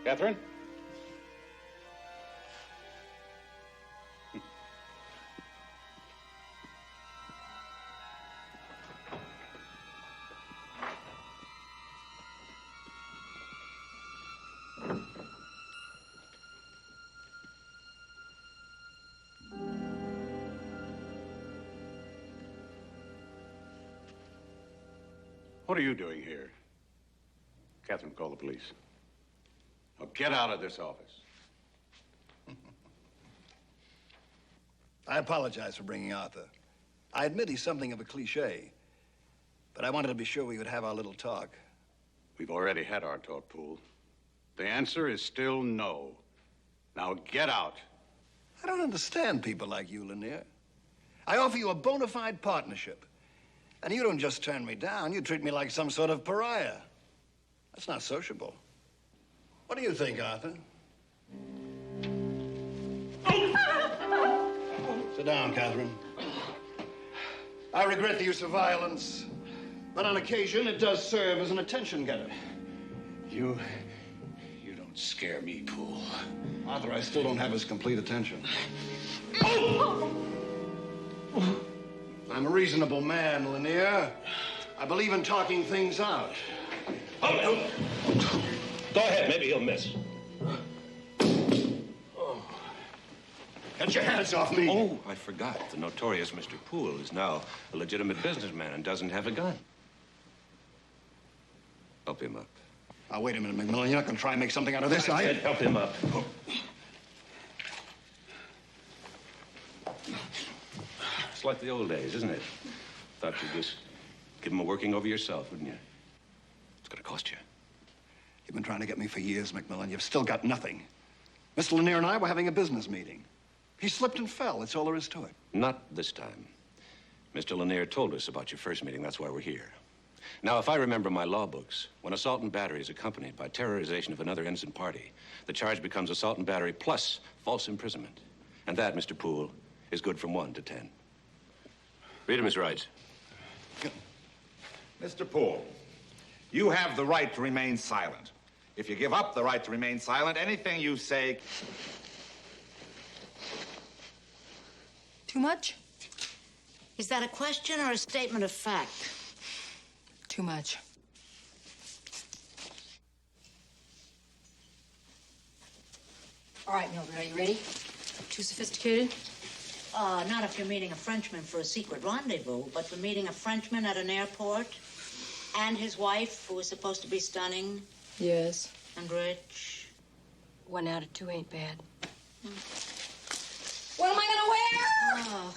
Catherine? What are you doing here? Catherine, call the police. Now get out of this office. I apologize for bringing Arthur. I admit he's something of a cliche, but I wanted to be sure we would have our little talk. We've already had our talk, Poole. The answer is still no. Now get out. I don't understand people like you, Lanier. I offer you a bona fide partnership. And you don't just turn me down, you treat me like some sort of pariah. That's not sociable. What do you think, Arthur? Sit down, Catherine. I regret the use of violence, but on occasion it does serve as an attention getter. You don't scare me, Poole. Arthur, I still don't have his complete attention. I'm a reasonable man, Lanier. I believe in talking things out. Oh, go ahead. Maybe he'll miss. Get your hands off me. Oh, I forgot. The notorious Mr. Poole is now a legitimate businessman and doesn't have a gun. Help him up. Now, wait a minute, McMillan. You're not going to try and make something out of this, are you? I said help him up. Oh. It's like the old days, isn't it? Thought you'd just give him a working over yourself, wouldn't you? It's going to cost you. You've been trying to get me for years, McMillan. You've still got nothing. Mr. Lanier and I were having a business meeting. He slipped and fell. That's all there is to it. Not this time. Mr. Lanier told us about your first meeting. That's why we're here. Now, if I remember my law books, when assault and battery is accompanied by terrorization of another innocent party, the charge becomes assault and battery plus false imprisonment. And that, Mr. Poole, is good from 1 to 10. Read him his rights. Mr. Poole, you have the right to remain silent. If you give up the right to remain silent, anything you say... Too much? Is that a question or a statement of fact? Too much. All right, Mildred, are you ready? Too sophisticated? Not if you're meeting a Frenchman for a secret rendezvous, but for meeting a Frenchman at an airport and his wife, who is supposed to be stunning. Yes. And rich. 1 out of 2 ain't bad. What am I gonna wear? Oh.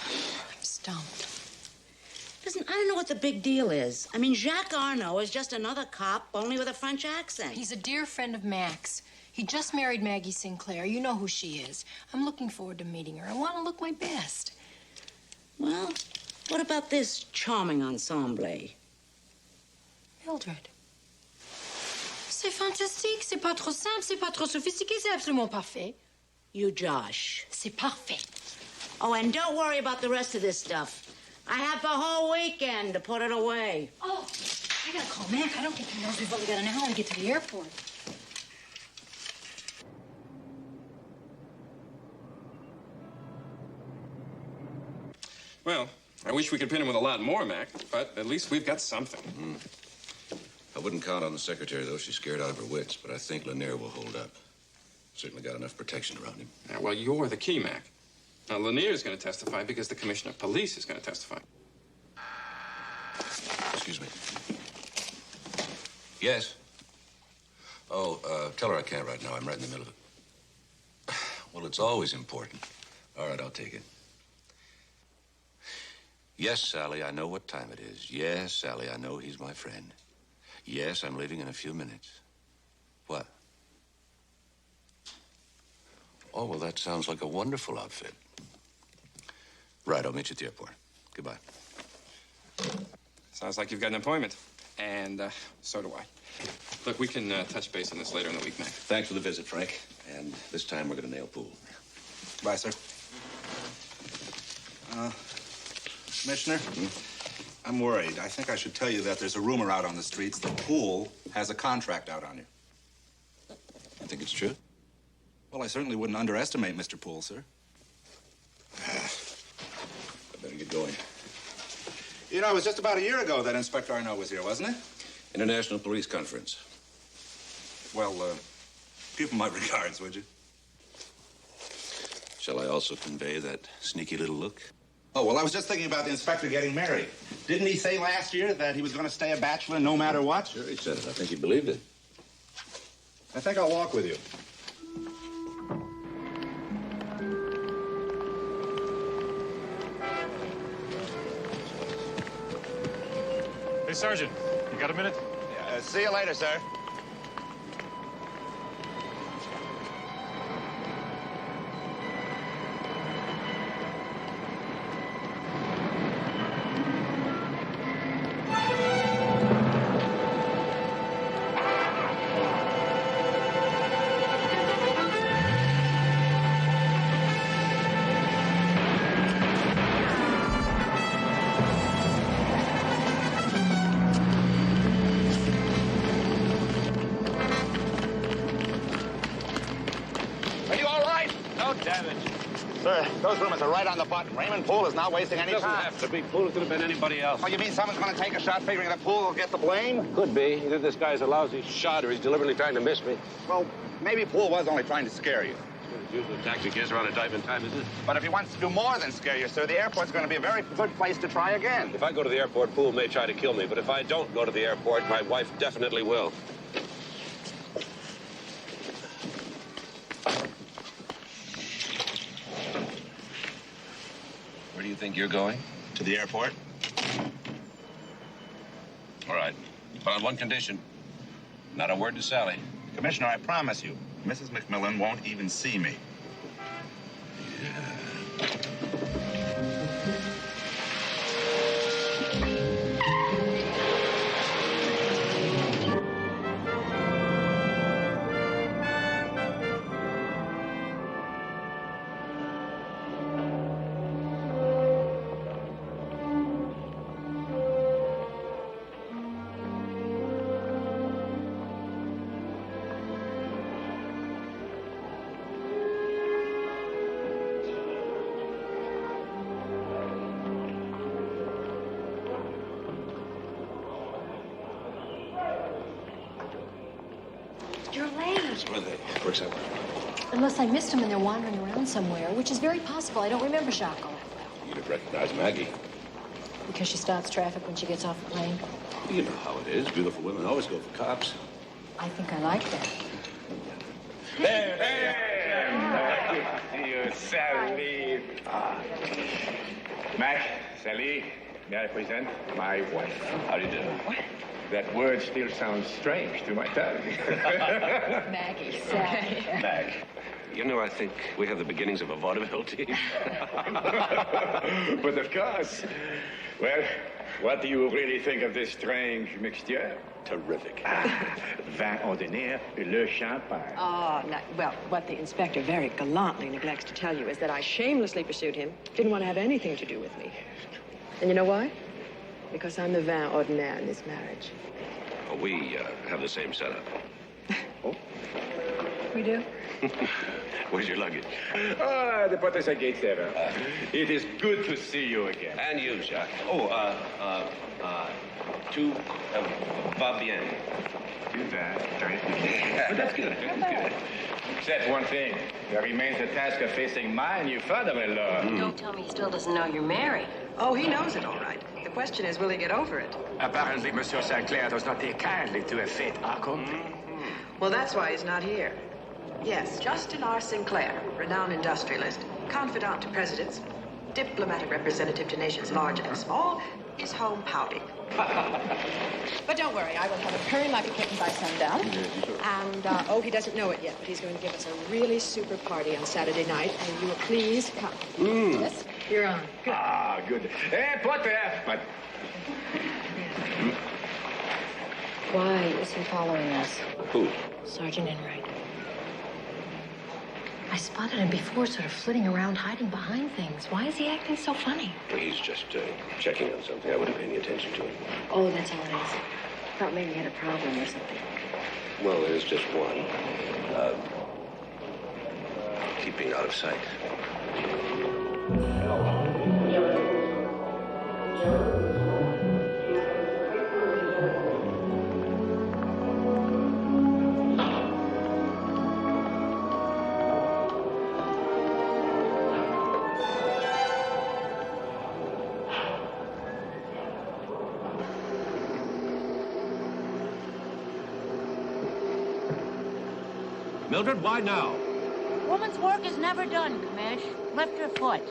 I'm stumped. Listen, I don't know what the big deal is. I mean, Jacques Arnaud is just another cop, only with a French accent. He's a dear friend of Max. He just married Maggie Sinclair. You know who she is. I'm looking forward to meeting her. I want to look my best. Well, what about this charming ensemble? Mildred. C'est fantastique. C'est pas trop simple. C'est pas trop sophistiqué. C'est absolument parfait. You Josh. C'est parfait. Oh, and don't worry about the rest of this stuff. I have the whole weekend to put it away. Oh, I gotta call Mac. I don't think he knows we've only got an hour to get to the airport. Well, I wish we could pin him with a lot more, Mac, but at least we've got something. I wouldn't count on the secretary, though. She's scared out of her wits, but I think Lanier will hold up. Certainly got enough protection around him. Yeah, well, you're the key, Mac. Now, Lanier's going to testify because the commissioner of police is going to testify. Excuse me. Yes? Oh, tell her I can't right now. I'm right in the middle of it. Well, it's always important. All right, I'll take it. Yes, Sally, I know what time it is. Yes, Sally, I know he's my friend. Yes, I'm leaving in a few minutes. What? Oh, well, that sounds like a wonderful outfit. Right, I'll meet you at the airport. Goodbye. Sounds like you've got an appointment. And so do I. Look, we can touch base on this later in the week, Mac. Thanks for the visit, Frank. And this time we're going to nail Poole. Bye, sir. Commissioner, I'm worried. I think I should tell you that there's a rumor out on the streets that Poole has a contract out on you. I think it's true. Well, I certainly wouldn't underestimate Mr. Poole, sir. I better get going. You know, it was just about a year ago that Inspector Arnaud was here, wasn't it? International Police Conference. Well, give him my regards, would you? Shall I also convey that sneaky little look? Oh, well, I was just thinking about the inspector getting married. Didn't he say last year that he was going to stay a bachelor no matter what? Sure, he said it. I think he believed it. I think I'll walk with you. Hey, Sergeant, you got a minute? See you later, sir. Those rumors are right on the button. Raymond Poole is not wasting any Doesn't time. have to be Poole. It could have been anybody else. Oh, you mean someone's going to take a shot figuring that Poole will get the blame? Could be. Either this guy's a lousy shot or he's deliberately trying to miss me. Well, maybe Poole was only trying to scare you. His usual tactic is around a diamond time, isn't it? But if he wants to do more than scare you, sir, the airport's going to be a very good place to try again. If I go to the airport, Poole may try to kill me. But if I don't go to the airport, my wife definitely will. Where do you think you're going? To the airport? All right. But on one condition. Not a word to Sally. Commissioner, I promise you, Mrs. McMillan won't even see me. You're late. Where are they? Where's that one? Unless I missed them and they're wandering around somewhere, which is very possible. I don't remember Jacques all that well. You'd have recognized Maggie. Because she starts traffic when she gets off the plane. You know how it is. Beautiful women always go for cops. I think I like that. Hey! You, Sally. Mac, Sally, may I present my wife? How do you do? That word still sounds strange to my tongue. Maggie, Sally. Mag. You know, I think we have the beginnings of a vaudeville team. But of course. Well, what do you really think of this strange mixture? Terrific. Vin ordinaire, le champagne. Oh, no. Well, what the inspector very gallantly neglects to tell you is that I shamelessly pursued him, didn't want to have anything to do with me. And you know why? Because I'm the vin ordinaire in this marriage. Well, we have the same setup. Oh? We do? Where's your luggage? Ah, the porte à gate there. It is good to see you again. And you, Jacques. Oh, tout va bien. Tout va très bien. But that's good. That's good. Except one thing. There remains the task of facing my new father-in-law. Don't tell me he still doesn't know you're married. Oh, he knows it all right. The question is, will he get over it? Apparently, Monsieur Sinclair does not take kindly to a fait accompli. Well, that's why he's not here. Yes, Justin R. Sinclair, renowned industrialist, confidant to presidents, diplomatic representative to nations large and small, is home pouting. But don't worry, I will have him purring like a kitten by sundown. And, oh, he doesn't know it yet, but he's going to give us a really super party on Saturday night, and you will please come. Yes, you're on. Good. Ah, good. Eh, Potter! But Why is he following us? Who? Sergeant Enright. I spotted him before, sort of flitting around, hiding behind things. Why is he acting so funny? Well, he's just checking on something. I wouldn't pay any attention to him. Oh, that's all it is. Thought maybe he had a problem or something. Well, there's just one. Keeping out of sight. Mildred, why now? Woman's work is never done, Commish. Lift your foot.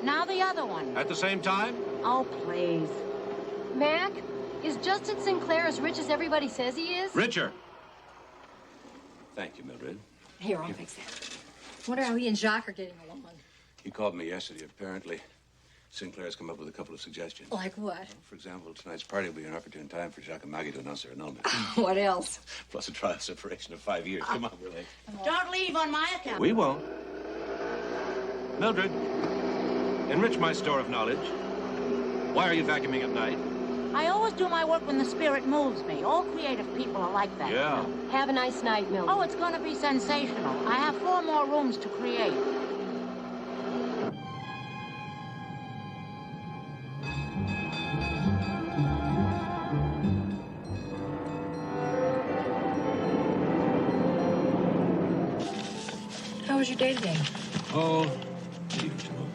Now the other one. At the same time? Oh, please. Mac, is Justin Sinclair as rich as everybody says he is? Richer. Thank you, Mildred. Here, I'll fix that. Wonder how he and Jacques are getting along. He called me yesterday. Apparently, Sinclair's come up with a couple of suggestions. Like what? For example, tonight's party will be an opportune time for Jacques and Maggie to announce their annulment. What else? Plus a trial separation of 5 years. Come on, we're late. Don't leave on my account. We won't. Mildred, enrich my store of knowledge. Why are you vacuuming at night? I always do my work when the spirit moves me. All creative people are like that. Yeah. Have a nice night, Mildred. Oh, it's going to be sensational. I have 4 more rooms to create. How was your day today? Oh, the usual.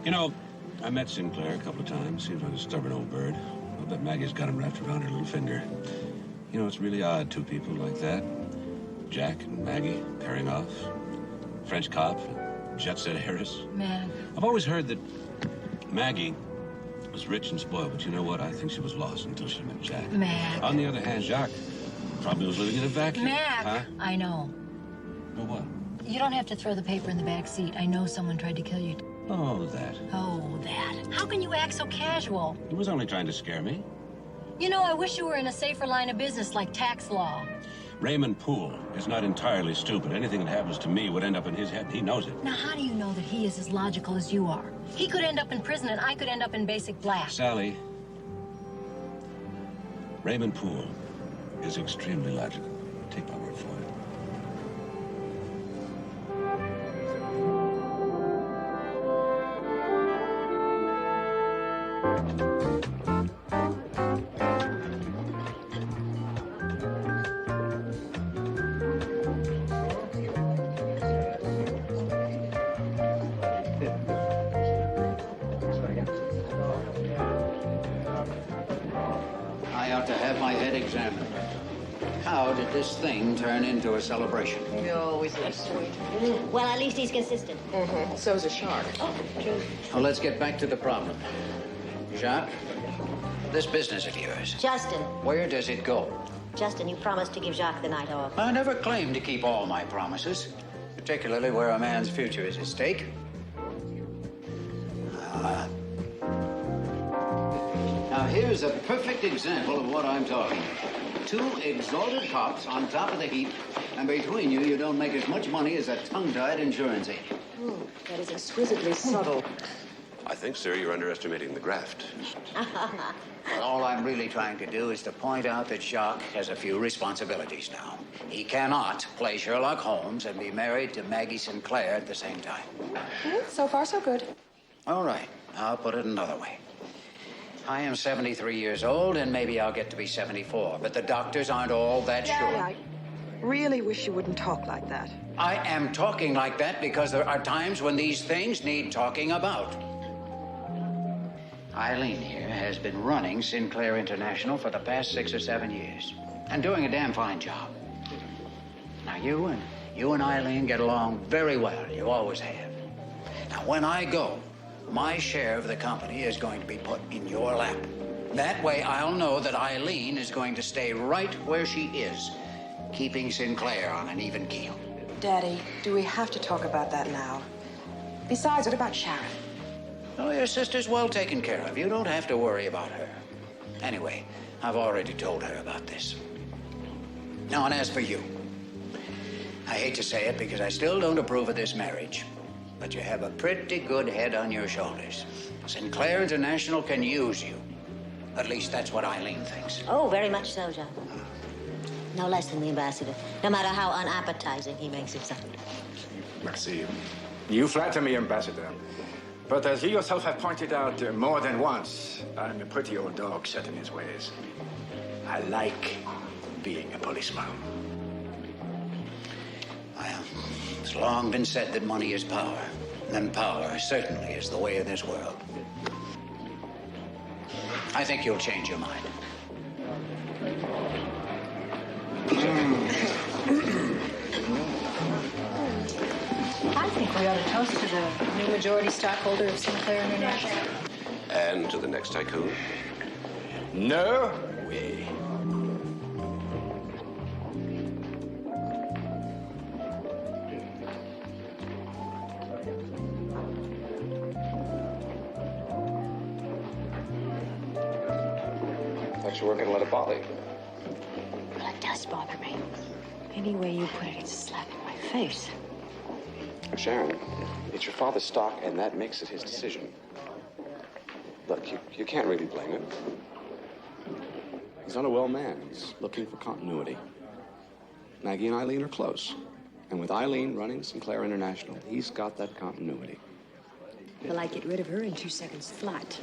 You know, I met Sinclair a couple of times. Seems like a stubborn old bird. I'll bet Maggie's got him wrapped around her little finger. You know, it's really odd, two people like that. Jack and Maggie pairing off. French cop, jet-set heiress. Man. I've always heard that Maggie was rich and spoiled, but you know what? I think she was lost until she met Jack. Mac. On the other hand, Jacques probably was living in a vacuum. Mac. Huh? I know. Well, what? You don't have to throw the paper in the back seat. I know someone tried to kill you. Oh, that. Oh, that. How can you act so casual? He was only trying to scare me. You know, I wish you were in a safer line of business like tax law. Raymond Poole is not entirely stupid. Anything that happens to me would end up in his head, and he knows it. Now, how do you know that he is as logical as you are? He could end up in prison, and I could end up in basic black. Sally, Raymond Poole is extremely logical. Take my word for it. I ought to have my head examined. How did this thing turn into a celebration? You're always look sweet. Well, at least he's consistent. Mm-hmm. So's a shark. Well, let's get back to the problem. Jacques, this business of yours, Justin. where does it go? Justin, you promised to give Jacques the night off. I never claimed to keep all my promises, particularly where a man's future is at stake. Now, here's a perfect example of what I'm talking about. 2 exalted cops on top of the heap, and between you, you don't make as much money as a tongue-tied insurance agent. Oh, that is exquisitely subtle. I think, sir, you're underestimating the graft. Well, all I'm really trying to do is to point out that Jacques has a few responsibilities now. He cannot play Sherlock Holmes and be married to Maggie Sinclair at the same time. So far, so good. All right, I'll put it another way. I am 73 years old, and maybe I'll get to be 74, but the doctors aren't all that sure. I really wish you wouldn't talk like that. I am talking like that because there are times when these things need talking about. Eileen here has been running Sinclair International for the past 6 or 7 years, and doing a damn fine job. Now, you and Eileen get along very well. You always have. Now, when I go, my share of the company is going to be put in your lap. That way, I'll know that Eileen is going to stay right where she is, keeping Sinclair on an even keel. Daddy, do we have to talk about that now? Besides, what about Sharon? Oh, your sister's well taken care of. You don't have to worry about her. Anyway, I've already told her about this. Now, and as for you, I hate to say it because I still don't approve of this marriage, but you have a pretty good head on your shoulders. Sinclair International can use you. At least that's what Eileen thinks. Oh, very much so, John. No less than the ambassador, no matter how unappetizing he makes himself. Merci. You flatter me, Ambassador. But as you yourself have pointed out more than once, I'm a pretty old dog set in his ways. I like being a policeman. Well, it's long been said that money is power. And power certainly is the way of this world. I think you'll change your mind. I think we ought to toast to the new majority stockholder of Sinclair International. And to the next tycoon. No way. Thought you weren't going to let it bother you. Well, it does bother me. Any way you put it, it's a slap in my face. Sharon, it's your father's stock, and that makes it his decision. Look, you can't really blame him. He's not a well man. He's looking for continuity. Maggie and Eileen are close. And with Eileen running Sinclair International, he's got that continuity. Well, I'd get rid of her in 2 seconds flat.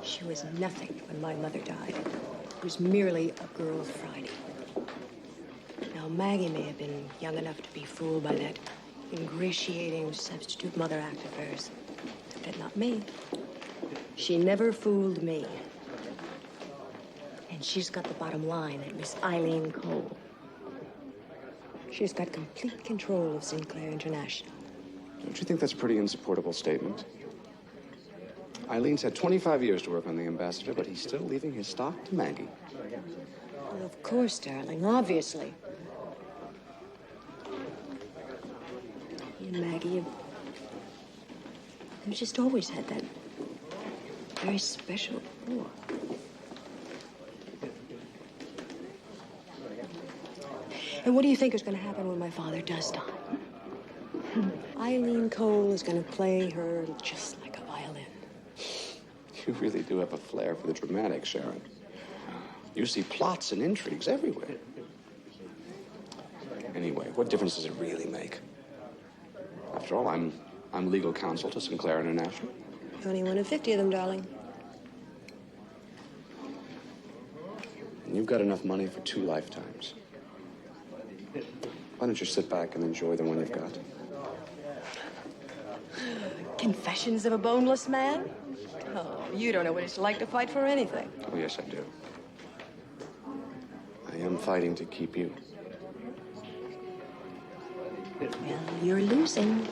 She was nothing when my mother died. It was merely a girl's Friday. Now, Maggie may have been young enough to be fooled by that ingratiating substitute mother act of hers, but not me. She never fooled me. And she's got the bottom line, that Miss Eileen Cole. She's got complete control of Sinclair International. Don't you think that's a pretty insupportable statement? Eileen's had 25 years to work on the ambassador, but he's still leaving his stock to Maggie. Well, of course, darling, obviously. He and Maggie have just always had that very special rapport. And what do you think is going to happen when my father does die? Eileen Cole is going to play her just like a violin. You really do have a flair for the dramatic, Sharon. You see plots and intrigues everywhere. Anyway, what difference does it really make? After all, I'm legal counsel to Sinclair International. You're only one of 50 of them, darling. And you've got enough money for 2 lifetimes. Why don't you sit back and enjoy the one you've got? Confessions of a boneless man? Oh, you don't know what it's like to fight for anything. Oh, yes, I do. I am fighting to keep you. Well, you're losing.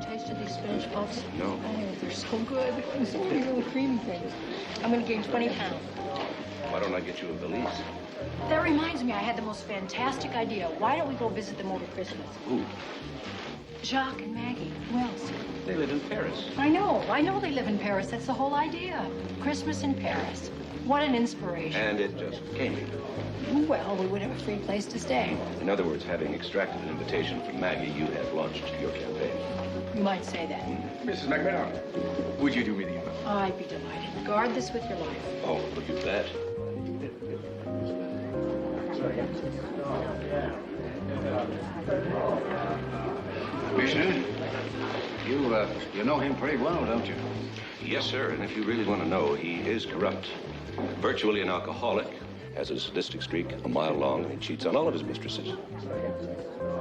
Tasted these spinach puffs? No. Oh, they're so good. They're so many little creamy things. I'm going to gain 20 pounds. Why don't I get you a valise? That reminds me, I had the most fantastic idea. Why don't we go visit them over Christmas? Who? Jacques and Maggie. Who else? They live in Paris. I know they live in Paris. That's the whole idea. Christmas in Paris. What an inspiration. And it just came to you. Well, we would have a free place to stay. In other words, having extracted an invitation from Maggie, you have launched your campaign. You might say that. Mrs. McMillan, would you do me the honor? I'd be delighted. Guard this with your life. Oh, look at that. Commissioner, you know him pretty well, don't you? Yes, sir, and if you really want to know, he is corrupt. Virtually an alcoholic, has a sadistic streak a mile long, and he cheats on all of his mistresses.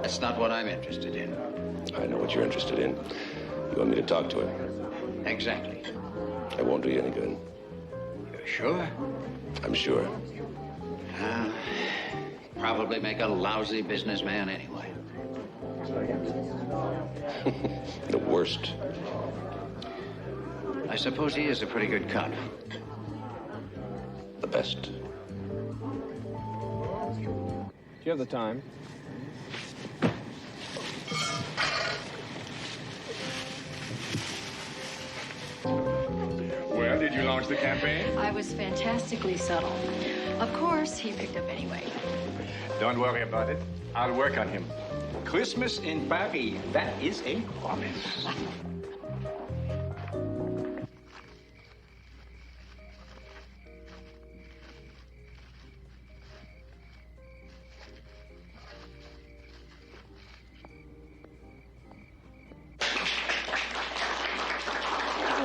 That's not what I'm interested in. I know what you're interested in. You want me to talk to him? Exactly. It won't do you any good. You're sure? I'm sure. probably make a lousy businessman anyway. The worst. I suppose he is a pretty good cut. The best. Do you have the time? Well, did you launch the campaign? I was fantastically subtle. Of course, he picked up anyway. Don't worry about it. I'll work on him. Christmas in Paris, that is a promise.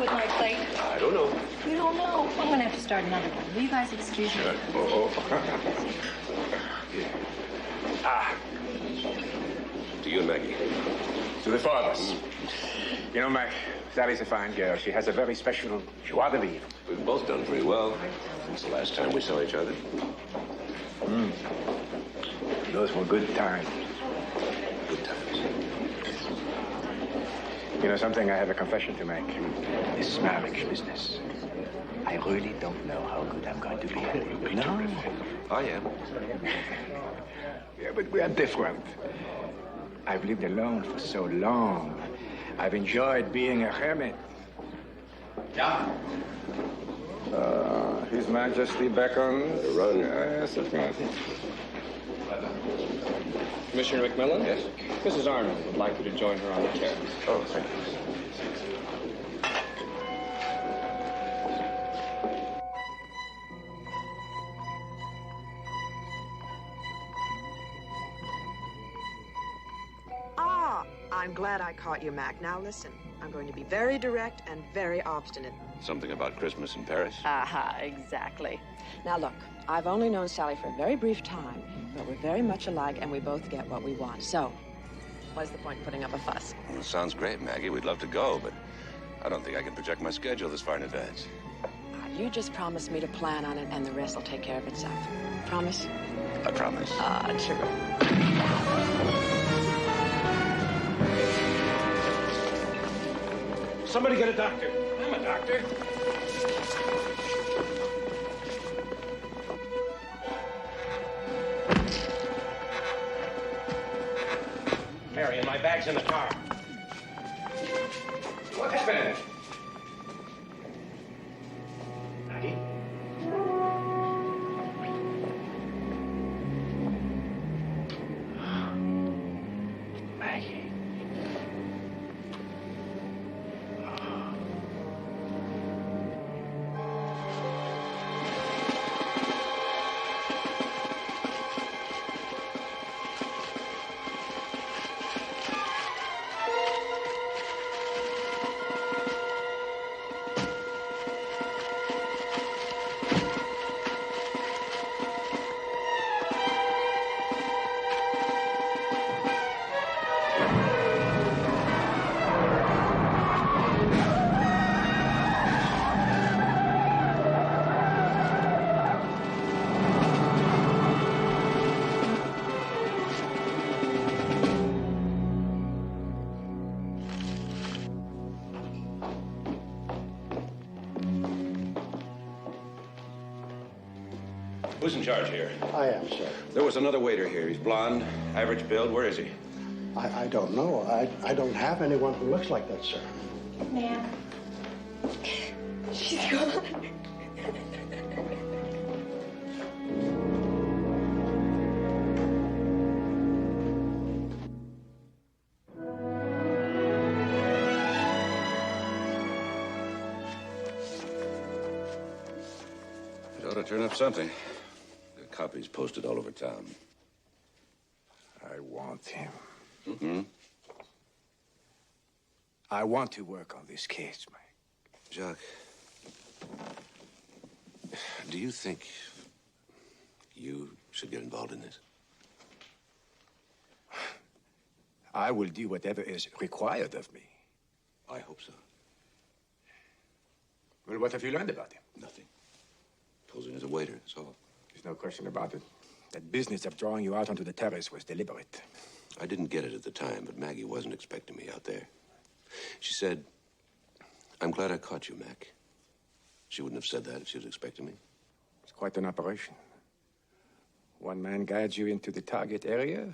With my plate? I don't know. You don't know? I'm gonna have to start another one. Will you guys excuse me? To you and Maggie. To the four of us. You know, Mac, Sally's a fine girl. She has a very special joie de vivre. We've both done pretty well since the last time we saw each other. Those were good times. Good times. You know something? I have a confession to make. This marriage business. I really don't know how good I'm going to be at it. No. I am. Yeah, but we are different. I've lived alone for so long. I've enjoyed being a hermit. Yeah. His Majesty beckons. Run. Yes, of course. Commissioner McMillan? Yes? Mrs. Arnold would like you to join her on the terrace. Oh, thank you. I'm glad I caught you, Mac. Now listen, I'm going to be very direct and very obstinate. Something about Christmas in Paris? Aha, exactly. Now look, I've only known Sally for a very brief time, but we're very much alike and we both get what we want. So, what's the point in putting up a fuss? Well, sounds great, Maggie. We'd love to go, but I don't think I can project my schedule this far in advance. You just promise me to plan on it and the rest will take care of itself. Promise? I promise. True. Somebody get a doctor. I'm a doctor. Marion, my bag's in the car. What happened? Maggie? Maggie. Who's in charge here? I am, sir. There was another waiter here. He's blonde, average build. Where is he? I don't know. I don't have anyone who looks like that, sir. Ma'am. She's gone. It ought to turn up something. Got copies posted all over town. I want him. Mm-hmm. I want to work on this case, Mike. Jacques, do you think you should get involved in this? I will do whatever is required of me. I hope so. Well, what have you learned about him? Nothing. Posing as a waiter, that's all. There's no question about it. That business of drawing you out onto the terrace was deliberate. I didn't get it at the time, but Maggie wasn't expecting me out there. She said, "I'm glad I caught you, Mac." She wouldn't have said that if she was expecting me. It's quite an operation. One man guides you into the target area,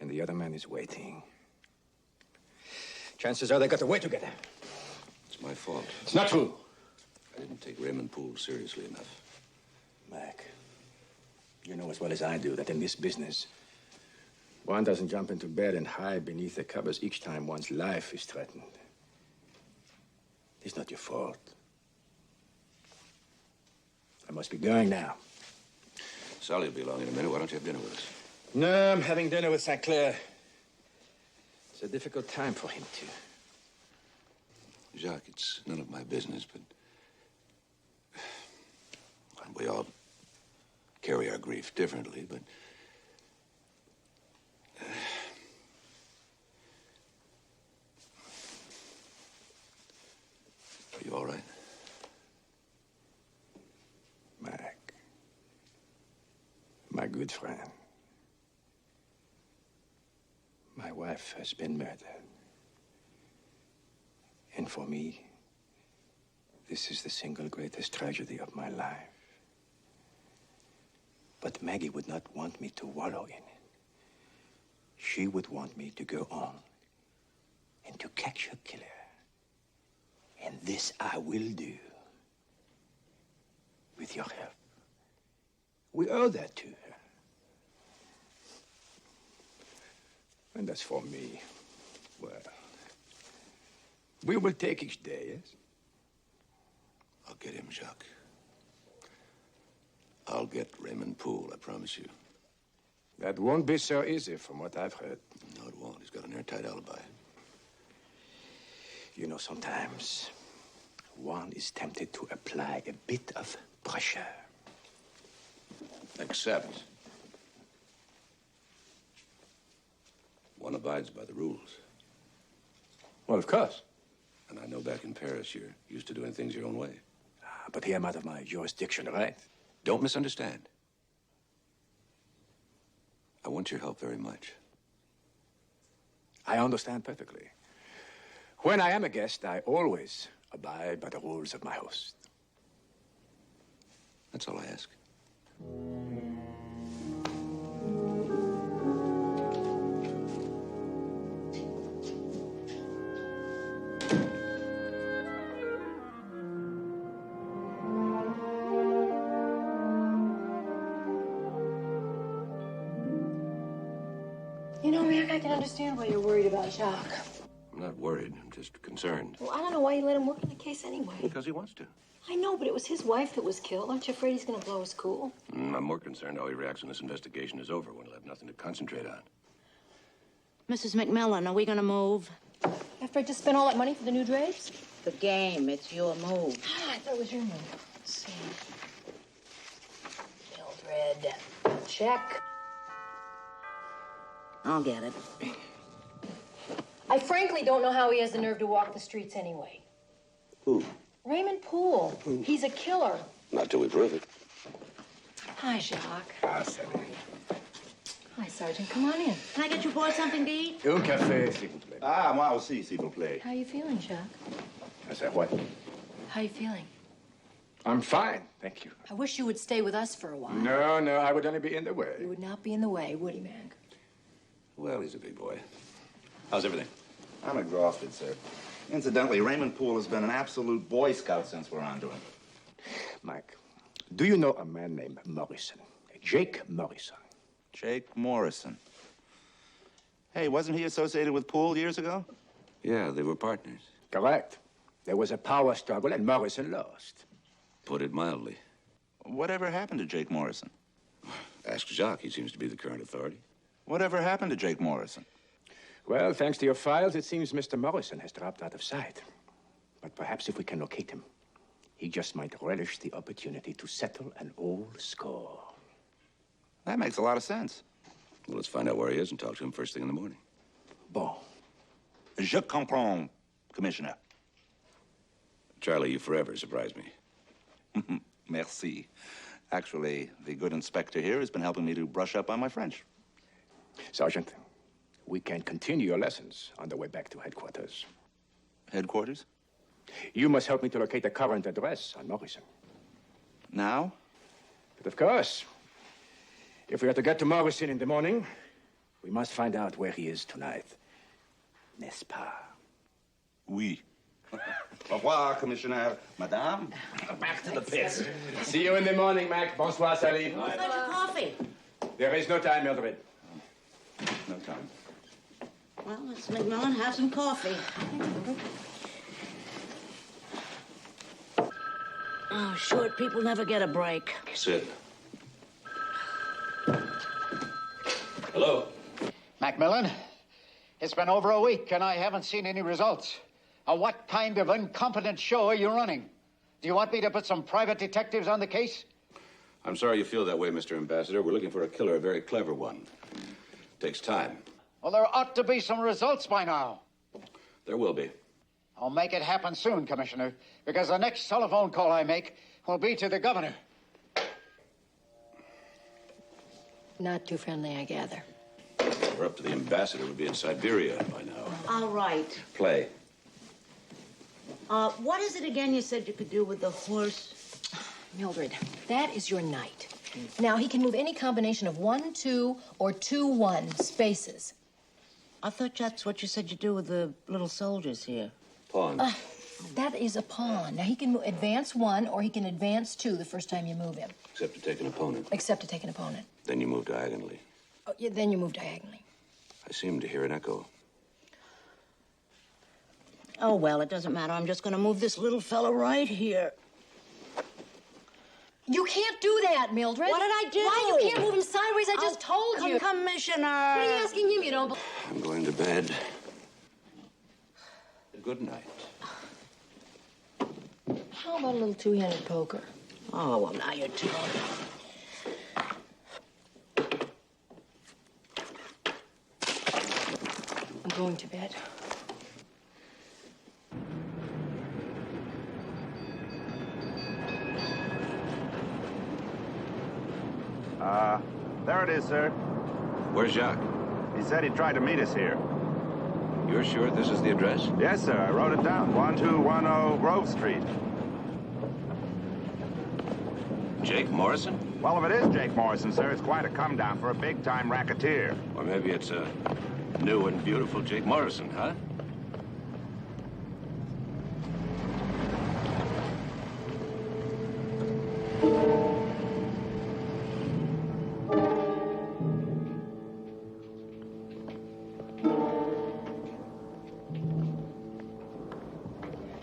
and the other man is waiting. Chances are they got away together. It's my fault. It's not true. I didn't take Raymond Poole seriously enough. Mac, you know as well as I do that in this business, one doesn't jump into bed and hide beneath the covers each time one's life is threatened. It's not your fault. I must be going now. Sally will be along in a minute. Why don't you have dinner with us? No, I'm having dinner with St. Clair. It's a difficult time for him, too. Jacques, it's none of my business, but we all carry our grief differently, but are you all right? Mac, my good friend, my wife has been murdered. And for me, this is the single greatest tragedy of my life. But Maggie would not want me to wallow in it. She would want me to go on and to catch her killer. And this I will do. With your help. We owe that to her. And as for me, well, we will take each day, yes? I'll get him, Jacques. I'll get Raymond Poole, I promise you. That won't be so easy from what I've heard. No, it won't. He's got an airtight alibi. You know, sometimes one is tempted to apply a bit of pressure. Except one abides by the rules. Well, of course. And I know back in Paris you're used to doing things your own way. But here I'm out of my jurisdiction, right? Don't misunderstand. I want your help very much. I understand perfectly. When I am a guest, I always abide by the rules of my host. That's all I ask. You know, Mac, I can understand why you're worried about Jacques. I'm not worried. I'm just concerned. Well, I don't know why you let him work on the case anyway. Because he wants to. I know, but it was his wife that was killed. Aren't you afraid he's going to blow his cool? I'm more concerned how he reacts when this investigation is over, when he'll have nothing to concentrate on. Mrs. McMillan, are we going to move? After I just spent all that money for the new drapes? The game, it's your move. Ah, I thought it was your move. Let's see. Mildred. Check. I'll get it. I frankly don't know how he has the nerve to walk the streets anyway. Who? Raymond Poole. He's a killer. Not till we prove it. Hi, Jacques. Ah, Sally. Hi, Sergeant. Come on in. Can I get you boys something to eat? Un café, s'il vous plaît. Ah, moi aussi, s'il vous plaît. How you feeling, Jacques? I said what? How you feeling? I'm fine, thank you. I wish you would stay with us for a while. No, I would only be in the way. You would not be in the way, would he, Mag? Well, he's a big boy. How's everything? I'm exhausted, sir. Incidentally, Raymond Poole has been an absolute Boy Scout since we're onto him. Mike, do you know a man named Morrison? Jake Morrison. Jake Morrison. Hey, wasn't he associated with Poole years ago? Yeah, they were partners. Correct. There was a power struggle and Morrison lost. Put it mildly. Whatever happened to Jake Morrison? Ask Jacques. He seems to be the current authority. Whatever happened to Jake Morrison? Well, thanks to your files, it seems Mr. Morrison has dropped out of sight. But perhaps if we can locate him, he just might relish the opportunity to settle an old score. That makes a lot of sense. Well, let's find out where he is and talk to him first thing in the morning. Bon. Je comprends, Commissioner. Charlie, you forever surprise me. Merci. Actually, the good inspector here has been helping me to brush up on my French. Sergeant, we can continue your lessons on the way back to headquarters. Headquarters? You must help me to locate the current address on Morrison. Now? But of course, if we are to get to Morrison in the morning, we must find out where he is tonight. N'est-ce pas? Oui. Au revoir, Commissioner. Madame, back to the pits. See you in the morning, Mac. Bonsoir, Sally. Where's your coffee? There is no time, Mildred. No time. Well, let's McMillan have some coffee. Oh, short people never get a break. Sid. Hello? McMillan, it's been over a week and I haven't seen any results. What kind of incompetent show are you running? Do you want me to put some private detectives on the case? I'm sorry you feel that way, Mr. Ambassador. We're looking for a killer, a very clever one. Takes time. Well, there ought to be some results by now. There will be. I'll make it happen soon, Commissioner, because the next telephone call I make will be to the governor. Not too friendly, I gather. We're up to the ambassador. We'd be in Siberia by now. All right. Play. What is it again you said you could do with the horse? Mildred, that is your knight. Now, he can move any combination of 1, 2, or 2, 1 spaces. I thought that's what you said you do with the little soldiers here. Pawn. That is a pawn. Now, he can advance 1 or he can advance 2 the first time you move him. Except to take an opponent. Except to take an opponent. Then you move diagonally. Oh, yeah, then you move diagonally. I seem to hear an echo. Oh, well, it doesn't matter. I'm just going to move this little fella right here. You can't do that, Mildred. What did I do? Why? You can't move him sideways. I just told you. Commissioner. What are you asking him? You don't... I'm going to bed. Good night. How about a little two-handed poker? Oh, well, now you're talking. I'm going to bed. There it is, sir. Where's Jacques? He said he tried to meet us here. You're sure this is the address? Yes, sir. I wrote it down. 1210 Grove Street. Jake Morrison? Well, if it is Jake Morrison, sir, it's quite a come down for a big-time racketeer. Or maybe it's a new and beautiful Jake Morrison, huh?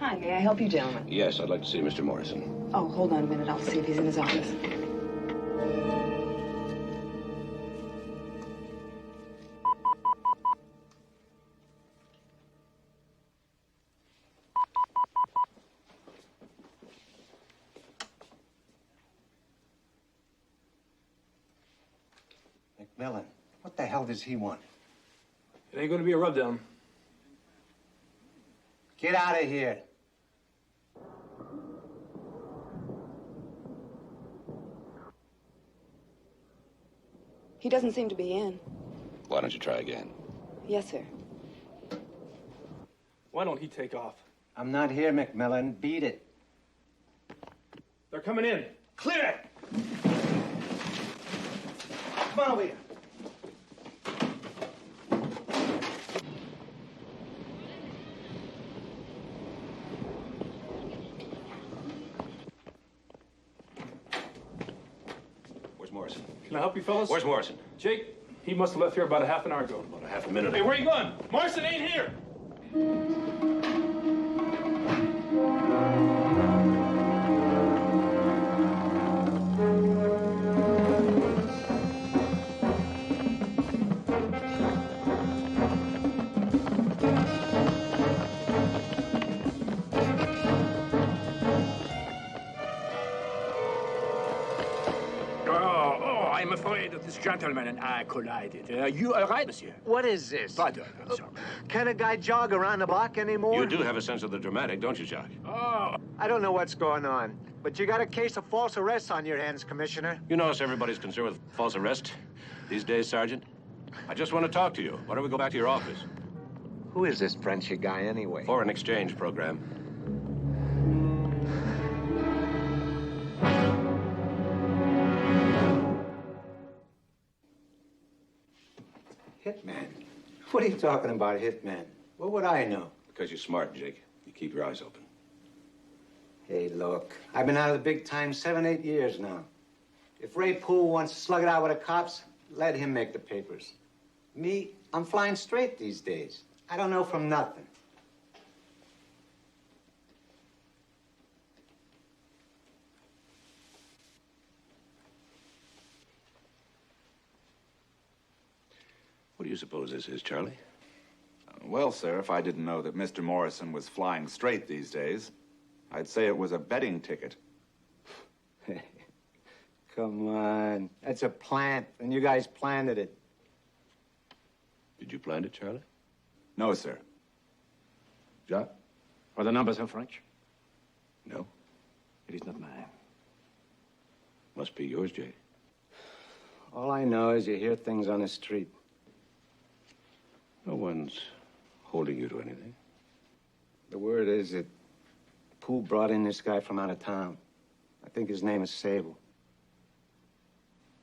Hi, may I help you, gentlemen? Yes, I'd like to see Mr. Morrison. Oh, hold on a minute. I'll see if he's in his office. McMillan, what the hell does he want? It ain't gonna be a rubdown. Get out of here. He doesn't seem to be in. Why don't you try again? Yes, sir. Why don't he take off? I'm not here, McMillan. Beat it. They're coming in. Clear it! Come on over here. Where's Morrison? Can I help you, fellas? Where's Morrison? Jake, he must have left here about a half an hour ago. About a half a minute Hey, ago. where you going? Morrison ain't here! I'm afraid that this gentleman and I collided. You are right, monsieur. What is this? Pardon, I'm sorry. Can a guy jog around the block anymore? You do have a sense of the dramatic, don't you, Jacques? Oh. I don't know what's going on, but you got a case of false arrest on your hands, Commissioner. You notice everybody's concerned with false arrest these days, Sergeant? I just want to talk to you. Why don't we go back to your office? Who is this Frenchy guy, anyway? Foreign exchange program. Hitman? What are you talking about, Hitman? What would I know? Because you're smart, Jake. You keep your eyes open. Hey, look, I've been out of the big time 7, 8 years now. If Ray Poole wants to slug it out with the cops, let him make the papers. Me, I'm flying straight these days. I don't know from nothing. What do you suppose this is, Charlie? Well, sir, if I didn't know that Mr. Morrison was flying straight these days, I'd say it was a betting ticket. Come on. That's a plant, and you guys planted it. Did you plant it, Charlie? No, sir. Jacques? Are the numbers in French? No. It is not mine. Must be yours, Jake. All I know is you hear things on the street. No one's holding you to anything. The word is that Poole brought in this guy from out of town. I think his name is Sable.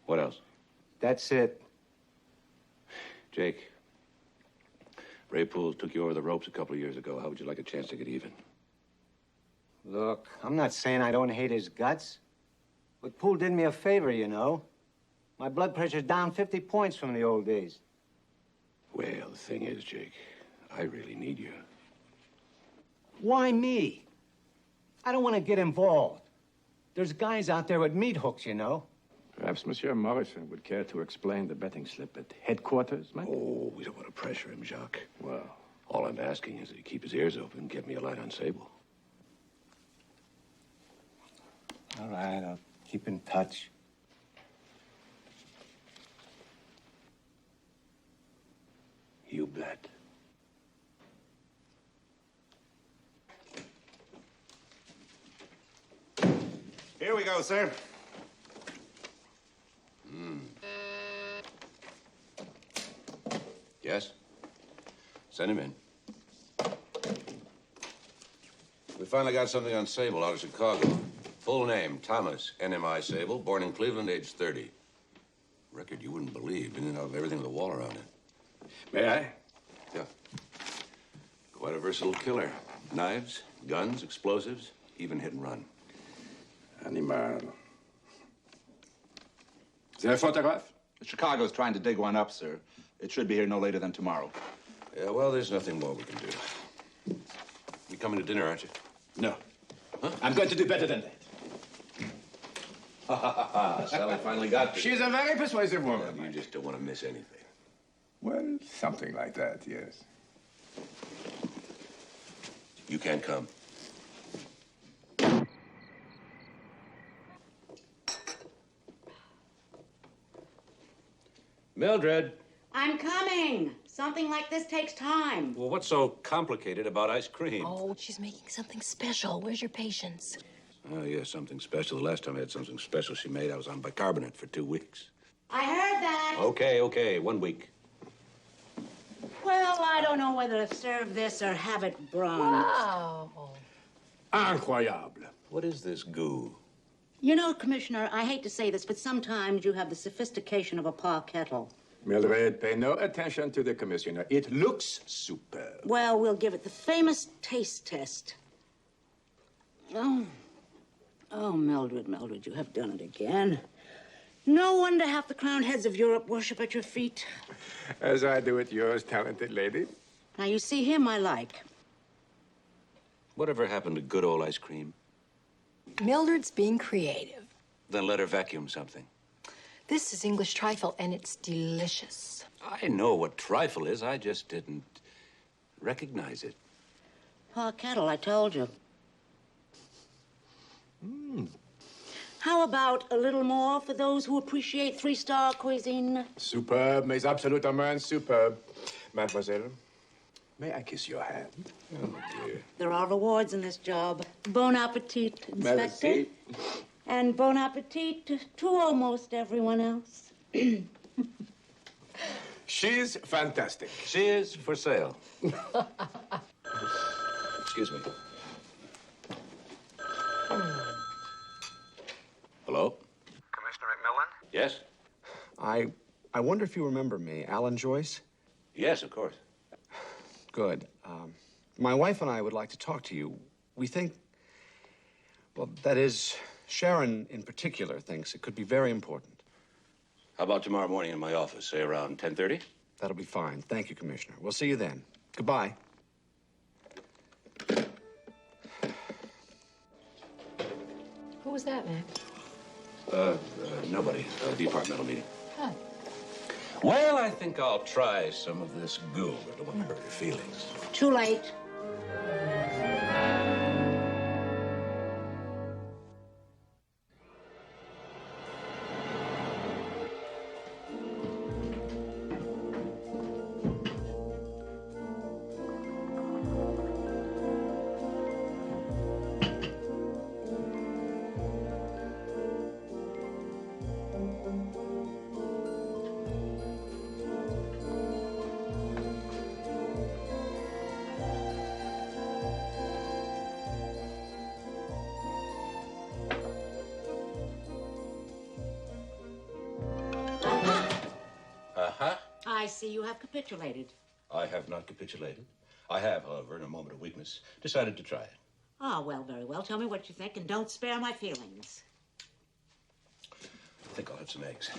What else? That's it. Jake, Ray Poole took you over the ropes a couple of years ago. How would you like a chance to get even? Look, I'm not saying I don't hate his guts. But Poole did me a favor, you know. My blood pressure's down 50 points from the old days. Well, the thing is, Jake, I really need you. Why me? I don't want to get involved. There's guys out there with meat hooks, you know. Perhaps Monsieur Morrison would care to explain the betting slip at headquarters, Mike? Oh, we don't want to pressure him, Jacques. Well, all I'm asking is that he keep his ears open, get me a light on Sable. All right, I'll keep in touch. You bet. Here we go, sir. Yes? Send him in. We finally got something on Sable out of Chicago. Full name, Thomas NMI Sable, born in Cleveland, age 30. Record you wouldn't believe, in and out of everything with a wall around it. may I? Yeah. Quite a versatile killer. Knives, guns, explosives, even hit and run. Animal. Is there a photograph? Chicago's trying to dig one up, sir. It should be here no later than tomorrow. Yeah, well, there's nothing more we can do. You coming to dinner, aren't you? No. Huh? I'm going to do better than that. Ha ha ha ha. Sally finally got you. She's a very persuasive woman. You just don't want to miss anything. Well, something like that, yes. You can't come. Mildred. I'm coming. Something like this takes time. Well, what's so complicated about ice cream? Oh, she's making something special. Where's your patience? Oh, yeah, something special. The last time I had something special she made, I was on bicarbonate for 2 weeks. I heard that. Okay, 1 week. Well, I don't know whether to serve this or have it bruned. Wow. Incroyable. What is this goo? You know, Commissioner, I hate to say this, but sometimes you have the sophistication of a paw kettle. Mildred, pay no attention to the commissioner. It looks superb. Well, we'll give it the famous taste test. Oh, Mildred, you have done it again. No wonder half the crowned heads of Europe worship at your feet. As I do at yours, talented lady. Now, you see, him I like. Whatever happened to good old ice cream? Mildred's being creative. Then let her vacuum something. This is English trifle, and it's delicious. I know what trifle is. I just didn't recognize it. Paw kettle, I told you. How about a little more for those who appreciate three-star cuisine? Superb, mes absolutement superb. Mademoiselle, may I kiss your hand? Oh, dear. There are rewards in this job. Bon appetit, Inspector. Merci. And bon appetit to almost everyone else. She's fantastic. She is for sale. Excuse me. Hello? Commissioner McMillan? Yes? I wonder if you remember me, Alan Joyce? Yes, of course. Good. My wife and I would like to talk to you. We think, well, that is, Sharon in particular thinks it could be very important. How about tomorrow morning in my office, say around 10:30? That'll be fine. Thank you, Commissioner. We'll see you then. Goodbye. Who was that, man? Nobody. A departmental meeting. Huh. Well, I think I'll try some of this goo. I don't want to hurt your feelings. Too late. I see you have capitulated. I have not capitulated. I have, however, in a moment of weakness, decided to try it. Ah, well, very well. Tell me what you think, and don't spare my feelings. I think I'll have some eggs.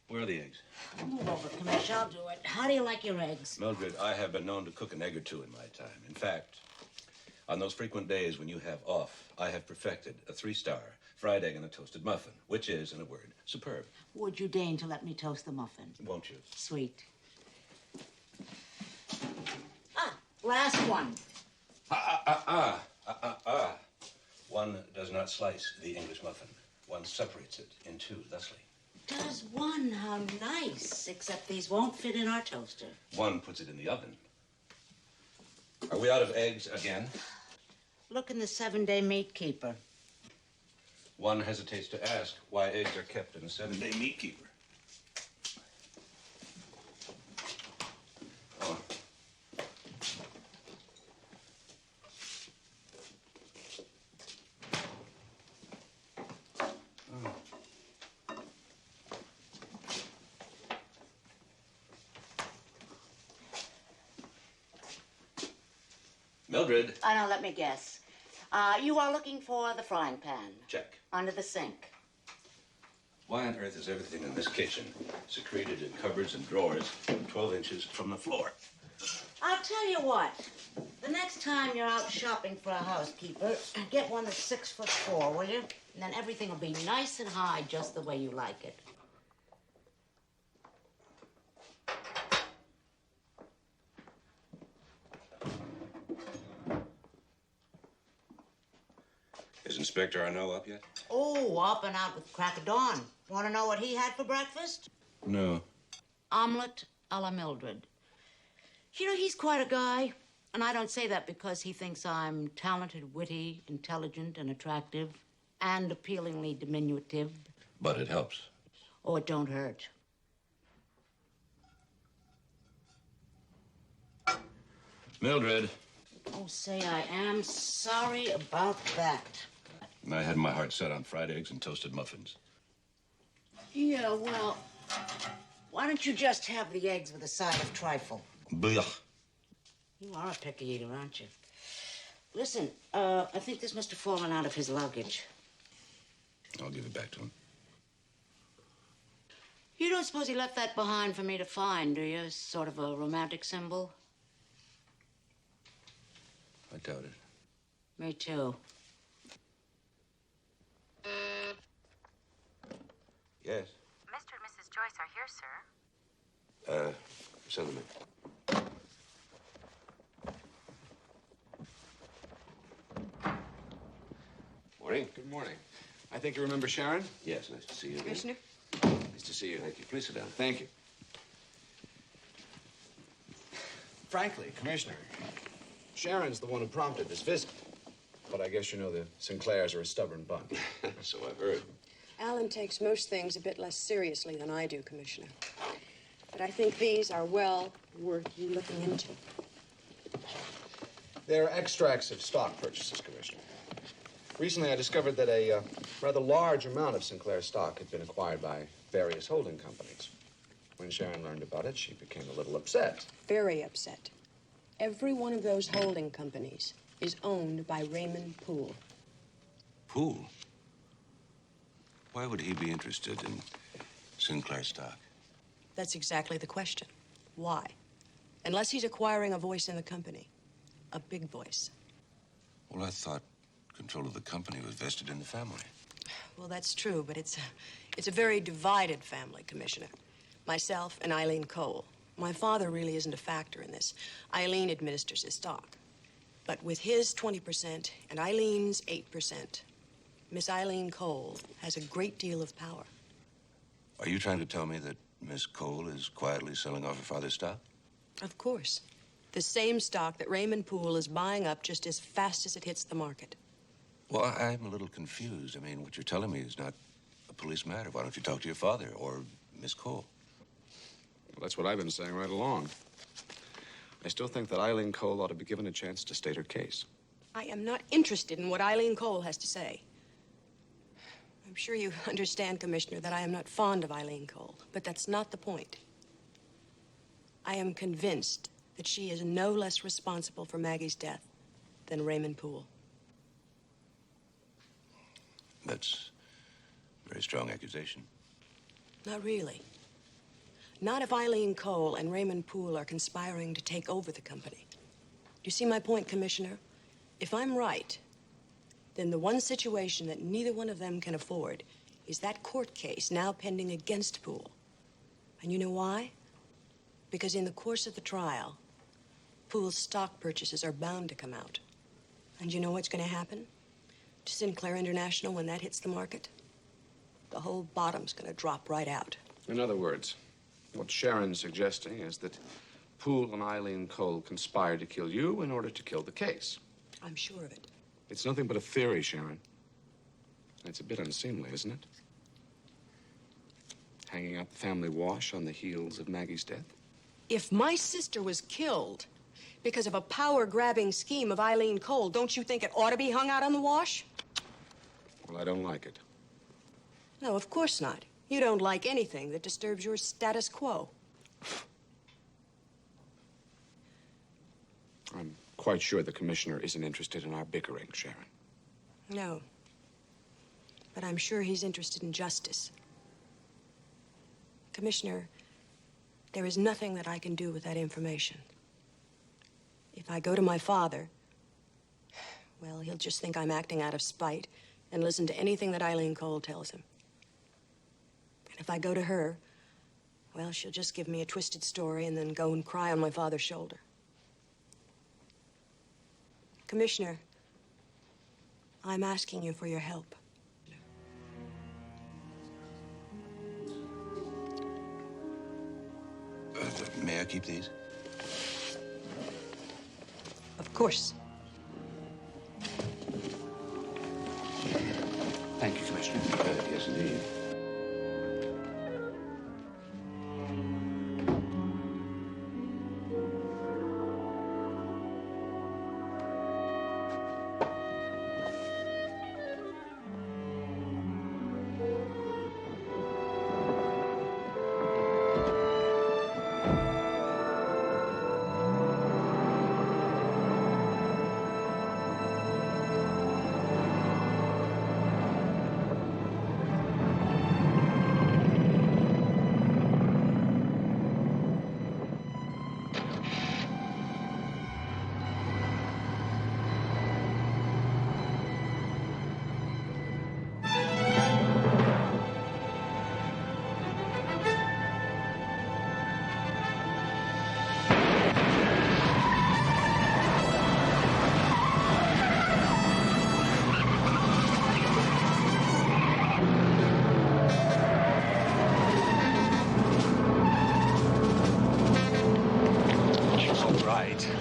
Where are the eggs? Move over, Commish. I'll do it. How do you like your eggs? Mildred, I have been known to cook an egg or two in my time. In fact, on those frequent days when you have off, I have perfected a 3-star fried egg and a toasted muffin, which is, in a word, superb. Would you deign to let me toast the muffin? Won't you? Sweet. Ah, last one. One does not slice the English muffin. One separates it in two, thusly. Does one? How nice. Except these won't fit in our toaster. One puts it in the oven. Are we out of eggs again? Look in the 7-day meat keeper. One hesitates to ask why eggs are kept in a 7-day meat keeper. Oh. Mildred. Now, let me guess. You are looking for the frying pan. Check. Under the sink. Why on earth is everything in this kitchen secreted in cupboards and drawers 12 inches from the floor? I'll tell you what. The next time you're out shopping for a housekeeper, get one that's 6'4", will you? And then everything will be nice and high, just the way you like it. Is Inspector Arnaud up yet? Oh, up and out with crack of dawn. Want to know what he had for breakfast? No. Omelette a la Mildred. You know, he's quite a guy. And I don't say that because he thinks I'm talented, witty, intelligent, and attractive, and appealingly diminutive. But it helps. Oh, it don't hurt. Mildred. Oh, say, I am sorry about that. I had my heart set on fried eggs and toasted muffins. Yeah, well, why don't you just have the eggs with a side of trifle? Blech. You are a picky eater, aren't you? Listen, I think this must have fallen out of his luggage. I'll give it back to him. You don't suppose he left that behind for me to find, do you? Sort of a romantic symbol? I doubt it. Me too. Yes. Mr. and Mrs. Joyce are here, sir. Send them in. Morning. Good morning. I think you remember Sharon? Yes, nice to see you again. Commissioner? Nice to see you. Thank you. Please sit down. Thank you. Frankly, Commissioner, Sharon's the one who prompted this visit. But I guess you know the Sinclairs are a stubborn bunch. So I've heard. Alan takes most things a bit less seriously than I do, Commissioner. But I think these are well worth you looking into. They're extracts of stock purchases, Commissioner. Recently, I discovered that a rather large amount of Sinclair stock had been acquired by various holding companies. When Sharon learned about it, she became a little upset. Very upset. Every one of those holding companies is owned by Raymond Poole. Poole? Why would he be interested in Sinclair stock? That's exactly the question. Why? Unless he's acquiring a voice in the company. A big voice. Well, I thought control of the company was vested in the family. Well, that's true, but it's a very divided family, Commissioner. Myself and Eileen Cole. My father really isn't a factor in this. Eileen administers his stock. But with his 20% and Eileen's 8%, Miss Eileen Cole has a great deal of power. Are you trying to tell me that Miss Cole is quietly selling off her father's stock? Of course. The same stock that Raymond Poole is buying up just as fast as it hits the market. Well, I'm a little confused. I mean, what you're telling me is not a police matter. Why don't you talk to your father or Miss Cole? Well, that's what I've been saying right along. I still think that Eileen Cole ought to be given a chance to state her case. I am not interested in what Eileen Cole has to say. I'm sure you understand, Commissioner, that I am not fond of Eileen Cole, but that's not the point. I am convinced that she is no less responsible for Maggie's death than Raymond Poole. That's a very strong accusation. Not really. Not if Eileen Cole and Raymond Poole are conspiring to take over the company. You see my point, Commissioner? If I'm right, then the one situation that neither one of them can afford is that court case now pending against Poole. And you know why? Because in the course of the trial, Poole's stock purchases are bound to come out. And you know what's going to happen to Sinclair International when that hits the market? The whole bottom's going to drop right out. In other words, what Sharon's suggesting is that Poole and Eileen Cole conspired to kill you in order to kill the case. I'm sure of it. It's nothing but a theory, Sharon. It's a bit unseemly, isn't it? Hanging out the family wash on the heels of Maggie's death? If my sister was killed because of a power-grabbing scheme of Eileen Cole, don't you think it ought to be hung out on the wash? Well, I don't like it. No, of course not. You don't like anything that disturbs your status quo. I'm quite sure the commissioner isn't interested in our bickering, Sharon. No. But I'm sure he's interested in justice. Commissioner, there is nothing that I can do with that information. If I go to my father, well, he'll just think I'm acting out of spite and listen to anything that Eileen Cole tells him. And if I go to her, well, she'll just give me a twisted story and then go and cry on my father's shoulder. Commissioner, I'm asking you for your help. May I keep these? Of course. Thank you, Commissioner. Yes, indeed.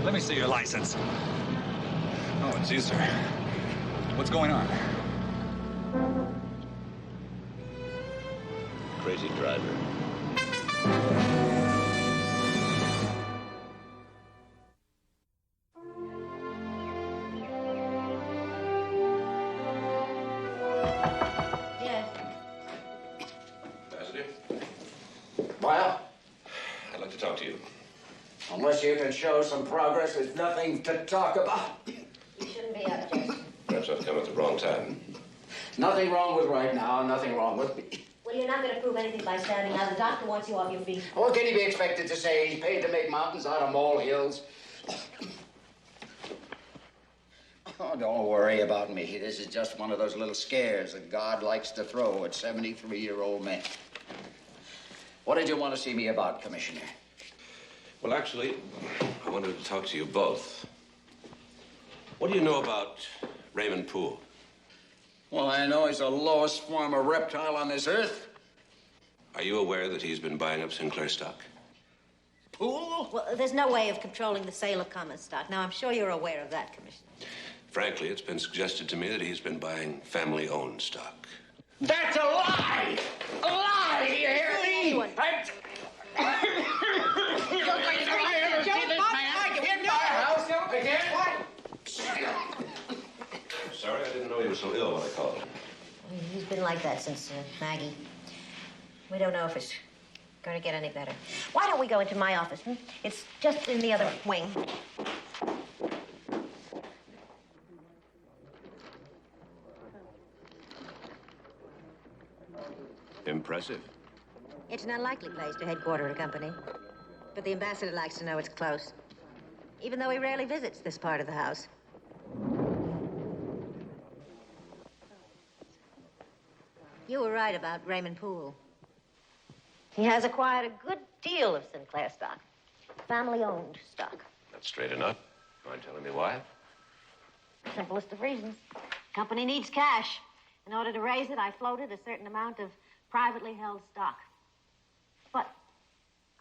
Let me see your license. Oh, it's you, sir. What's going on? Crazy driver. Yes. Ambassador, Well, I'd like to talk to you. unless you can show some progress, there's nothing to talk about. You shouldn't be up, Jason. Perhaps I've come at the wrong time. Nothing wrong with right now, nothing wrong with me. Well, you're not going to prove anything by standing out. The doctor wants you off your feet. What can he be expected to say? He's paid to make mountains out of molehills. Oh, don't worry about me. This is just one of those little scares that God likes to throw at 73-year-old men. What did you want to see me about, Commissioner? Well, actually, I wanted to talk to you both. What do you know about Raymond Poole? Well, I know he's the lowest form of reptile on this earth. Are you aware that he's been buying up Sinclair stock? Poole? Well, there's no way of controlling the sale of common stock. Now, I'm sure you're aware of that, Commissioner. Frankly, it's been suggested to me that he's been buying family-owned stock. That's a lie! A lie! Do you hear me? Anyone. Sorry, I didn't know he was so ill when I called. He's been like that since Maggie. We don't know if it's going to get any better. Why don't we go into my office? It's just in the other wing. Impressive. It's an unlikely place to headquarter a company. But the ambassador likes to know it's close. Even though he rarely visits this part of the house. You were right about Raymond Poole. He has acquired a good deal of Sinclair stock. Family-owned stock. That's straight enough. Mind telling me why? Simplest of reasons. Company needs cash. In order to raise it, I floated a certain amount of privately held stock. But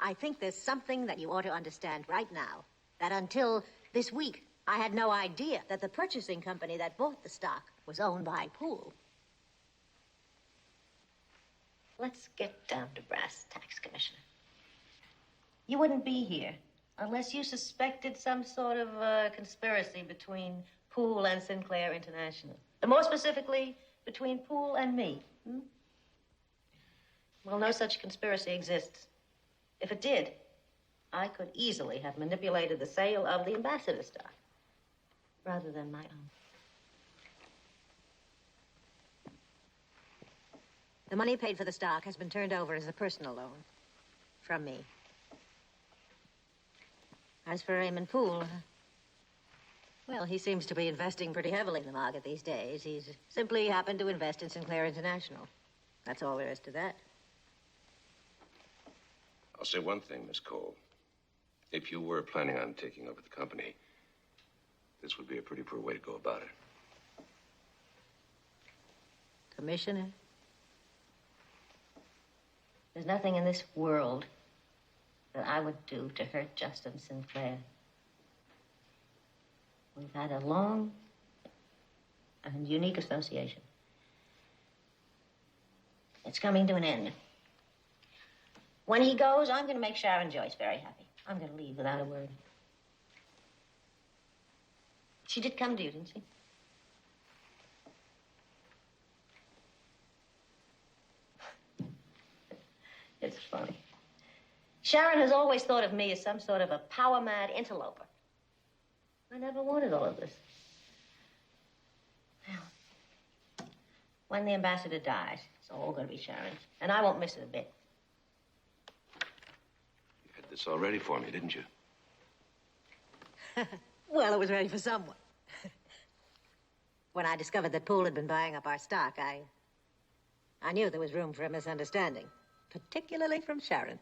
I think there's something that you ought to understand right now. That until this week, I had no idea that the purchasing company that bought the stock was owned by Poole. Let's get down to brass tacks, Commissioner. You wouldn't be here unless you suspected some sort of conspiracy between Poole and Sinclair International. And more specifically, between Poole and me. Well, no such conspiracy exists. If it did, I could easily have manipulated the sale of the ambassador stock rather than my own. The money paid for the stock has been turned over as a personal loan from me. As for Raymond Poole, well, he seems to be investing pretty heavily in the market these days. He's simply happened to invest in Sinclair International. That's all there is to that. I'll say one thing, Miss Cole. If you were planning on taking over the company, this would be a pretty poor way to go about it. Commissioner, there's nothing in this world that I would do to hurt Justin Sinclair. We've had a long and unique association. It's coming to an end. When he goes, I'm going to make Sharon Joyce very happy. I'm going to leave without a word. She did come to you, didn't she? It's funny. Sharon has always thought of me as some sort of a power-mad interloper. I never wanted all of this. Well, when the ambassador dies, it's all going to be Sharon's. And I won't miss it a bit. You had this all ready for me, didn't you? Well, it was ready for someone. When I discovered that Poole had been buying up our stock, I knew there was room for a misunderstanding, particularly from Sharon.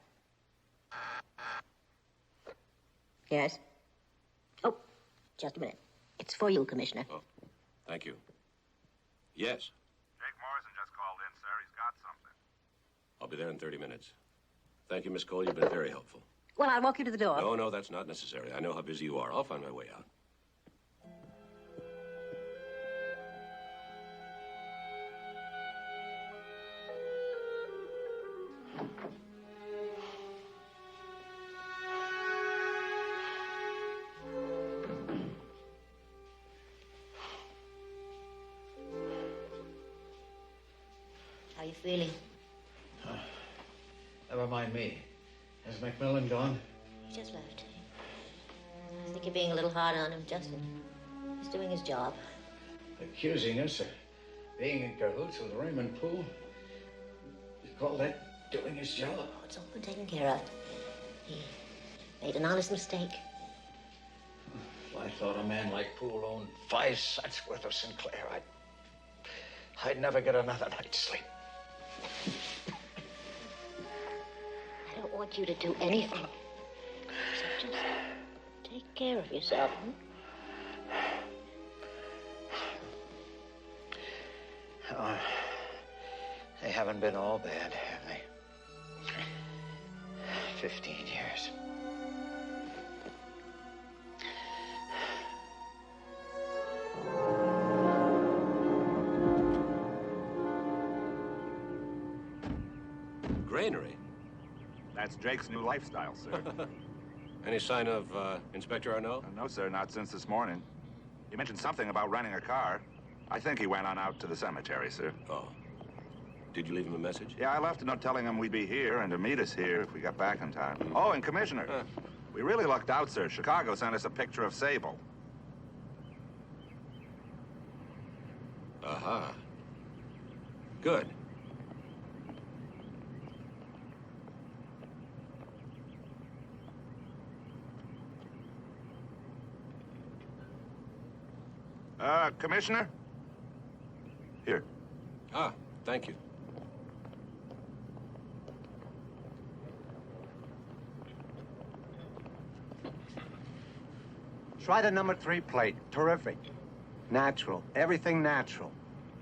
Yes? Oh, just a minute. It's for you, Commissioner. Oh, thank you. Yes, Jake Morrison just called in, sir. He's got something. I'll be there in 30 minutes. Thank you, Miss Cole. You've been very helpful. Well, I'll walk you to the door. No, that's not necessary. I know how busy you are. I'll find my way out. How you feeling? Never mind me. Has McMillan gone? He just left. I think you're being a little hard on him, Justin. He's doing his job. Accusing us of being in cahoots with Raymond Poole? You call that doing his job? Oh, it's all been taken care of. He made an honest mistake. If I thought a man like Poole owned 5 cents worth of Sinclair, I'd never get another night's sleep. I don't want you to do anything. So just take care of yourself. Oh, they haven't been all bad, have they? 15 years. Granary? That's Jake's new lifestyle, sir. Any sign of Inspector Arnault? No, sir, not since this morning. He mentioned something about renting a car. I think he went on out to the cemetery, sir. Oh. Did you leave him a message? Yeah, I left a note telling him we'd be here and to meet us here if we got back in time. Oh, and Commissioner, we really lucked out, sir. Chicago sent us a picture of Sable. Aha. Good. Commissioner? Here. Ah, thank you. Try the number 3 plate. Terrific. Natural. Everything natural.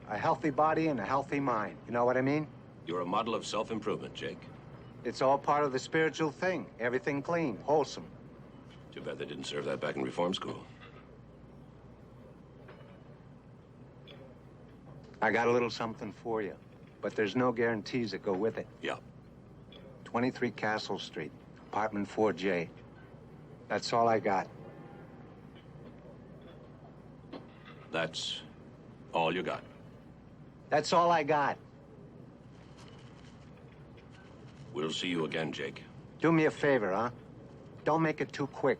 A healthy body and a healthy mind. You know what I mean? You're a model of self-improvement, Jake. It's all part of the spiritual thing. Everything clean, wholesome. Too bad they didn't serve that back in reform school. I got a little something for you, but there's no guarantees that go with it. Yeah. 23 Castle Street, apartment 4J. That's all I got. That's all you got? That's all I got. We'll see you again, Jake. Do me a favor, huh? Don't make it too quick.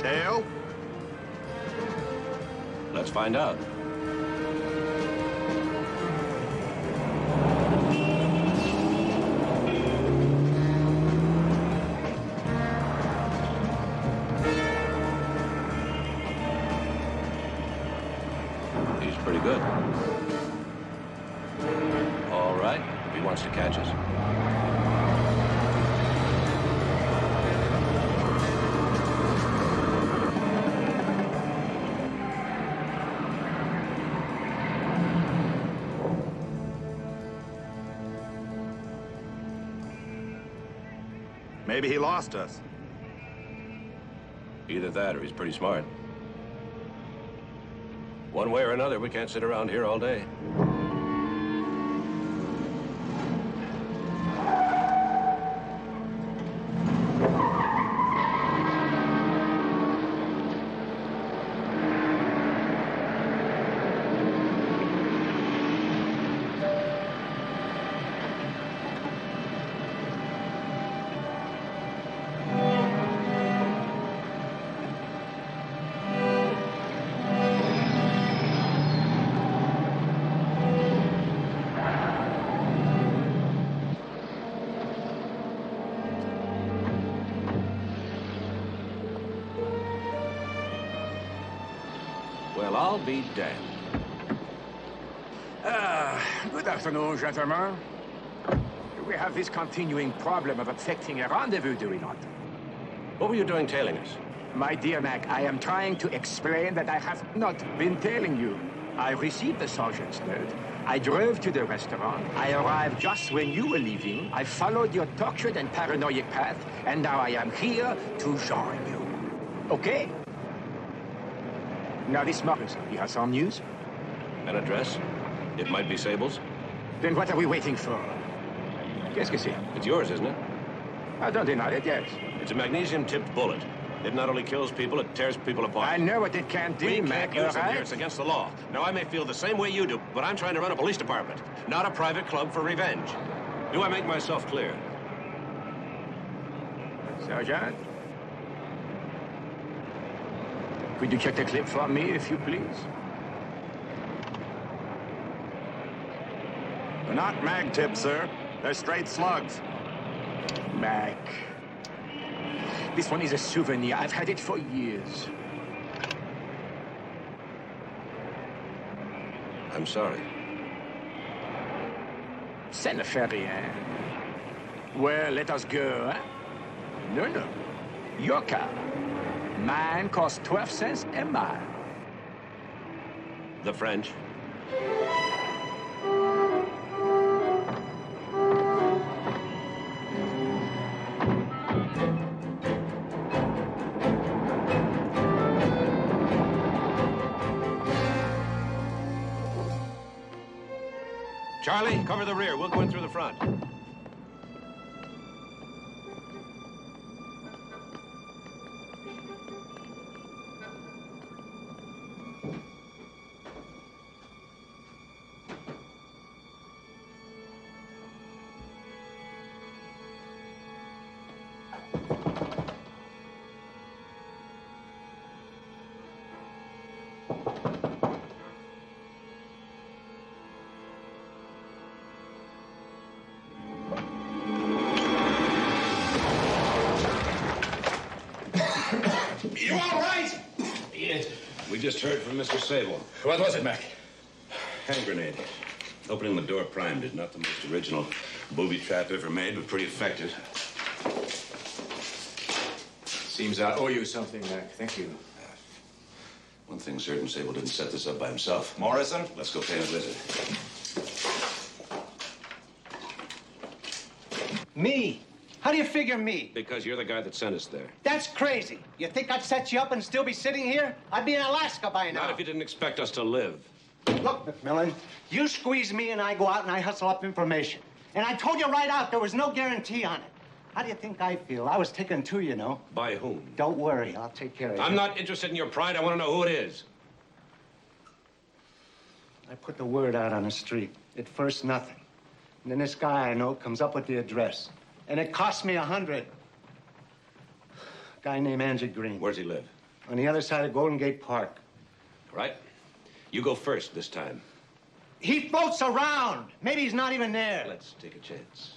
Dale? Let's find out. He's pretty good. All right, if he wants to catch us. Maybe he lost us. Either that or he's pretty smart. One way or another, we can't sit around here all day. Well, I'll be damned. Good afternoon, gentlemen. We have this continuing problem of affecting a rendezvous, do we not? What were you doing tailing us? My dear Mac, I am trying to explain that I have not been telling you. I received the sergeant's note. I drove to the restaurant. I arrived just when you were leaving. I followed your tortured and paranoid path, and now I am here to join you. Okay? Now this Morris, he has some news? An address? It might be Sable's. Then what are we waiting for? Qu'est-ce que c'est? It's yours, isn't it? I don't deny it, yes. It's a magnesium-tipped bullet. It not only kills people, it tears people apart. I know what it can do, We Mac, can't use it all here. right? It's against the law. Now, I may feel the same way you do, but I'm trying to run a police department, not a private club for revenge. Do I make myself clear? Sergeant? Could you check the clip for me, if you please? They're not mag tips, sir. They're straight slugs. Mac. This one is a souvenir. I've had it for years. I'm sorry. Ça ne fait rien. Well, let us go, huh? No, no. Your car. Mine costs 12 cents a mile. The French? Charlie, cover the rear. We'll go in through the front. You all right? Yes. We just heard from Mr. Sable. What was it, Mac? Hand grenade. Opening the door primed it. Not the most original booby trap ever made, but pretty effective. Seems I owe you something, Mac. Thank you. One thing certain, Sable didn't set this up by himself. Morrison? Let's go pay him a visit. Me? How do you figure me? Because you're the guy that sent us there. That's crazy. You think I'd set you up and still be sitting here? I'd be in Alaska by now. Not if you didn't expect us to live. Look, McMillan, you squeeze me and I go out and I hustle up information. And I told you right out there was no guarantee on it. How do you think I feel? I was taken too, you know. By whom? Don't worry, I'll take care of you. I'm not interested in your pride. I want to know who it is. I put the word out on the street. At first, nothing. And then this guy I know comes up with the address. And it cost me $100. A guy named Andrew Green. Where's he live? On the other side of Golden Gate Park. Right. You go first this time. He floats around. Maybe he's not even there. Let's take a chance.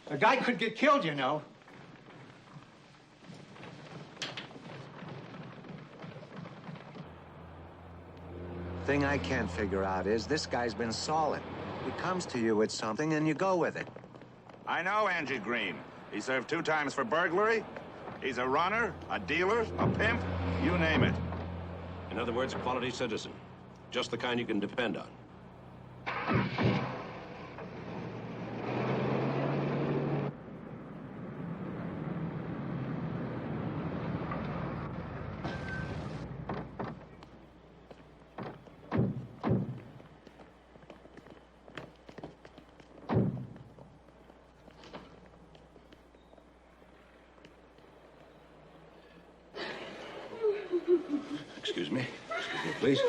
A guy could get killed, you know. Thing I can't figure out is this guy's been solid. He comes to you with something and you go with it. I know Angie Green. He served 2 times for burglary. He's a runner, a dealer, a pimp, you name it. In other words, a quality citizen. Just the kind you can depend on. Excuse me, please.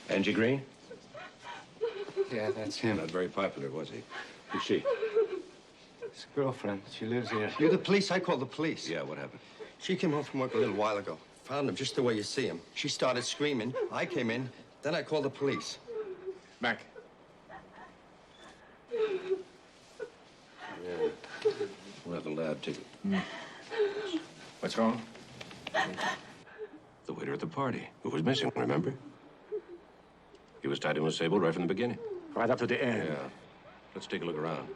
Angie Green? Yeah, that's him. Not very popular, was he? Who's she? His girlfriend. She lives here. You're the police? I called the police. Yeah, what happened? She came home from work a little while ago. Found him just the way you see him. She started screaming. I came in. Then I called the police. Mac. Yeah. We'll have the lab cab ticket. What's wrong? The waiter at the party, who was missing, remember? He was tied in with Sable right from the beginning. Right up to the end. Yeah. Let's take a look around.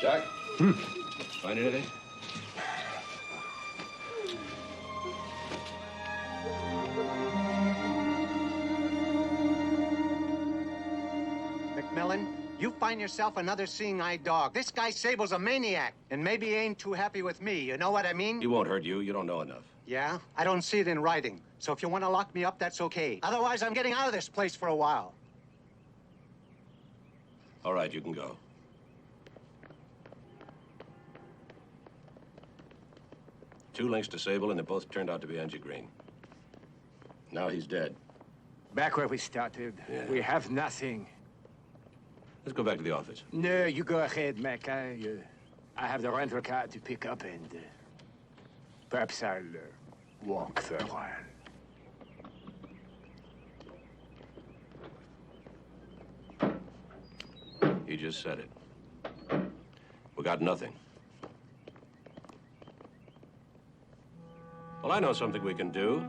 Jack? Find anything? McMillan, you find yourself another seeing-eye dog. This guy Sable's a maniac, and maybe he ain't too happy with me. You know what I mean? He won't hurt you. You don't know enough. Yeah? I don't see it in writing. So if you want to lock me up, that's okay. Otherwise, I'm getting out of this place for a while. All right, you can go. Two links to Sable, and they both turned out to be Angie Green. Now he's dead. Back where we started. Yeah. We have nothing. Let's go back to the office. No, you go ahead, Mac. I have the rental car to pick up, and perhaps I'll walk for a while. He just said it. We got nothing. Well, I know something we can do.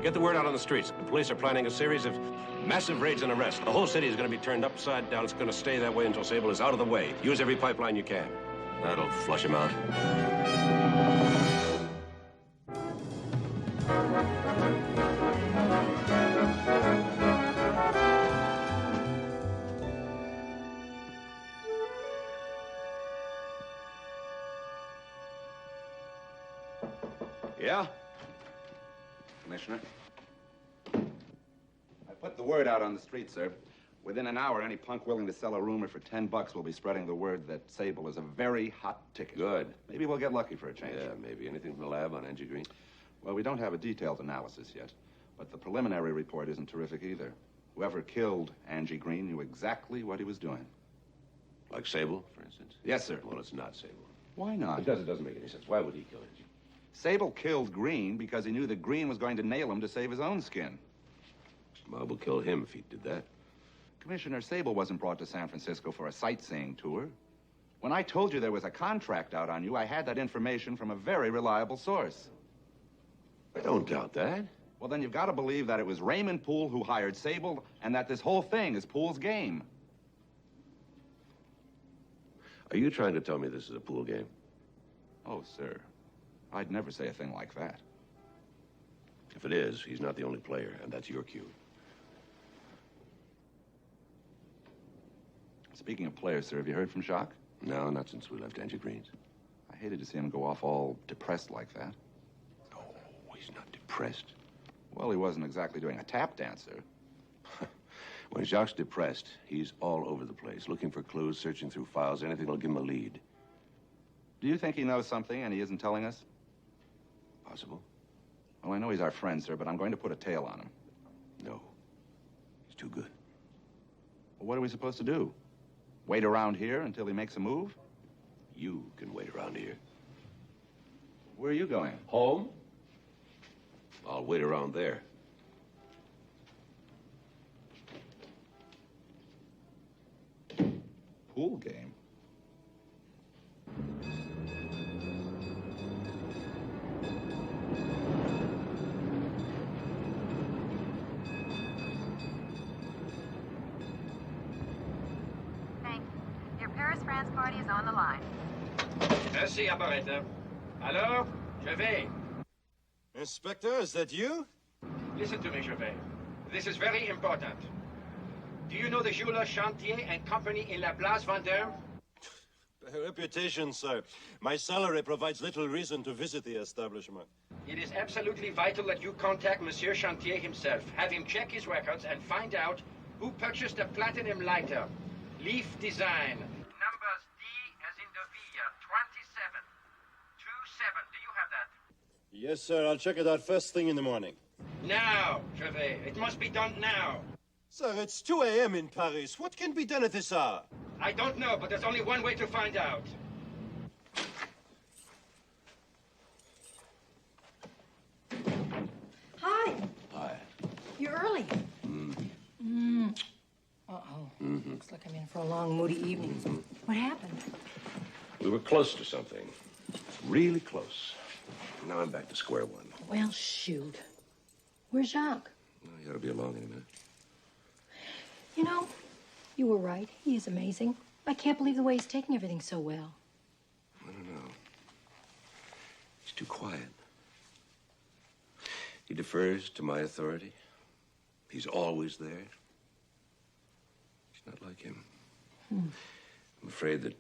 Get the word out on the streets. The police are planning a series of massive raids and arrests. The whole city is going to be turned upside down. It's going to stay that way until Sable is out of the way. Use every pipeline you can. That'll flush him out. Yeah? Commissioner? I put the word out on the street, sir. Within an hour, any punk willing to sell a rumor for $10 will be spreading the word that Sable is a very hot ticket. Good. Maybe we'll get lucky for a change. Yeah, maybe. Anything from the lab on Angie Green? Well, we don't have a detailed analysis yet, but the preliminary report isn't terrific either. Whoever killed Angie Green knew exactly what he was doing. Like Sable, for instance? Yes, sir. Well, it's not Sable. Why not? It doesn't make any sense. Why would he kill Angie? Sable killed Green because he knew that Green was going to nail him to save his own skin. Mob will kill him if he did that. Commissioner, Sable wasn't brought to San Francisco for a sightseeing tour. When I told you there was a contract out on you, I had that information from a very reliable source. I don't doubt that. Well, then you've got to believe that it was Raymond Poole who hired Sable and that this whole thing is Poole's game. Are you trying to tell me this is a pool game? Oh, sir. I'd never say a thing like that. If it is, he's not the only player, and that's your cue. Speaking of players, sir, have you heard from Jacques? No, not since we left Angie Green's. I hated to see him go off all depressed like that. Oh, he's not depressed. Well, he wasn't exactly doing a tap dance, sir. When Jacques' depressed, he's all over the place, looking for clues, searching through files, anything that'll give him a lead. Do you think he knows something and he isn't telling us? Possible. Well, I know he's our friend, sir, but I'm going to put a tail on him. No. He's too good. Well, what are we supposed to do? Wait around here until he makes a move? You can wait around here. Where are you going? Home? I'll wait around there. Pool game? Thank you. Your Paris-France party is on the line. Merci, operator. Alors, Gervais. Inspector, is that you? Listen to me, Gervais. This is very important. Do you know the jeweler Chantier and Company in La Place Vendôme? Reputation, sir. My salary provides little reason to visit the establishment. It is absolutely vital that you contact Monsieur Chantier himself. Have him check his records and find out who purchased the platinum lighter. Leaf Design. Numbers D as in Devilla, 27. 27. Do you have that? Yes, sir. I'll check it out first thing in the morning. Now, Gervais. It must be done now. Sir, it's 2 a.m. in Paris. What can be done at this hour? I don't know, but there's only one way to find out. Hi. Hi. You're early. Uh-oh. Looks like I'm in for a long, moody evening. What happened? We were close to something. Really close. Now I'm back to square one. Well, shoot. Where's Jacques? Well, he ought to be along in a minute. You know, you were right. He is amazing. I can't believe the way he's taking everything so well. I don't know. He's too quiet. He defers to my authority. He's always there. He's not like him. I'm afraid that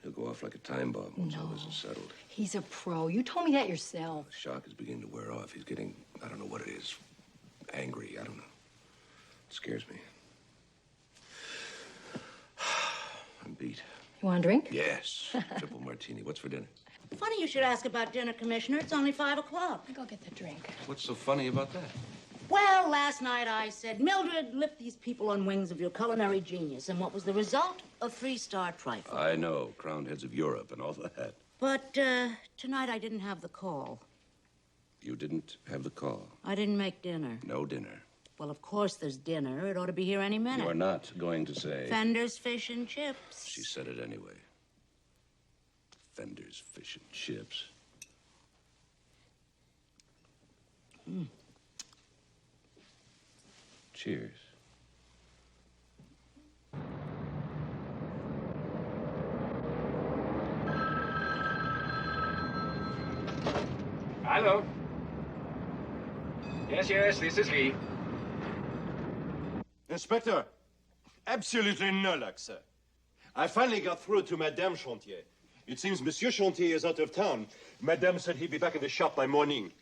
he'll go off like a time bomb once all this is settled. He's a pro. You told me that yourself. The shock is beginning to wear off. He's getting, I don't know what it is, angry. I don't know. It scares me. I'm beat. You want a drink? Yes. Triple martini. What's for dinner? Funny you should ask about dinner, Commissioner. It's only 5 o'clock. Go get the drink. What's so funny about that? Well, last night I said, Mildred, lift these people on wings of your culinary genius. And what was the result? A 3-star trifle. I know. Crowned heads of Europe and all that. But tonight I didn't have the call. You didn't have the call? I didn't make dinner. No dinner. Well, of course there's dinner. It ought to be here any minute. You're not going to say... Fender's Fish and Chips. She said it anyway. Fender's Fish and Chips. Cheers. Hello. Yes, this is he. Inspector, absolutely no luck, sir. I finally got through to Madame Chantier. It seems Monsieur Chantier is out of town. Madame said he'd be back in the shop by morning.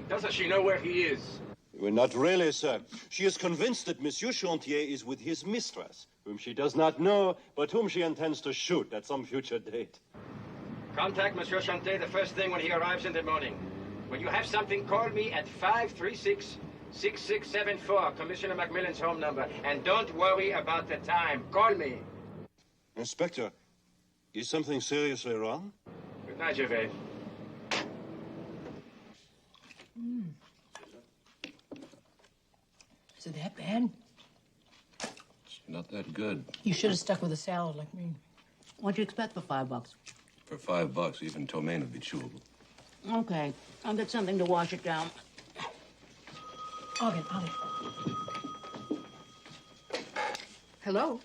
Doesn't she know where he is? Well, not really, sir. She is convinced that Monsieur Chantier is with his mistress, whom she does not know, but whom she intends to shoot at some future date. Contact Monsieur Chantier the first thing when he arrives in the morning. When you have something, call me at 536-6674, Commissioner McMillan's home number. And don't worry about the time. Call me. Inspector, is something seriously wrong? Good night, Gervais. Is it that bad? It's not that good. You should have stuck with a salad like me. What'd you expect for $5? For $5, even ptomaine would be chewable. Okay, I'll get something to wash it down. I'll get. Hello?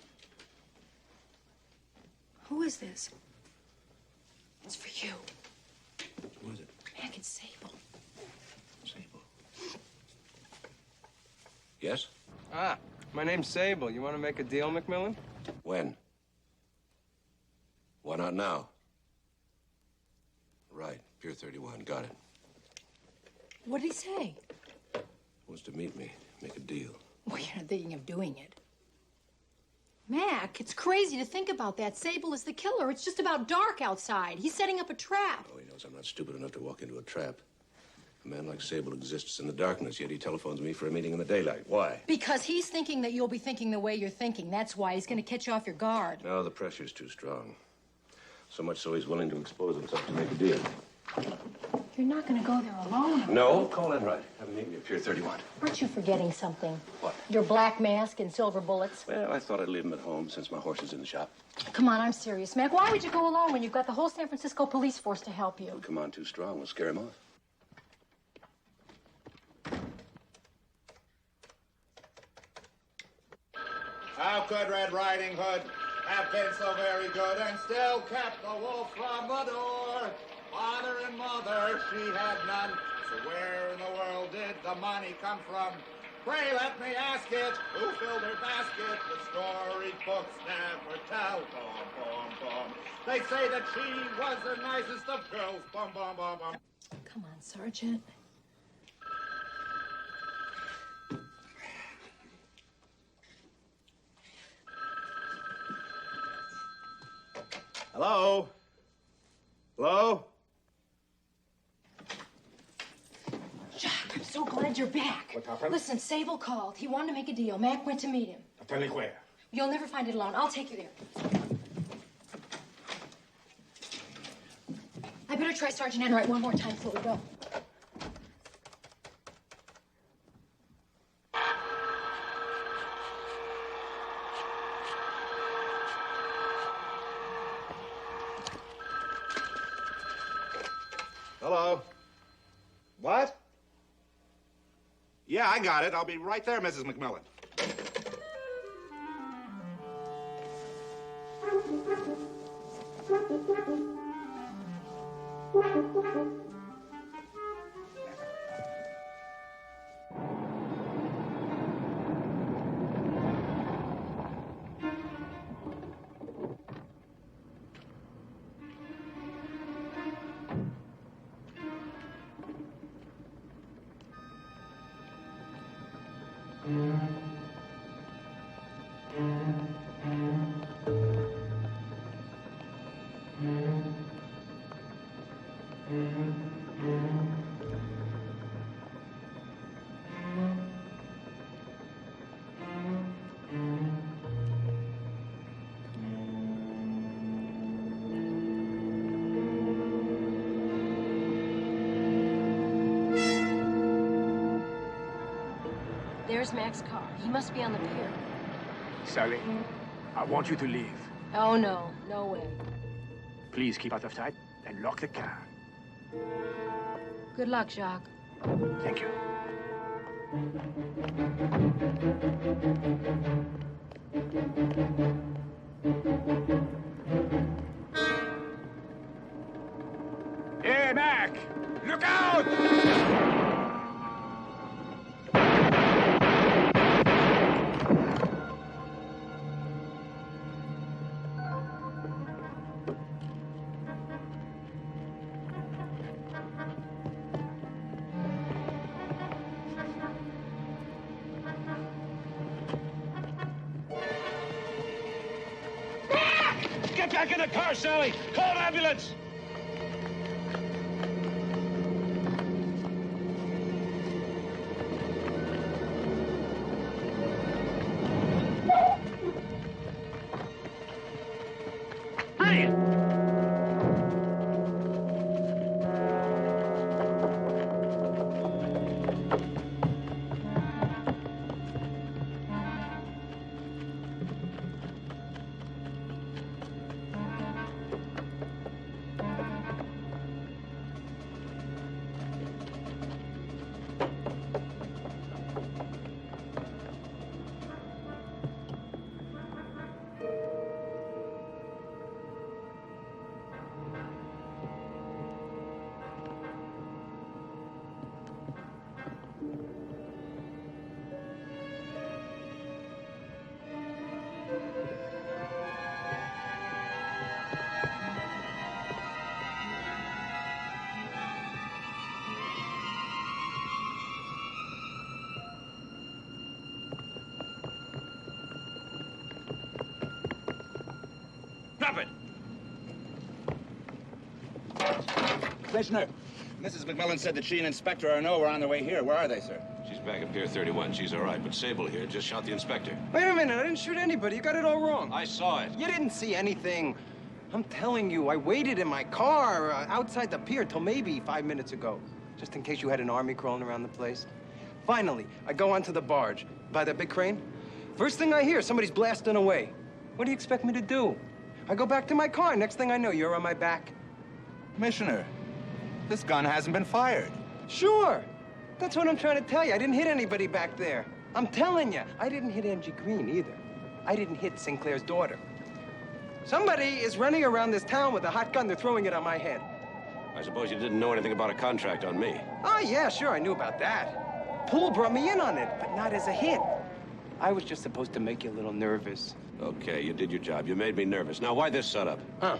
Who is this? It's for you. Who is it? Mac and Sable. Sable. Yes? Ah, my name's Sable. You want to make a deal, McMillan? When? Why not now? Right, Pier 31. Got it. What did he say? Wants to meet me, make a deal. Well, you're not thinking of doing it. Mac, it's crazy to think about that. Sable is the killer. It's just about dark outside. He's setting up a trap. Oh, he knows I'm not stupid enough to walk into a trap. A man like Sable exists in the darkness, yet he telephones me for a meeting in the daylight. Why? Because he's thinking that you'll be thinking the way you're thinking. That's why he's going to catch you off your guard. No, the pressure's too strong. So much so he's willing to expose himself to make a deal. You're not going to go there alone. No, call Enright. Have him meet me at Pier 31. Aren't you forgetting something? What? Your black mask and silver bullets. Well, I thought I'd leave him at home since my horse is in the shop. Come on, I'm serious, Mac. Why would you go alone when you've got the whole San Francisco police force to help you? He'll come on too strong. We'll scare him off. How could Red Riding Hood have been so very good and still kept the wolf from the door? Father and mother, she had none. So where in the world did the money come from? Pray let me ask it, who filled her basket? The story books never tell. Bum, bum, bum. They say that she was the nicest of girls. Bum, bum, bum, bum. Come on, Sergeant. Hello? Hello? Jacques, I'm so glad glad you're back. What happened? Listen, Sable called. He wanted to make a deal. Mac went to meet him. Tell me where. You'll never find it alone. I'll take you there. I better try Sergeant Enright one more time before we go. Hello. What? Yeah, I got it. I'll be right there, Mrs. McMillan. There's Mac's car. He must be on the pier. Sally, I want you to leave. Oh, no. No way. Please keep out of sight and lock the car. Good luck, Jacques. Thank you. Hey, Mac! Look out! Get back in the car, Sally! Call an ambulance! Drop it! Commissioner, Mrs. McMillan said that she and Inspector Arnaud were on their way here. Where are they, sir? She's back at Pier 31. She's all right, but Sable here just shot the inspector. Wait a minute, I didn't shoot anybody. You got it all wrong. I saw it. You didn't see anything. I'm telling you, I waited in my car outside the pier till maybe 5 minutes ago, just in case you had an army crawling around the place. Finally, I go onto the barge by that big crane. First thing I hear, somebody's blasting away. What do you expect me to do? I go back to my car. Next thing I know, you're on my back. Commissioner, this gun hasn't been fired. Sure. That's what I'm trying to tell you. I didn't hit anybody back there. I'm telling you, I didn't hit Angie Green either. I didn't hit Sinclair's daughter. Somebody is running around this town with a hot gun. They're throwing it on my head. I suppose you didn't know anything about a contract on me. Oh, yeah, sure, I knew about that. Poole brought me in on it, but not as a hit. I was just supposed to make you a little nervous. Okay, you did your job. You made me nervous. Now, why this setup? Huh.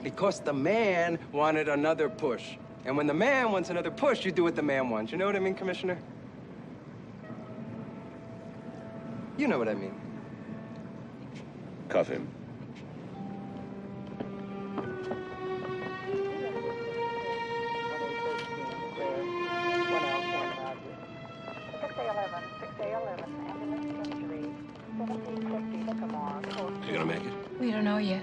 Because the man wanted another push. And when the man wants another push, you do what the man wants. You know what I mean, Commissioner? You know what I mean. Cuff him. gonna make it? We don't know yet.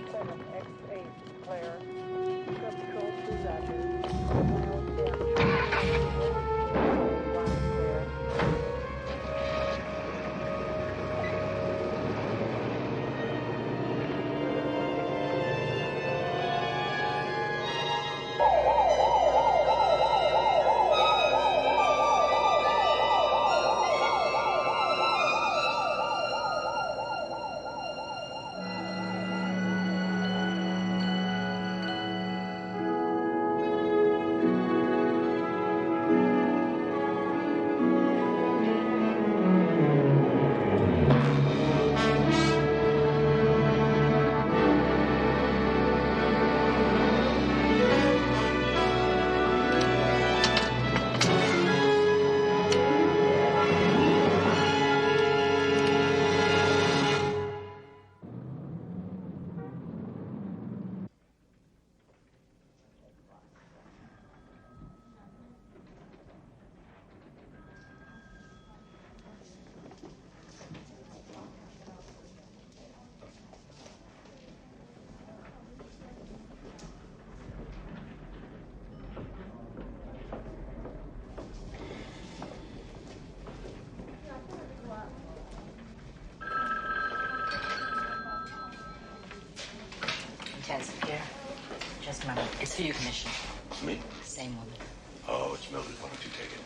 Intensive care. Just a moment. It's for you, Commissioner. Me? Same woman. Oh, it's Mildred. Why don't you take it?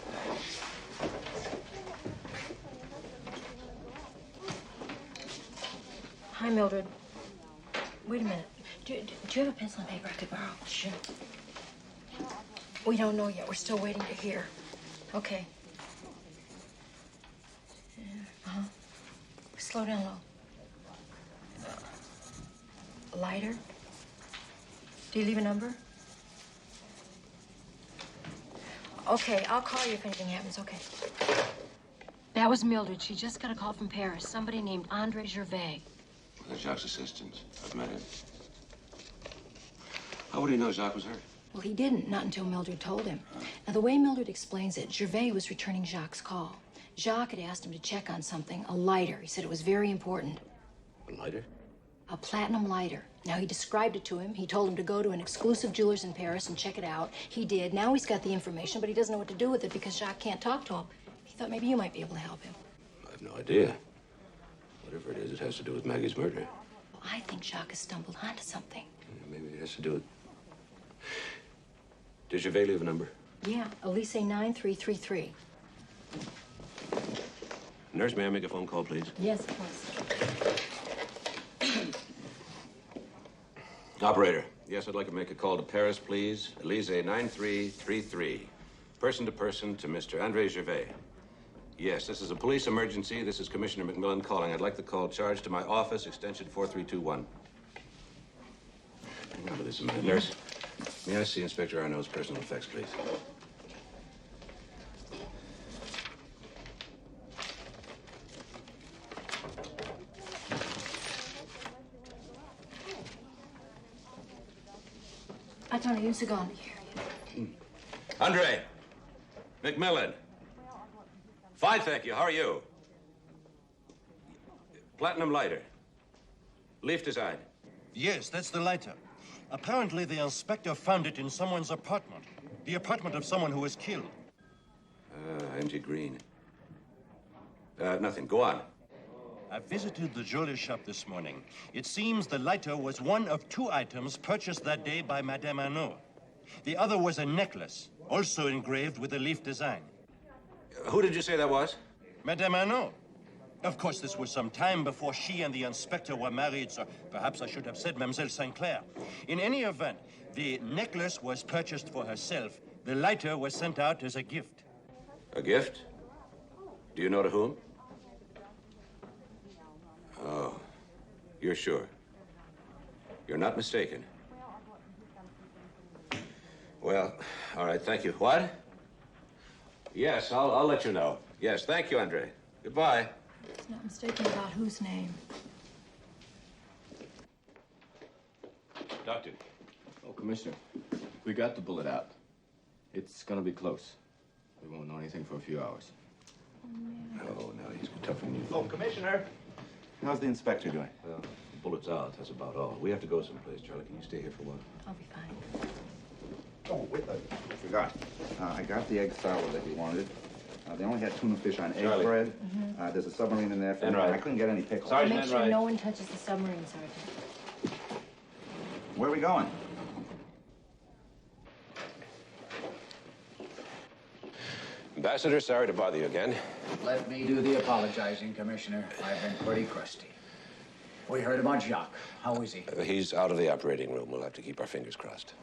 Hi, Mildred. Wait a minute. Do you have a pencil and paper I could borrow? Sure. We don't know yet. We're still waiting to hear. Okay. Uh-huh. Slow down low. Lighter? Do you leave a number? Okay, I'll call you if anything happens, okay. That was Mildred. She just got a call from Paris. Somebody named Andre Gervais. The Jacques' assistant. I've met him. How would he know Jacques was hurt? Well, he didn't, not until Mildred told him. Now, the way Mildred explains it, Gervais was returning Jacques' call. Jacques had asked him to check on something, a lighter. He said it was very important. A lighter? A platinum lighter. Now, he described it to him. He told him to go to an exclusive jeweler's in Paris and check it out. He did. Now he's got the information, but he doesn't know what to do with it because Jacques can't talk to him. He thought maybe you might be able to help him. I have no idea. Whatever it is, it has to do with Maggie's murder. Well, I think Jacques has stumbled onto something. Maybe it has to do with... Did Gervais leave a number? Yeah, Elise 9333. Nurse, may I make a phone call, please? Yes, of course. Operator, yes, I'd like to make a call to Paris, please. Elise 9333. Person to Mr. Andre Gervais. Yes, this is a police emergency. This is Commissioner McMillan calling. I'd like the call charged to my office, extension 4321. Remember this a minute. Nurse, may I see Inspector Arnaud's personal effects, please? Attendez une seconde. Andre! McMillan! Fine, thank you. How are you? Platinum lighter. Leaf design. Yes, that's the lighter. Apparently, the inspector found it in someone's apartment. The apartment of someone who was killed. MG Green. Nothing. Go on. I visited the jewelry shop this morning. It seems the lighter was one of two items purchased that day by Madame Arnaud. The other was a necklace, also engraved with a leaf design. Who did you say that was? Madame Arnaud. Of course, this was some time before she and the inspector were married, so perhaps I should have said Mademoiselle Sinclair. In any event, the necklace was purchased for herself. The lighter was sent out as a gift. A gift? Do you know to whom? Oh, you're sure? You're not mistaken. Well, all right, thank you. What? Yes, I'll let you know. Yes, thank you, Andre. Goodbye. He's not mistaken about whose name. Doctor. Oh, Commissioner, we got the bullet out. It's gonna be close. We won't know anything for a few hours. Oh, no, he's tough on you. Oh, Commissioner. How's the inspector doing? Well, bullet's out, that's about all. We have to go someplace. Charlie, can you stay here for a while? I'll be fine. Oh, wait, I forgot. I got the egg salad that you wanted. They only had tuna fish on egg Charlie. bread. There's a submarine in there for Enright. I couldn't get any pickles. Make sure no one touches the submarine, Sergeant. Where are we going? Ambassador, sorry to bother you again. Let me do the apologizing, Commissioner. I've been pretty crusty. We heard about Jacques. How is he? He's out of the operating room. We'll have to keep our fingers crossed.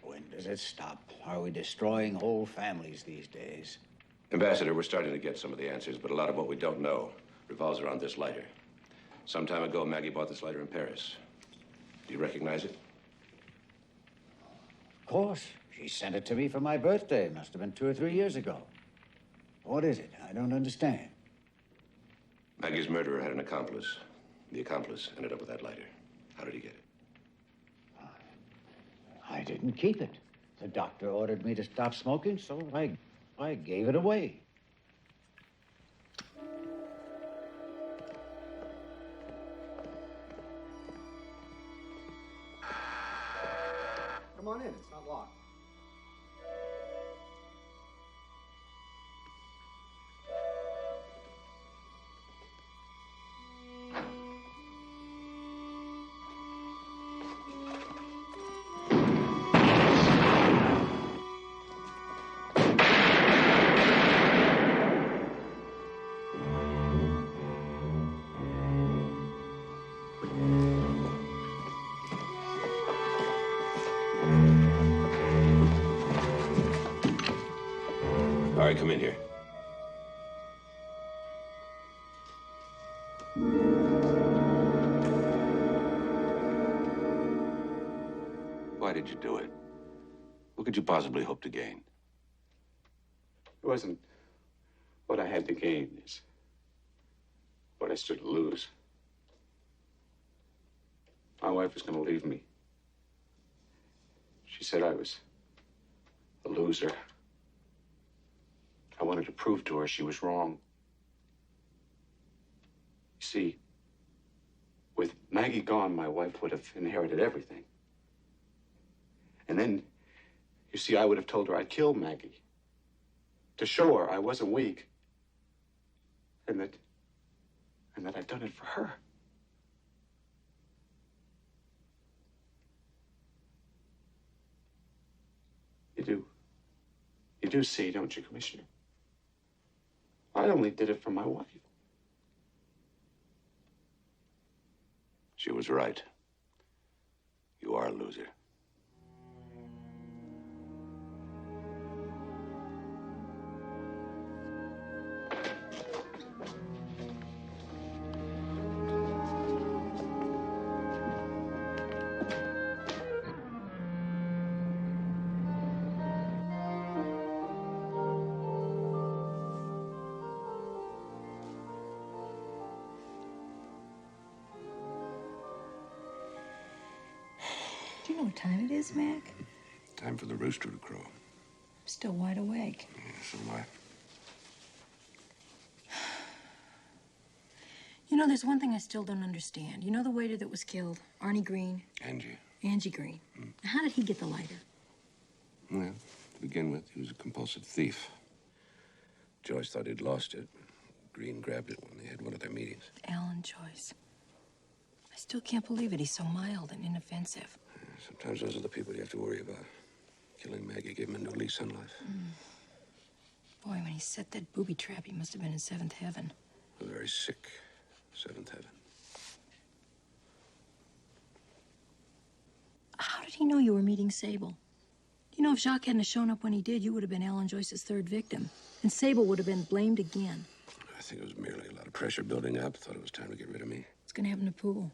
When does it stop? Are we destroying whole families these days? Ambassador, we're starting to get some of the answers, but a lot of what we don't know revolves around this lighter. Some time ago, Maggie bought this lighter in Paris. Do you recognize it? Of course. She sent it to me for my birthday. Must have been 2 or 3 years ago. What is it? I don't understand. Maggie's murderer had an accomplice. The accomplice ended up with that lighter. How did he get it? I didn't keep it. The doctor ordered me to stop smoking, so I gave it away. Come on in. It's not locked. All right, come in here. Why did you do it? What could you possibly hope to gain? It wasn't what I had to gain. It's what I stood to lose. My wife was going to leave me. She said I was a loser. I wanted to prove to her she was wrong. You see, with Maggie gone, my wife would have inherited everything. And then, you see, I would have told her I'd killed Maggie. To show her I wasn't weak. And that I'd done it for her. You do see, don't you, Commissioner? I only did it for my wife. She was right. You are a loser. Do you know what time it is, Mac? Time for the rooster to crow. I'm still wide awake. Yeah, so am I. You know, there's one thing I still don't understand. You know the waiter that was killed? Arnie Green? Angie Green. How did he get the lighter? Well, to begin with, he was a compulsive thief. Joyce thought he'd lost it. Green grabbed it when they had one of their meetings. Alan Joyce. I still can't believe it. He's so mild and inoffensive. Sometimes those are the people you have to worry about. Killing Maggie gave him a new lease on life. Boy, when he set that booby trap, he must have been in seventh heaven. A very sick seventh heaven. How did he know you were meeting Sable? You know, if Jacques hadn't shown up when he did, you would have been Alan Joyce's third victim. And Sable would have been blamed again. I think it was merely a lot of pressure building up. Thought it was time to get rid of me. What's going to happen to Poole?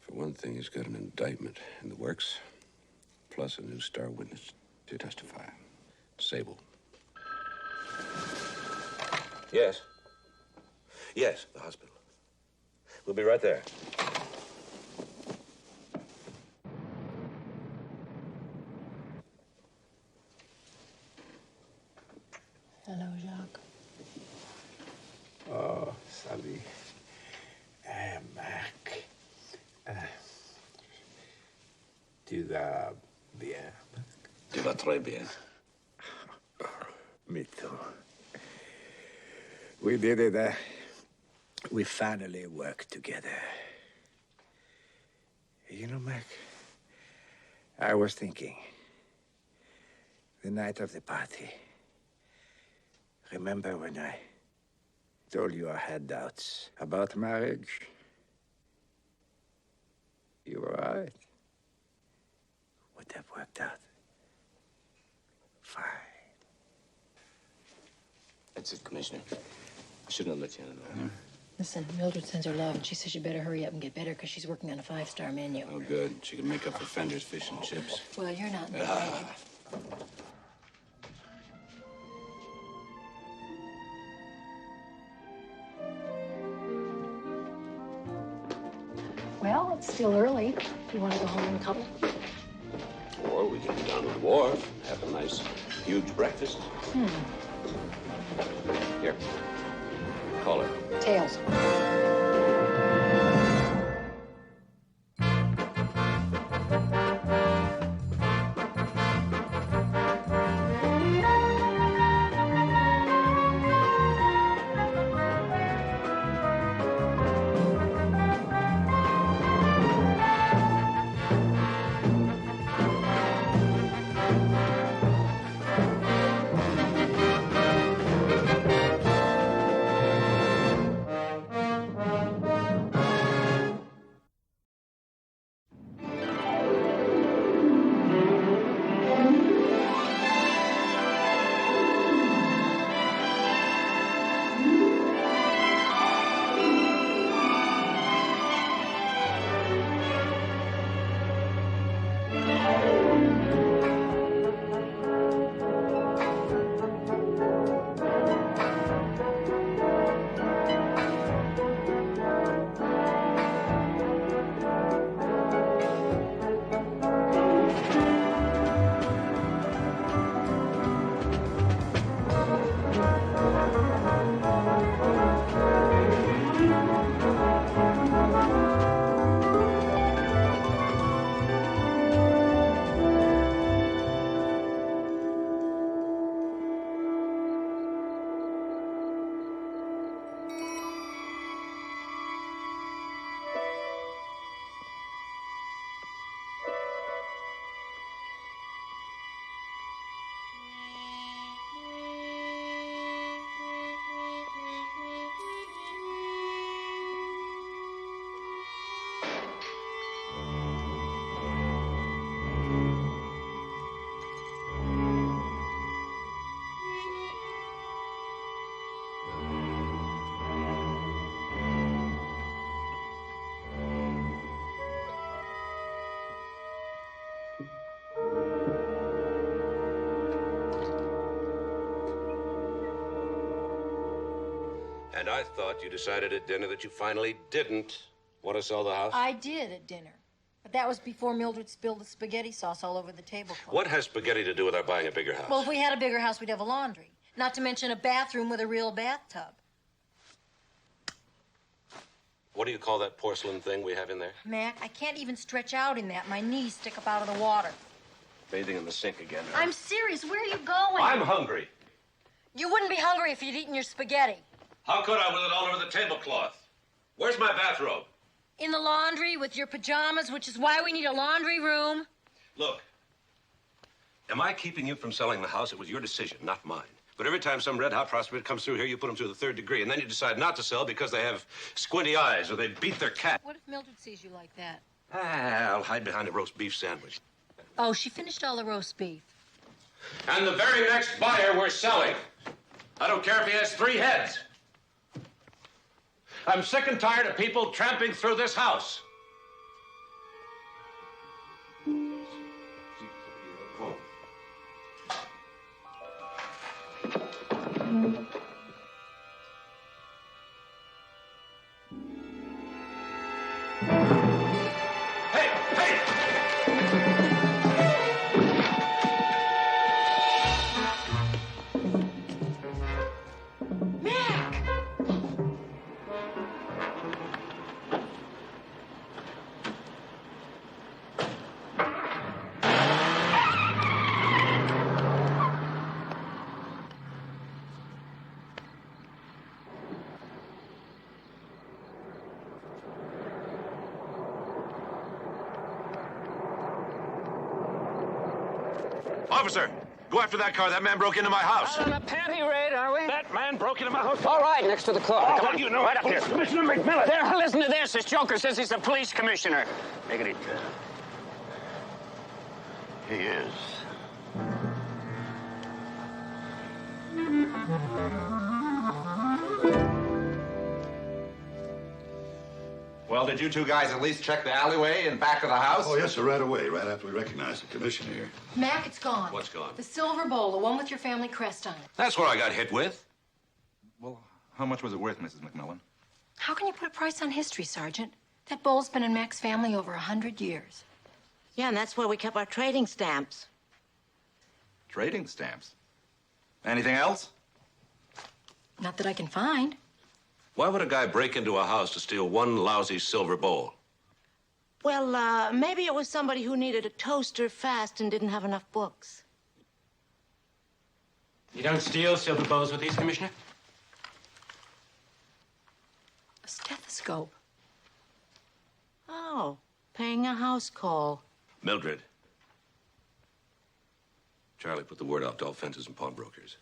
For one thing, he's got an indictment in the works, plus a new star witness to testify. Sable. Yes. Yes, the hospital. We'll be right there. Hello, Jacques. Oh, Sally. Tu vas bien. Tu vas très bien. Me too. We did it. We finally worked together. You know, Mac, I was thinking, the night of the party, remember when I told you I had doubts about marriage? You were right. Would have worked out fine. That's it, Commissioner. I shouldn't have let you in. Listen, Mildred sends her love, and she says you better hurry up and get better because she's working on a 5-star menu. Oh, good. She can make up for Fender's fish and chips. Well, you're not invited. Well, it's still early. You want to go home and cuddle? Or we can go down to the wharf, have a nice, huge breakfast. Here. Call her. Tails. And I thought you decided at dinner that you finally didn't want to sell the house. I did at dinner. But that was before Mildred spilled the spaghetti sauce all over the tablecloth. What has spaghetti to do with our buying a bigger house? Well, if we had a bigger house, we'd have a laundry. Not to mention a bathroom with a real bathtub. What do you call that porcelain thing we have in there? Mac, I can't even stretch out in that. My knees stick up out of the water. Bathing in the sink again. Huh? I'm serious. Where are you going? I'm hungry. You wouldn't be hungry if you'd eaten your spaghetti. How could I with it all over the tablecloth? Where's my bathrobe? In the laundry with your pajamas, which is why we need a laundry room. Look, am I keeping you from selling the house? It was your decision, not mine. But every time some red-hot prospect comes through here, you put them through the 3rd degree, and then you decide not to sell because they have squinty eyes or they beat their cat. What if Mildred sees you like that? I'll hide behind a roast beef sandwich. Oh, she finished all the roast beef. And the very next buyer we're selling. I don't care if he has 3 heads. I'm sick and tired of people tramping through this house. Officer, go after that car. That man broke into my house. On a panty raid, are we? That man broke into my house. All right, next to the car. Oh, Come on. you know, right up here. Commissioner McMillan. There, listen to this. This joker says he's the police commissioner. Take it easy. He is. Well, did you two guys at least check the alleyway in back of the house? Oh, yes, sir, right away, right after we recognized the commissioner here. Mac, it's gone. What's gone? The silver bowl, the one with your family crest on it. That's what I got hit with. Well, how much was it worth, Mrs. McMillan? How can you put a price on history, Sergeant? That bowl's been in Mac's family over 100 years. Yeah, and that's where we kept our trading stamps. Trading stamps? Anything else? Not that I can find. Why would a guy break into a house to steal one lousy silver bowl? Well, maybe it was somebody who needed a toaster fast and didn't have enough books. You don't steal silver bowls with these, Commissioner? A stethoscope. Oh, paying a house call. Mildred. Charlie put the word out to all fences and pawnbrokers.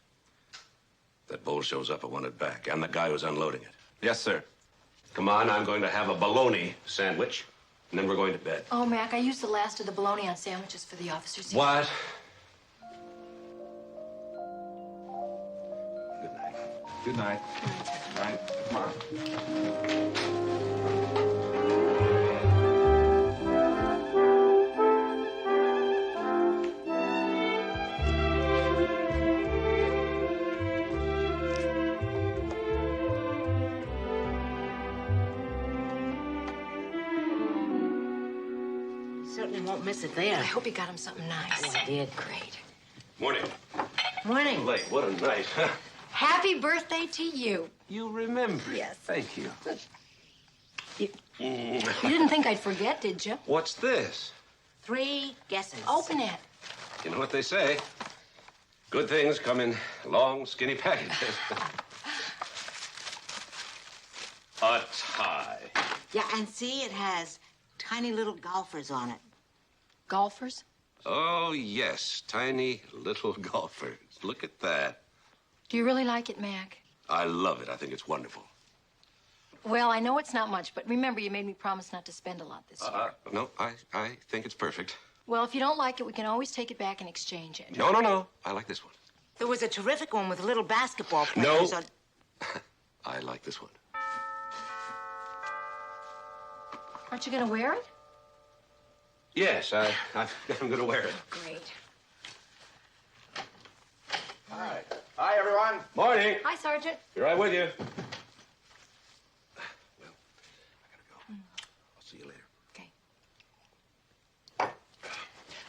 That bowl shows up, I want it back. And the guy who's unloading it. Yes, sir. Come on, I'm going to have a bologna sandwich, and then we're going to bed. Oh, Mac, I used the last of the bologna on sandwiches for the officers. What? Good night. Good night. Come on. Certainly won't miss it there. I hope you got him something nice. Oh, I did. Great. Morning. Morning. Late. What a night. Happy birthday to you. You remember? Yes. Thank you. You didn't think I'd forget, did you? What's this? 3 guesses. Open it. You know what they say. Good things come in long, skinny packages. A tie. Yeah, and see, it has tiny little golfers on it. Golfers? Oh, yes. Tiny little golfers. Look at that. Do you really like it, Mac? I love it. I think it's wonderful. Well, I know it's not much, but remember, you made me promise not to spend a lot this year. No, I think it's perfect. Well, if you don't like it, we can always take it back and exchange it. No. I like this one. There was a terrific one with little basketball players on... I like this one. Aren't you going to wear it? Yes, I'm going to wear it. Great. All right. Hi, everyone. Morning. Hi, Sergeant. Be right with you. Well, I gotta go. I'll see you later. Okay.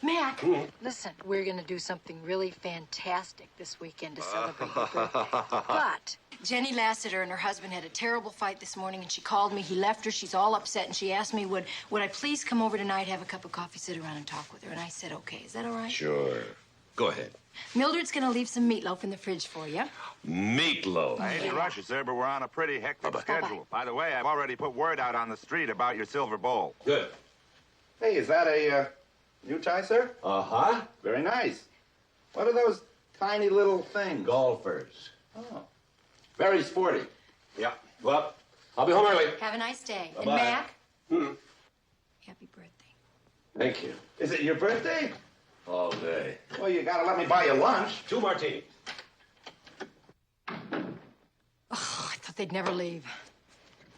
Mac, listen, we're going to do something really fantastic this weekend to celebrate your birthday. But Jenny Lassiter and her husband had a terrible fight this morning, and she called me. He left her. She's all upset, and she asked me, would I please come over tonight, have a cup of coffee, sit around and talk with her? And I said, okay. Is that all right? Sure. Go ahead. Mildred's going to leave some meatloaf in the fridge for you. Meatloaf. I hate to rush you, sir, but we're on a pretty hectic schedule. By the way, I've already put word out on the street about your silver bowl. Good. Hey, is that a new tie, sir? Uh-huh. Very nice. What are those tiny little things? Golfers. Oh. Very sporty. Yeah. Well, I'll be home early. Have a nice day. Bye-bye. And Mac, Hmm. happy birthday. Thank you. Is it your birthday? All day. Well, you gotta let me buy you lunch. 2 martinis. Oh, I thought they'd never leave.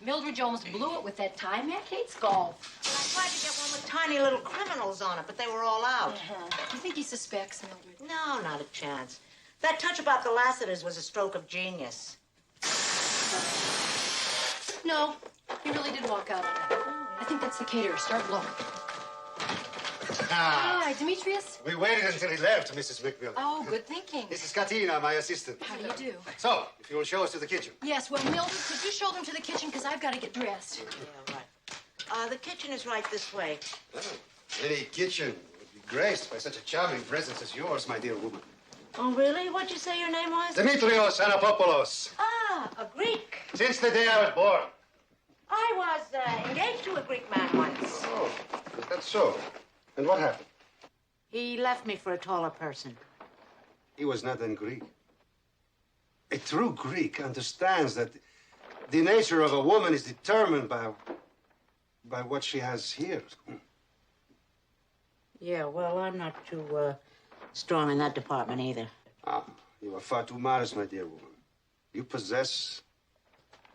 Mildred, you almost blew it with that tie. Mac hates golf. I tried to get one with tiny little criminals on it, but they were all out. You think he suspects Mildred? No, not a chance. That touch about the Lassiters was a stroke of genius. No, he really did walk out on it. I think that's the caterer. Start blowing. Hi, Demetrius. We waited until he left, Mrs. McMillan. Oh, good thinking. This is Katina, my assistant. How do you do? So, if you will show us to the kitchen. Yes, well, Mildred, could you show them to the kitchen? Because I've got to get dressed. Yeah, right. The kitchen is right this way. Oh, any kitchen would be graced by such a charming presence as yours, my dear woman. Oh, really? What'd you say your name was? Demetrios Anapopoulos. Ah, a Greek. Since the day I was born. I was engaged to a Greek man once. Oh, is that so? And what happened? He left me for a taller person. He was not in Greek. A true Greek understands that the nature of a woman is determined by what she has here. Yeah, well, I'm not too strong in that department either. Ah, you are far too modest, my dear woman. You possess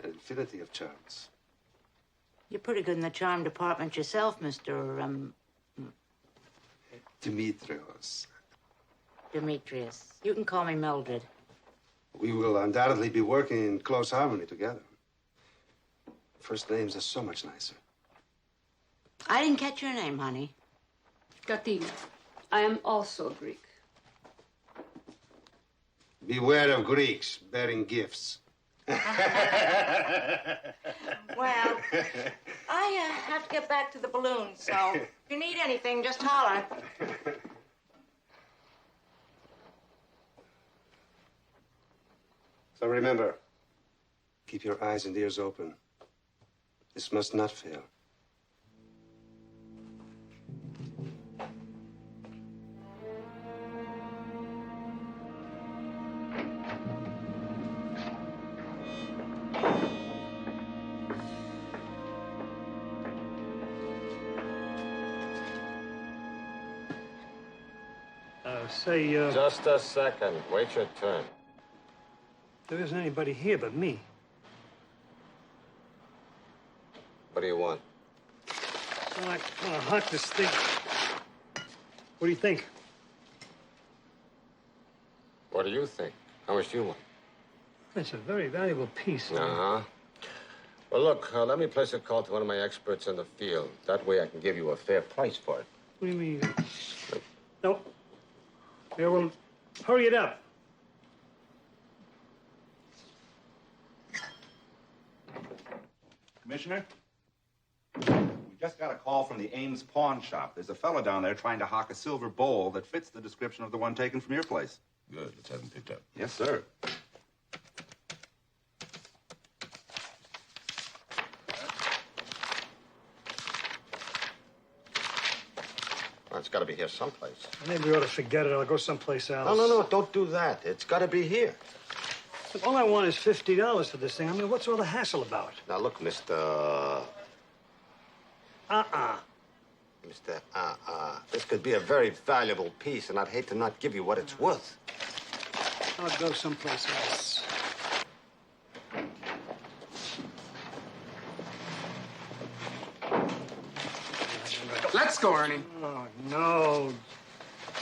an infinity of charms. You're pretty good in the charm department yourself, Mr. Demetrios. Demetrius. You can call me Mildred. We will undoubtedly be working in close harmony together. First names are so much nicer. I didn't catch your name, honey. Katina. I am also Greek. Beware of Greeks bearing gifts. Well, I have to get back to the balloon, so if you need anything, just holler. So remember, keep your eyes and ears open. This must not fail. Just a second. Wait your turn. There isn't anybody here but me. What do you want? Well, I want to hunt this thing. What do you think? What do you think? How much do you want? It's a very valuable piece. Uh-huh. Well, look, let me place a call to one of my experts in the field. That way I can give you a fair price for it. What do you mean? No. Yeah, well, hurry it up. Commissioner? We just got a call from the Ames pawn shop. There's a fellow down there trying to hawk a silver bowl that fits the description of the one taken from your place. Good. Let's have him picked up. Yes, sir. Well, it's got to be here someplace. Maybe we ought to forget it. I'll go someplace else. No, don't do that. It's got to be here. Look, all I want is $50 for this thing. I mean, what's all the hassle about? Now, look, Mr. This could be a very valuable piece, and I'd hate to not give you what it's worth. I'll go someplace else. Let's go, Ernie. Oh, no.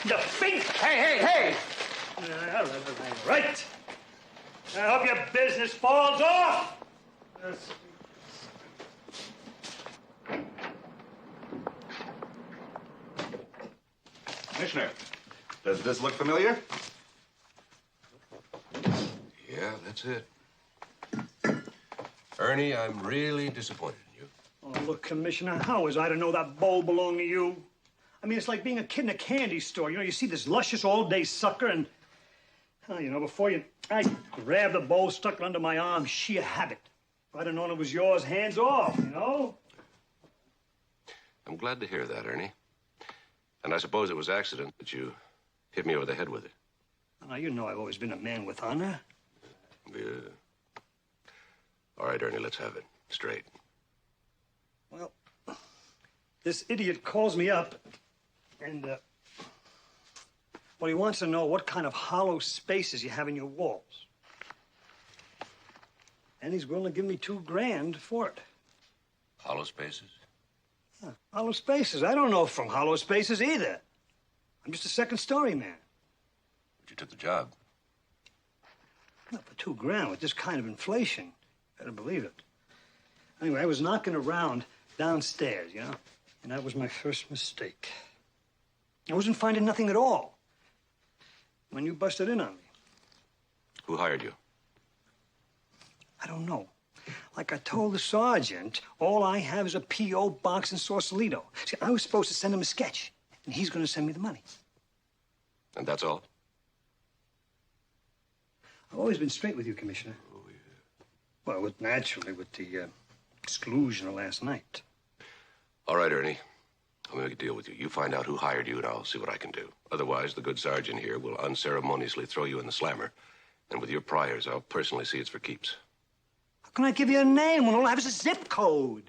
The feet! Hey! Right. I hope your business falls off. Yes. Commissioner, does this look familiar? Yeah, that's it. Ernie, I'm really disappointed in you. Oh, look, Commissioner, how was I to know that bowl belonged to you? I mean, it's like being a kid in a candy store. You know, you see this luscious all-day sucker and, oh, you know, I grabbed the bowl, stuck it under my arm, sheer habit. If I'd have known it was yours, hands off, you know? I'm glad to hear that, Ernie. And I suppose it was accident that you hit me over the head with it. Now, you know I've always been a man with honor. Yeah. All right, Ernie, let's have it straight. Well, this idiot calls me up, and, well, he wants to know what kind of hollow spaces you have in your walls. And he's willing to give me $2 grand for it. Hollow spaces? Yeah, hollow spaces. I don't know from hollow spaces either. I'm just a second-story man. But you took the job. Not for $2 grand with this kind of inflation. Better believe it. Anyway, I was knocking around downstairs, you know, and that was my first mistake. I wasn't finding nothing at all when you busted in on me. Who hired you? I don't know. Like I told the sergeant, all I have is a P.O. box in Sausalito. See, I was supposed to send him a sketch, and he's going to send me the money. And that's all? I've always been straight with you, Commissioner. Oh, yeah. Well, naturally, with the exclusion of last night. All right, Ernie. I'll make a deal with you. You find out who hired you, and I'll see what I can do. Otherwise, the good sergeant here will unceremoniously throw you in the slammer. And with your priors, I'll personally see it's for keeps. How can I give you a name when all I have is a zip code?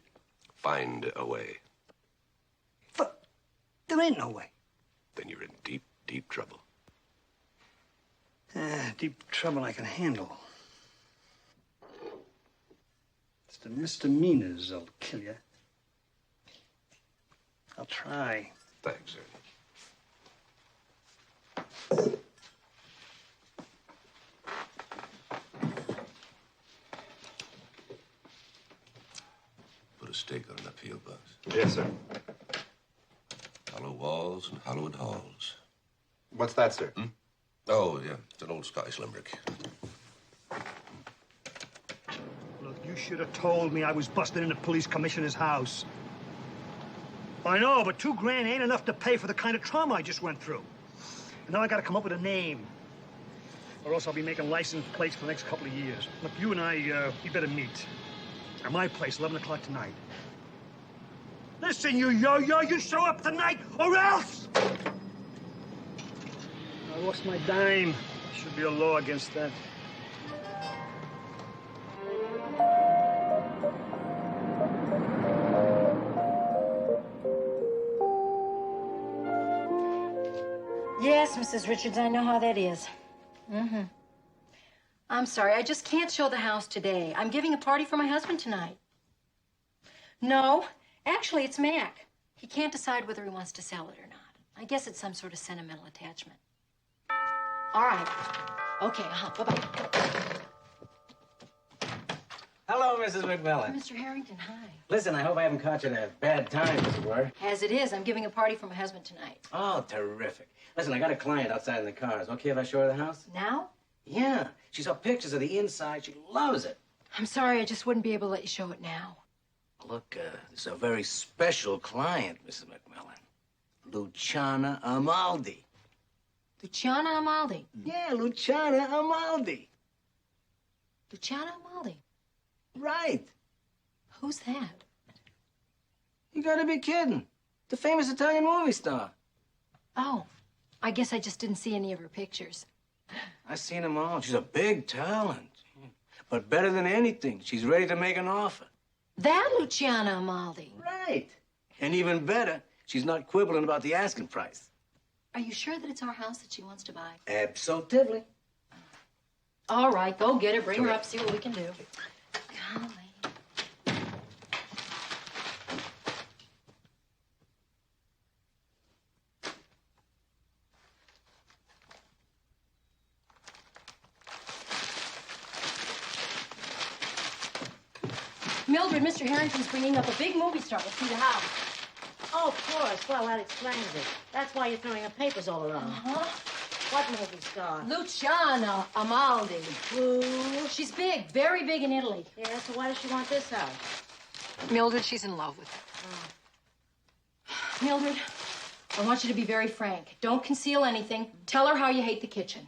Find a way. But there ain't no way. Then you're in deep, deep trouble. Deep trouble I can handle. It's the misdemeanors that'll kill you. I'll try. Thanks, sir. Put a stake on an appeal box. Yes, sir. Hollow walls and hallowed halls. What's that, sir? Oh, yeah. It's an old Scottish limerick. Look, you should have told me I was busted in the police commissioner's house. I know, but $2 grand ain't enough to pay for the kind of trauma I just went through. And now I gotta come up with a name. Or else I'll be making license plates for the next couple of years. Look, you and I, we better meet. At my place, 11 o'clock tonight. Listen, you yo-yo, you show up tonight, or else! I lost my dime. Should be a law against that. Yes, Mrs. Richards, I know how that is. Mm-hmm. I'm sorry, I just can't show the house today. I'm giving a party for my husband tonight. No, actually, it's Mac. He can't decide whether he wants to sell it or not. I guess it's some sort of sentimental attachment. All right. Okay, bye-bye. Hello, Mrs. McMillan. Mr. Harrington, hi. Listen, I hope I haven't caught you at a bad time, as it were. As it is, I'm giving a party for my husband tonight. Oh, terrific. Listen, I got a client outside in the car. Is it okay if I show her the house? Now? Yeah. She saw pictures of the inside. She loves it. I'm sorry, I just wouldn't be able to let you show it now. Look, this is a very special client, Mrs. McMillan. Luciana Amaldi. Luciana Amaldi? Yeah, Luciana Amaldi. Luciana Amaldi? Right. Who's that? You gotta be kidding. The famous Italian movie star. Oh, I guess I just didn't see any of her pictures. I've seen them all. She's a big talent. But better than anything, she's ready to make an offer. That Luciana Amaldi? Right. And even better, she's not quibbling about the asking price. Are you sure that it's our house that she wants to buy? Absolutely. All right, go get her, bring her up, see what we can do. Golly. Mildred, Mr. Harrington's bringing up a big movie star to see the house. Oh, of course. Well, that explains it. That's why you're throwing up papers all around. Uh-huh. What movie star? Luciana Amaldi. Who? She's big, very big in Italy. Yeah, so why does she want this house? Mildred, she's in love with her. Mildred, I want you to be very frank. Don't conceal anything. Tell her how you hate the kitchen.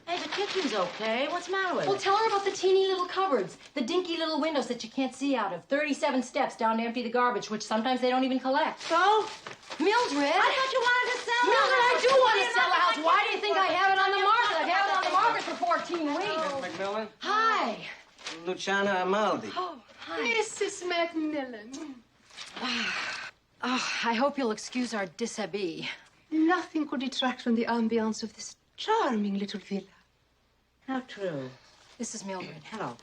Hey, the kitchen's okay. What's the matter with Well, it? tell her about the teeny little cupboards, the dinky little windows that you can't see out of, 37 steps down to empty the garbage, which sometimes they don't even collect. So? Mildred! I thought you wanted to sell Mildred, I do want to sell the house. the Why do you think I have it on the market? I've had it on the market for 14 weeks. McMillan? Hi. Luciana Amaldi. Oh, hi. Mrs. McMillan. Oh, I hope you'll excuse our dishabille. Nothing could detract from the ambiance of this charming little villa. How true. This is Mildred. Hello.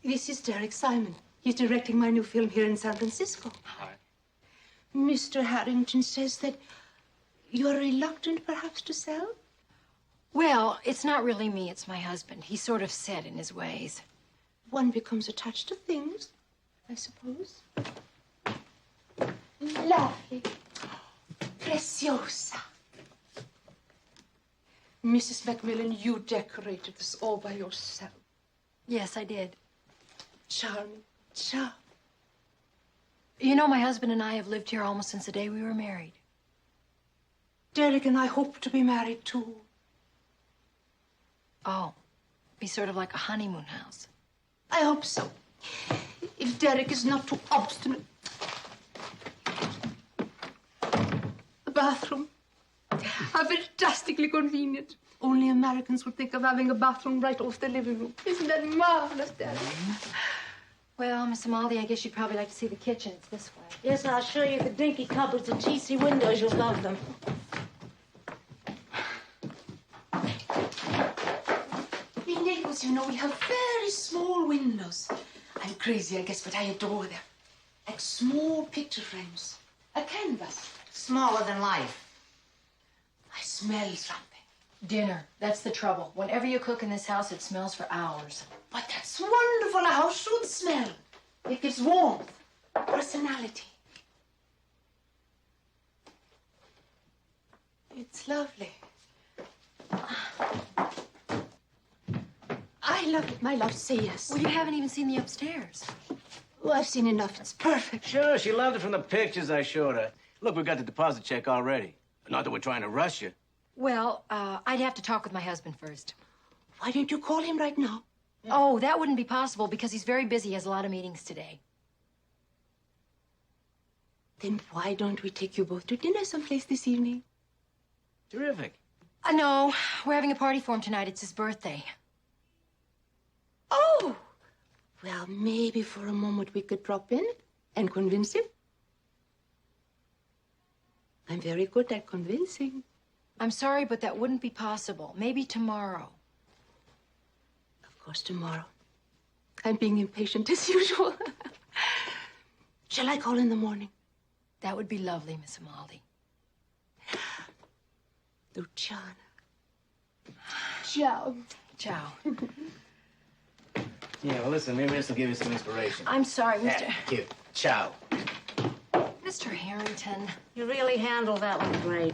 This is Derek Simon. He's directing my new film here in San Francisco. Hi. Mr. Harrington says that you're reluctant, perhaps, to sell? Well, it's not really me. It's my husband. He's sort of set in his ways. One becomes attached to things, I suppose. Lovely. Preciosa. Mrs. McMillan, you decorated this all by yourself. Yes, I did. Charming, charming. You know, my husband and I have lived here almost since the day we were married. Derek and I hope to be married, too. Oh, be sort of like a honeymoon house. I hope so. If Derek is not too obstinate. bathroom. How fantastically convenient. Only Americans would think of having a bathroom right off the living room. Isn't that marvelous, Daddy? Well, Miss Amaldi, I guess you'd probably like to see the kitchen. It's this way. Yes, I'll show you the dinky cupboards and cheesy windows. You'll love them. In Naples, you know, we have very small windows. I'm crazy, I guess, but I adore them. Like small picture frames. A canvas. Smaller than life. I smell something. Dinner. That's the trouble. Whenever you cook in this house, it smells for hours. But that's wonderful. A house should smell. It gives warmth, personality. It's lovely. I love it, my love. Say yes. Well, you haven't even seen the upstairs. Oh, I've seen enough. It's perfect. Sure, she loved it from the pictures I showed her. Look, we got the deposit check already. Not that we're trying to rush you. Well, I'd have to talk with my husband first. Why don't you call him right now? Oh, that wouldn't be possible because he's very busy. He has a lot of meetings today. Then why don't we take you both to dinner someplace this evening? Terrific. No, we're having a party for him tonight. It's his birthday. Oh! Well, maybe for a moment we could drop in and convince him. I'm very good at convincing. I'm sorry, but that wouldn't be possible. Maybe tomorrow. Of course, tomorrow. I'm being impatient as usual. Shall I call in the morning? That would be lovely, Miss Amaldi. Luciana. Ciao. Ciao. Yeah, well, listen, maybe this will give you some inspiration. I'm sorry, Mr. Yeah, cute. Ciao. Mr. Harrington. You really handled that one great.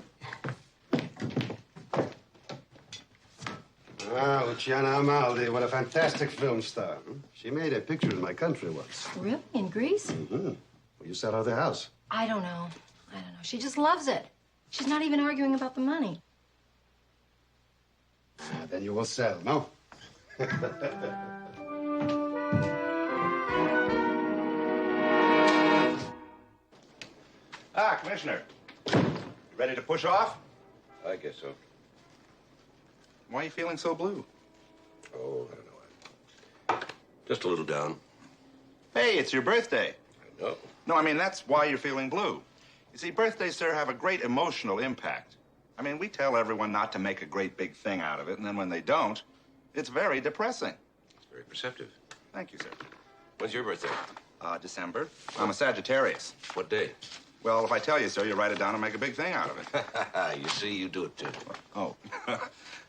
Ah, Luciana Amaldi, what a fantastic film star. She made a picture in my country once. Really? In Greece? Mm-hmm. Well, you sell her the house. I don't know. She just loves it. She's not even arguing about the money. Ah, then you will sell, no? Ah, Commissioner. You ready to push off? I guess so. Why are you feeling so blue? Oh, I don't know. Just a little down. Hey, it's your birthday. I know. No, I mean, that's why you're feeling blue. You see, birthdays, sir, have a great emotional impact. I mean, we tell everyone not to make a great big thing out of it, and then when they don't, it's very depressing. It's very perceptive. Thank you, sir. When's your birthday? December. I'm a Sagittarius. What day? Well, if I tell you, sir, you write it down and make a big thing out of it. You see, you do it too. Oh.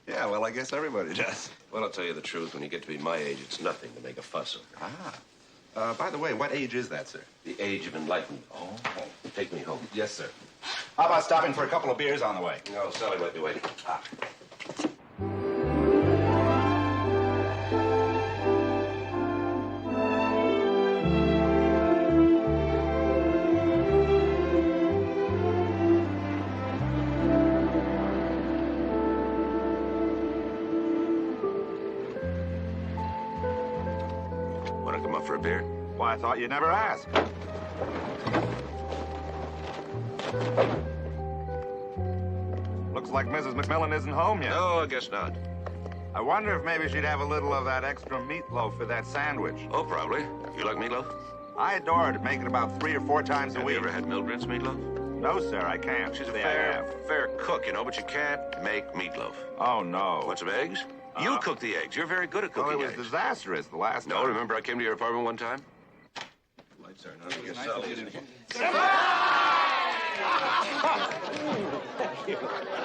Yeah, well, I guess everybody does. Well, I'll tell you the truth. When you get to be my age, it's nothing to make a fuss over. By the way, what age is that, sir? The age of enlightenment. Oh. Take me home. Yes, sir. How about stopping for a couple of beers on the way? No, Sally might be waiting. Want to come up for a beer? Why, I thought you'd never ask. Looks like Mrs. McMillan isn't home yet. No, I guess not. I wonder if maybe she'd have a little of that extra meatloaf for that sandwich. Oh, probably. You like meatloaf? I adore her to make it about 3 or 4 times a Have week. you ever had Mildred's meatloaf? No, sir, I can't. She's a Say I have. fair cook, you know, but you can't make meatloaf. Oh, no. Want some eggs? You cook the eggs. You're very good at cooking Well, it was eggs. disastrous the last time. No, remember I came to your apartment one time? Lights aren't on. Yes, Sally isn't here.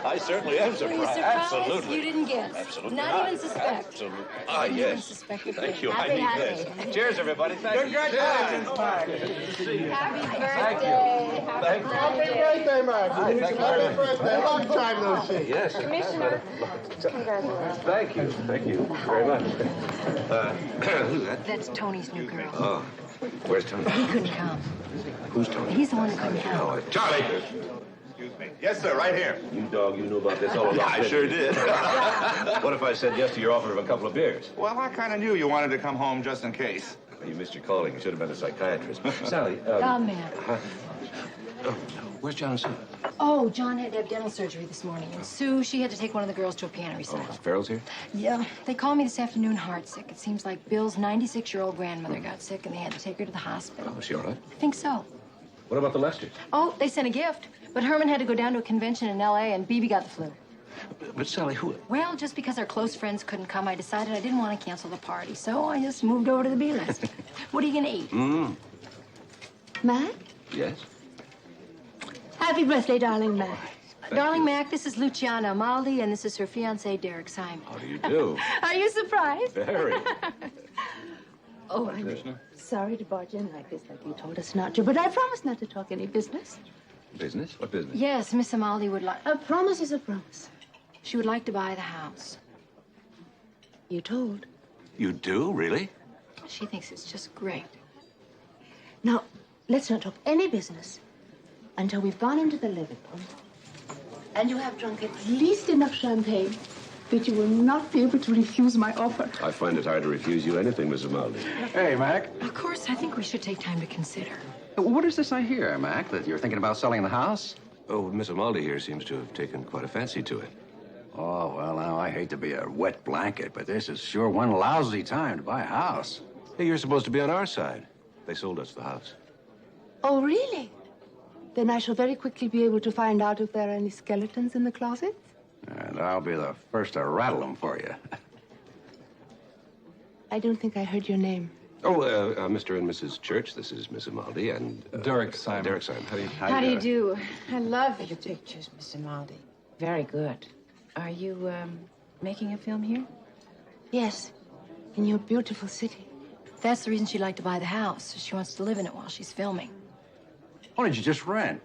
I certainly am Were you surprised. surprised? Absolutely. You didn't guess. Absolutely Not even suspect. Absolutely. Didn't Ah, even yes. suspect a Thank thing. you. Happy, I need happy. this. Cheers, everybody. Thank you. Congratulations, Mark. Happy birthday. Happy birthday. Mark. Hi, thank you. Happy birthday. Long time no see. Yes. Commissioner, congratulations. Thank you. Thank you very much. Who's that? That's Tony's new girl. Oh. Where's Tony? He couldn't come. Who's Tony? He's the one who couldn't come. Oh, Charlie! Excuse me. Yes, sir, right here. You dog, you knew about this all along. Yeah, I sure did. What if I said yes to your offer of a couple of beers? Well, I kind of knew you wanted to come home just in case. Well, you missed your calling. You should have been a psychiatrist. Sally, Come here. Oh, where's John and Sue? Oh, John had to have dental surgery this morning, and Sue, she had to take one of the girls to a piano recital. Oh, Farrell's here? Yeah, they called me this afternoon heartsick. It seems like Bill's 96-year-old grandmother got sick, and they had to take her to the hospital. Oh, is she all right? I think so. What about the Lesters? Oh, they sent a gift, but Herman had to go down to a convention in L.A., and Bibi got the flu. But Sally, who? Well, just because our close friends couldn't come, I decided I didn't want to cancel the party, so I just moved over to the B list. What are you going to eat? Mac? Yes? Happy birthday, darling Mac. Darling Mac, this is Luciana Amaldi, and this is her fiancé, Derek Simon. How do you do? Are you surprised? Very. Oh, I'm sorry to barge in like this, like you told us not to, but I promise not to talk any business. Business? What business? Yes, Miss Amaldi would like... A promise is a promise. She would like to buy the house. You told. You do? Really? She thinks it's just great. Now, let's not talk any business until we've gone into the living room and you have drunk at least enough champagne that you will not be able to refuse my offer. I find it hard to refuse you anything, Mrs. Maldi. Hey, Mac. Of course, I think we should take time to consider. What is this I hear, Mac, that you're thinking about selling the house? Oh, Miss Amaldi here seems to have taken quite a fancy to it. Oh, well, now, I hate to be a wet blanket, but this is sure one lousy time to buy a house. Hey, you're supposed to be on our side. They sold us the house. Oh, really? Then I shall very quickly be able to find out if there are any skeletons in the closet. And I'll be the first to rattle them for you. I don't think I heard your name. Oh, Mr. and Mrs. Church, this is Miss Amaldi and... Derek Simon. Derek Simon. How do you do? I love the pictures, Mr. Maldi. Very good. Are you, making a film here? Yes, in your beautiful city. That's the reason she'd like to buy the house. She wants to live in it while she's filming. Why don't you just rent?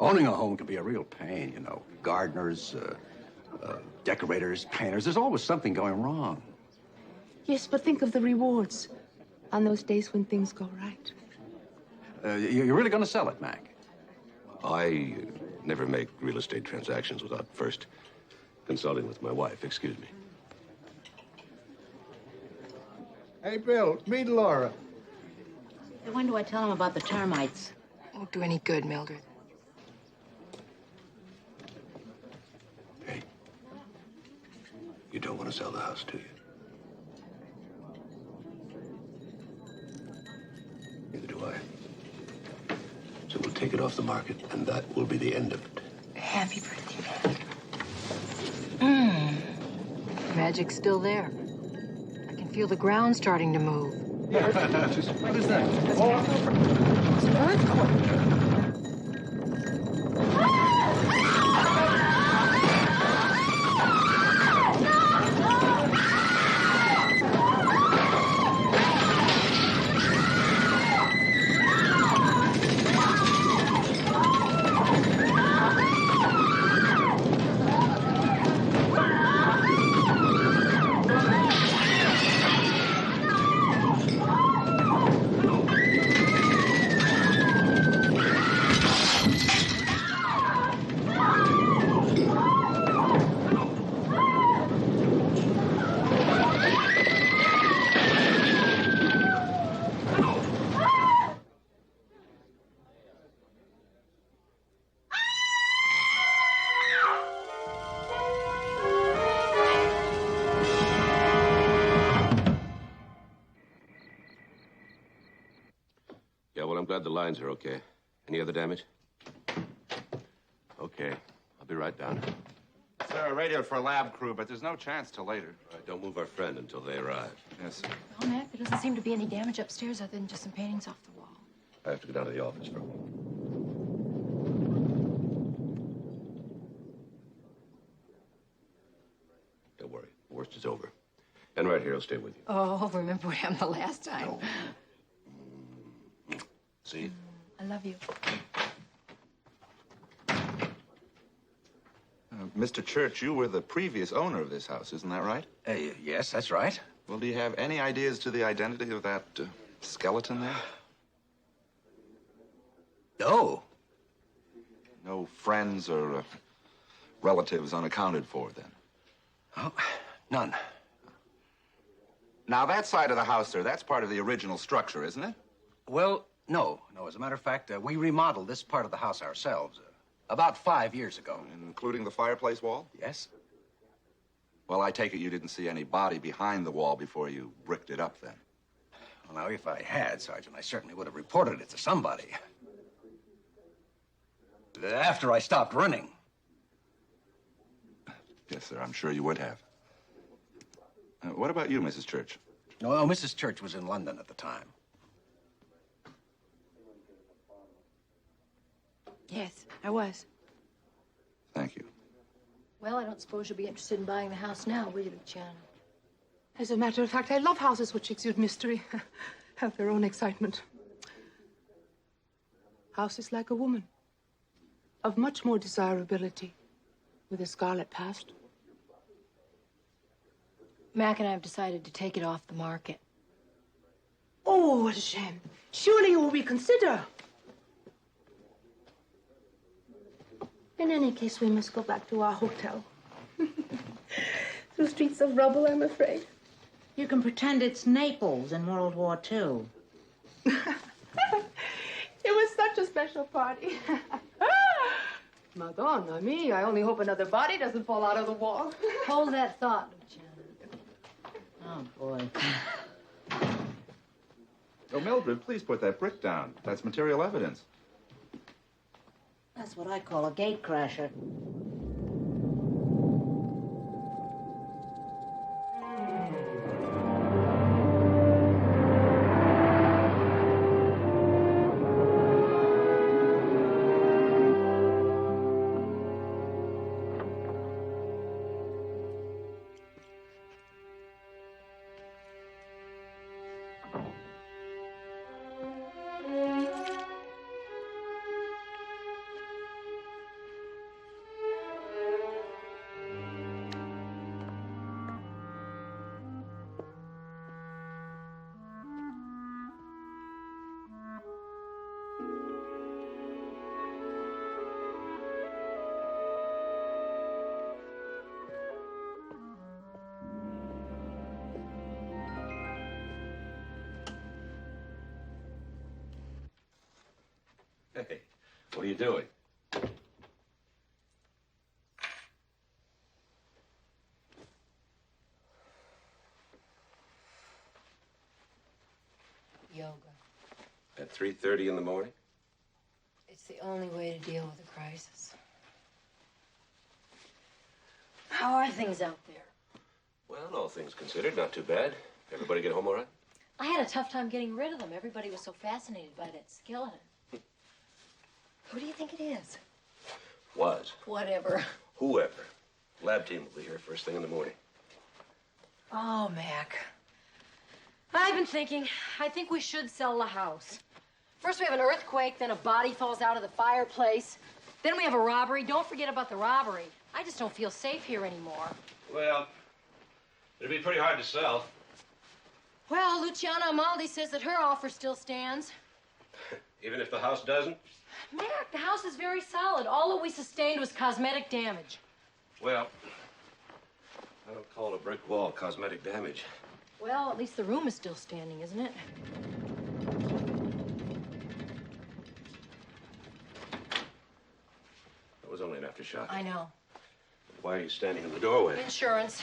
Owning a home can be a real pain, you know. Gardeners, decorators, painters. There's always something going wrong. Yes, but think of the rewards on those days when things go right. You're really going to sell it, Mac? I never make real estate transactions without first consulting with my wife. Excuse me. Hey, Bill, meet Laura. When do I tell him about the termites? Won't do any good, Mildred. You don't want to sell the house, do you? Neither do I. So we'll take it off the market, and that will be the end of it. Happy birthday, Maggie. Magic's still there. I can feel the ground starting to move. What is that? It's an earthquake. Glad the lines are okay. Any other damage? Okay. I'll be right down. Sir, I radioed for a lab crew, but there's no chance till later. All right, don't move our friend until they arrive. Yes, sir. Well, Mac, there doesn't seem to be any damage upstairs other than just some paintings off the wall. I have to go down to the office for a moment. Don't worry. The worst is over. And right here, I'll stay with you. Oh, remember what happened the last time. See? I love you. Mr. Church, you were the previous owner of this house, isn't that right? Yes, that's right. Well, do you have any ideas to the identity of that skeleton there? No. No friends or relatives unaccounted for, then? Oh, none. Now, that side of the house, sir, that's part of the original structure, isn't it? Well, no. As a matter of fact, we remodeled this part of the house ourselves. About 5 years ago. Including the fireplace wall? Yes. Well, I take it you didn't see any body behind the wall before you bricked it up then. Well, now, if I had, Sergeant, I certainly would have reported it to somebody. After I stopped running. Yes, sir, I'm sure you would have. What about you, Mrs. Church? Well, Mrs. Church was in London at the time. Yes, I was. Thank you. Well, I don't suppose you'll be interested in buying the house now, will you, Luciano? As a matter of fact, I love houses which exude mystery, have their own excitement. House is like a woman, of much more desirability, with a scarlet past. Mac and I have decided to take it off the market. Oh, what a shame. Surely you will reconsider. In any case, we must go back to our hotel. Through streets of rubble, I'm afraid. You can pretend it's Naples in World War II. It was such a special party. Madonna mia, I only hope another body doesn't fall out of the wall. Hold that thought, Luciano. Oh, boy. Oh, Mildred, please put that brick down. That's material evidence. That's what I call a gate crasher. Hey, what are you doing? Yoga. At 3:30 in the morning? It's the only way to deal with a crisis. How are things out there? Well, all things considered, not too bad. Everybody get home all right? I had a tough time getting rid of them. Everybody was so fascinated by that skeleton. Who do you think it is? Was. Whatever. Whoever. Lab team will be here first thing in the morning. Oh, Mac. I've been thinking. I think we should sell the house. First we have an earthquake, then a body falls out of the fireplace. Then we have a robbery. Don't forget about the robbery. I just don't feel safe here anymore. Well, it'd be pretty hard to sell. Well, Luciana Amaldi says that her offer still stands. Even if the house doesn't? Mac, the house is very solid. All that we sustained was cosmetic damage. Well, I don't call a brick wall cosmetic damage. Well, at least the room is still standing, isn't it? It was only an aftershock. I know. Why are you standing in the doorway? Insurance.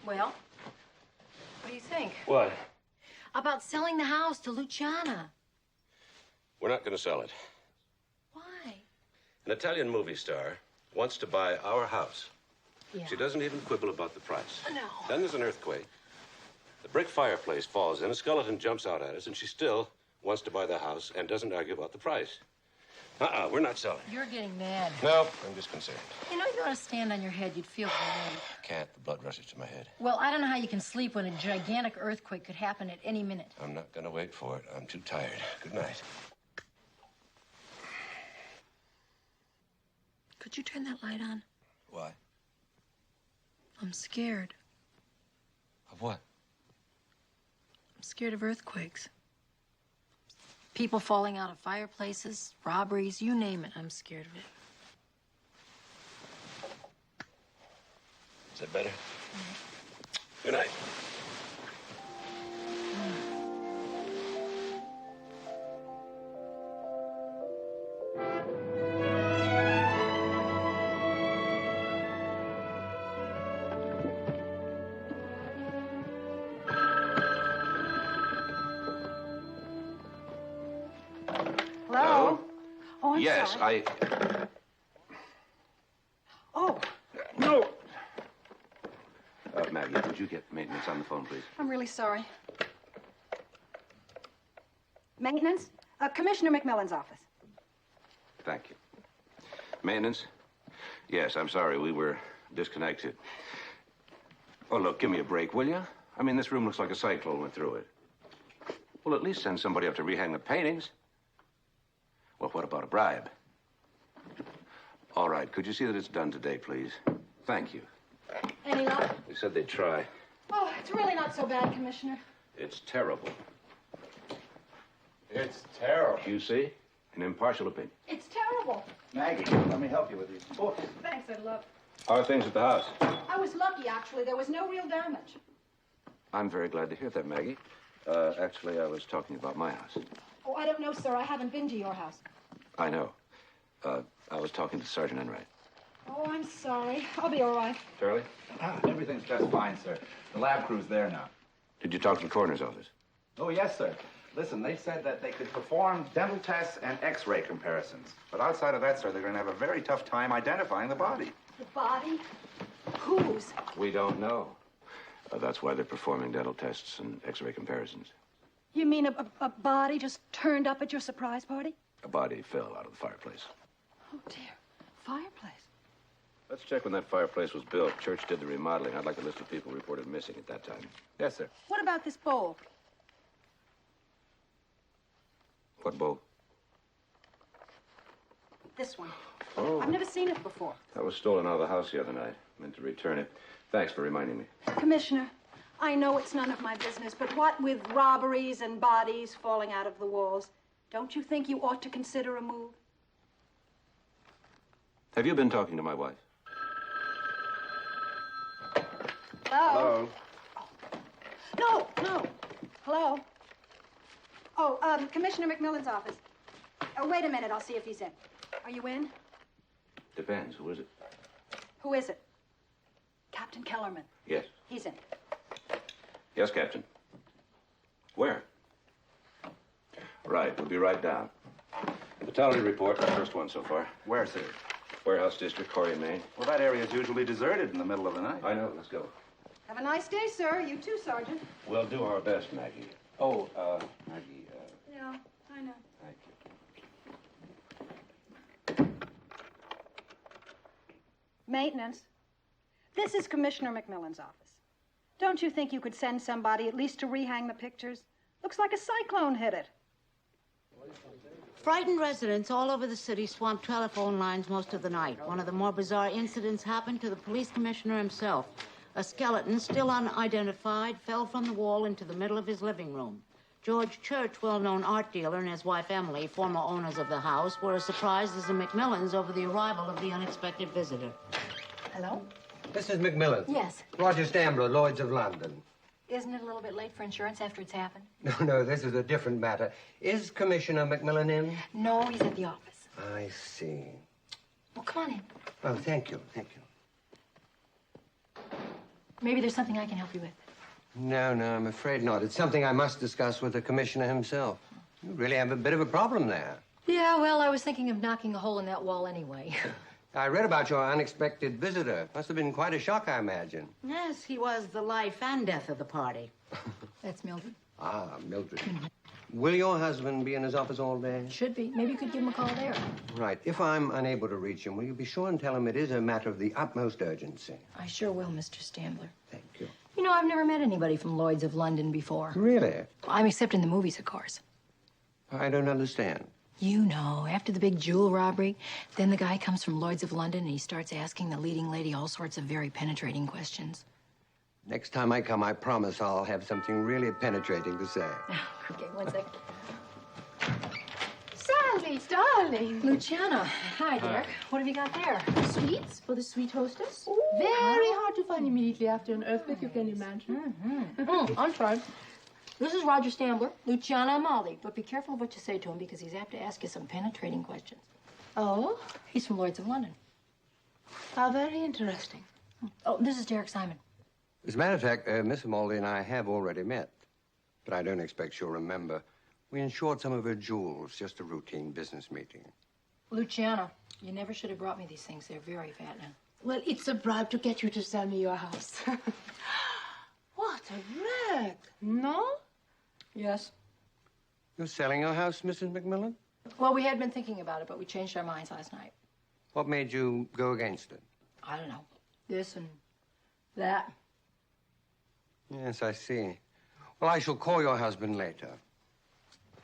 Well, what do you think? What? About selling the house to Luciana. We're not going to sell it. Why? An Italian movie star wants to buy our house. Yeah. She doesn't even quibble about the price. No. Then there's an earthquake. The brick fireplace falls in, a skeleton jumps out at us, and she still wants to buy the house and doesn't argue about the price. We're not selling. You're getting mad. No, I'm just concerned. You know, if you want to stand on your head, you'd feel great. Can't. The blood rushes to my head. Well, I don't know how you can sleep when a gigantic earthquake could happen at any minute. I'm not going to wait for it. I'm too tired. Good night. Could you turn that light on? Why? I'm scared. Of what? I'm scared of earthquakes. People falling out of fireplaces, robberies, you name it. I'm scared of it. Is that better? Good night. yes, sorry. Oh, No! Maggie, would you get maintenance on the phone, please? I'm really sorry. Maintenance? Commissioner McMillan's office. Thank you. Maintenance? Yes, I'm sorry. We were disconnected. Oh, look, give me a break, will you? I mean, this room looks like a cyclone went through it. Well, at least send somebody up to rehang the paintings. Well, what about a bribe? All right, could you see that it's done today, please? Thank you. Any luck? They said they'd try. Oh, it's really not so bad, Commissioner. It's terrible. It's terrible. You see? An impartial opinion. It's terrible. Maggie, let me help you with these books. Thanks, I'd love. How are things at the house? I was lucky, actually. There was no real damage. I'm very glad to hear that, Maggie. Actually, I was talking about my house. Oh, I don't know, sir. I haven't been to your house. I know. I was talking to Sergeant Enright. Oh, I'm sorry. I'll be all right. Charlie? Everything's just fine, sir. The lab crew's there now. Did you talk to the coroner's office? Oh, yes, sir. Listen, they said that they could perform dental tests and x-ray comparisons. But outside of that, sir, they're going to have a very tough time identifying the body. The body? Whose? We don't know. That's why they're performing dental tests and x-ray comparisons. You mean a body just turned up at your surprise party? A body fell out of the fireplace. Oh, dear. Fireplace. Let's check when that fireplace was built. Church did the remodeling. I'd like a list of people reported missing at that time. Yes, sir. What about this bowl? What bowl? This one. Oh. I've never seen it before. That was stolen out of the house the other night. Meant to return it. Thanks for reminding me. Commissioner, I know it's none of my business, but what with robberies and bodies falling out of the walls, don't you think you ought to consider a move? Have you been talking to my wife? Hello? No, no. Hello? Oh, Commissioner McMillan's office. Oh, wait a minute. I'll see if he's in. Are you in? Depends. Who is it? Who is it? Captain Kellerman. Yes. He's in. Yes, Captain. Where? Right. We'll be right down. Fatality report, the first one so far. Where, sir? Warehouse District, Corey, Maine. Well, that area is usually deserted in the middle of the night. I know. Let's go. Have a nice day, sir. You too, Sergeant. We'll do our best, Maggie. Oh, Maggie, Yeah, I know. thank you. Maintenance. This is Commissioner McMillan's office. Don't you think you could send somebody at least to rehang the pictures? Looks like a cyclone hit it. Frightened residents all over the city swamped telephone lines most of the night. One of the more bizarre incidents happened to the police commissioner himself. A skeleton, still unidentified, fell from the wall into the middle of his living room. George Church, well-known art dealer, and his wife Emily, former owners of the house, were as surprised as the McMillans over the arrival of the unexpected visitor. Hello? Mrs. McMillan. Yes. Roger Stambler, Lloyd's of London. Isn't it a little bit late for insurance after it's happened? No, this is a different matter. Is Commissioner McMillan in? No, he's at the office. I see. Well, come on in. Oh, thank you, thank you. Maybe there's something I can help you with. No, I'm afraid not. It's something I must discuss with the commissioner himself. You really have a bit of a problem there. Yeah, well, I was thinking of knocking a hole in that wall anyway. I read about your unexpected visitor. Must have been quite a shock, I imagine. Yes, he was the life and death of the party. That's Mildred. Ah, Mildred. Will your husband be in his office all day? Should be. Maybe you could give him a call there. Right. If I'm unable to reach him, will you be sure and tell him it is a matter of the utmost urgency? I sure will, Mr. Stambler. Thank you. You know, I've never met anybody from Lloyd's of London before. Really? I'm except in the movies, of course. I don't understand. You know, after the big jewel robbery, then the guy comes from Lloyd's of London and he starts asking the leading lady all sorts of very penetrating questions. Next time I come, I promise I'll have something really penetrating to say. Okay, one second. Sally, darling. Luciana. Hi, Derek. What have you got there? Sweets for the sweet hostess. Very hard to find immediately after an earthquake, you can imagine. I'm fine. This is Roger Stambler, Luciana Amaldi. But be careful of what you say to him because he's apt to ask you some penetrating questions. Oh? He's from Lloyd's of London. How very interesting. Oh, this is Derek Simon. As a matter of fact, Miss Amaldi and I have already met. But I don't expect she'll remember. We insured some of her jewels, just a routine business meeting. Luciana, you never should have brought me these things. They're very fattening. Well, it's a bribe to get you to sell me your house. What a wreck, no? Yes. You're selling your house, Mrs. McMillan? Well, we had been thinking about it, but we changed our minds last night. What made you go against it? I don't know. This and that. Yes, I see. Well, I shall call your husband later.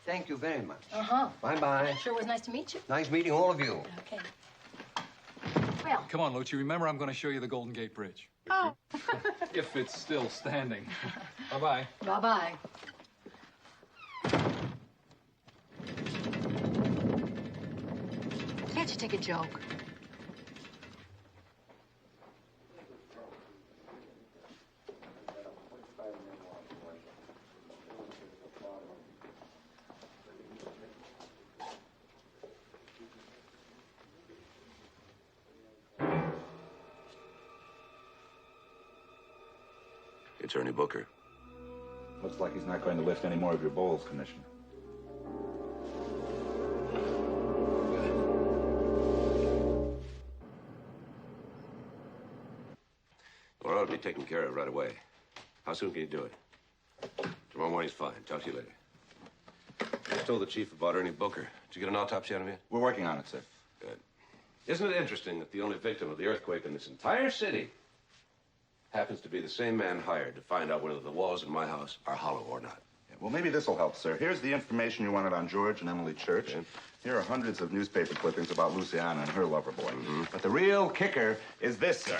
Thank you very much. Uh-huh. Bye-bye. Sure was nice to meet you. Nice meeting all of you. Okay. Well. Come on, Lucy. Remember, I'm going to show you the Golden Gate Bridge. Oh. If it's still standing. Bye-bye. Bye-bye. Can't you take a joke? Attorney Booker. Looks like he's not going to lift any more of your bowls, Commissioner. Well, it ought to be taken care of right away. How soon can you do it? Tomorrow morning's fine. Talk to you later. I just told the chief about Ernie Booker. Did you get an autopsy on him yet? We're working on it, sir. Good. Isn't it interesting that the only victim of the earthquake in this entire city happens to be the same man hired to find out whether the walls in my house are hollow or not? Yeah, well, maybe this will help, sir. Here's the information you wanted on George and Emily Church. Okay. Here are hundreds of newspaper clippings about Luciana and her lover boy. But the real kicker is this, sir.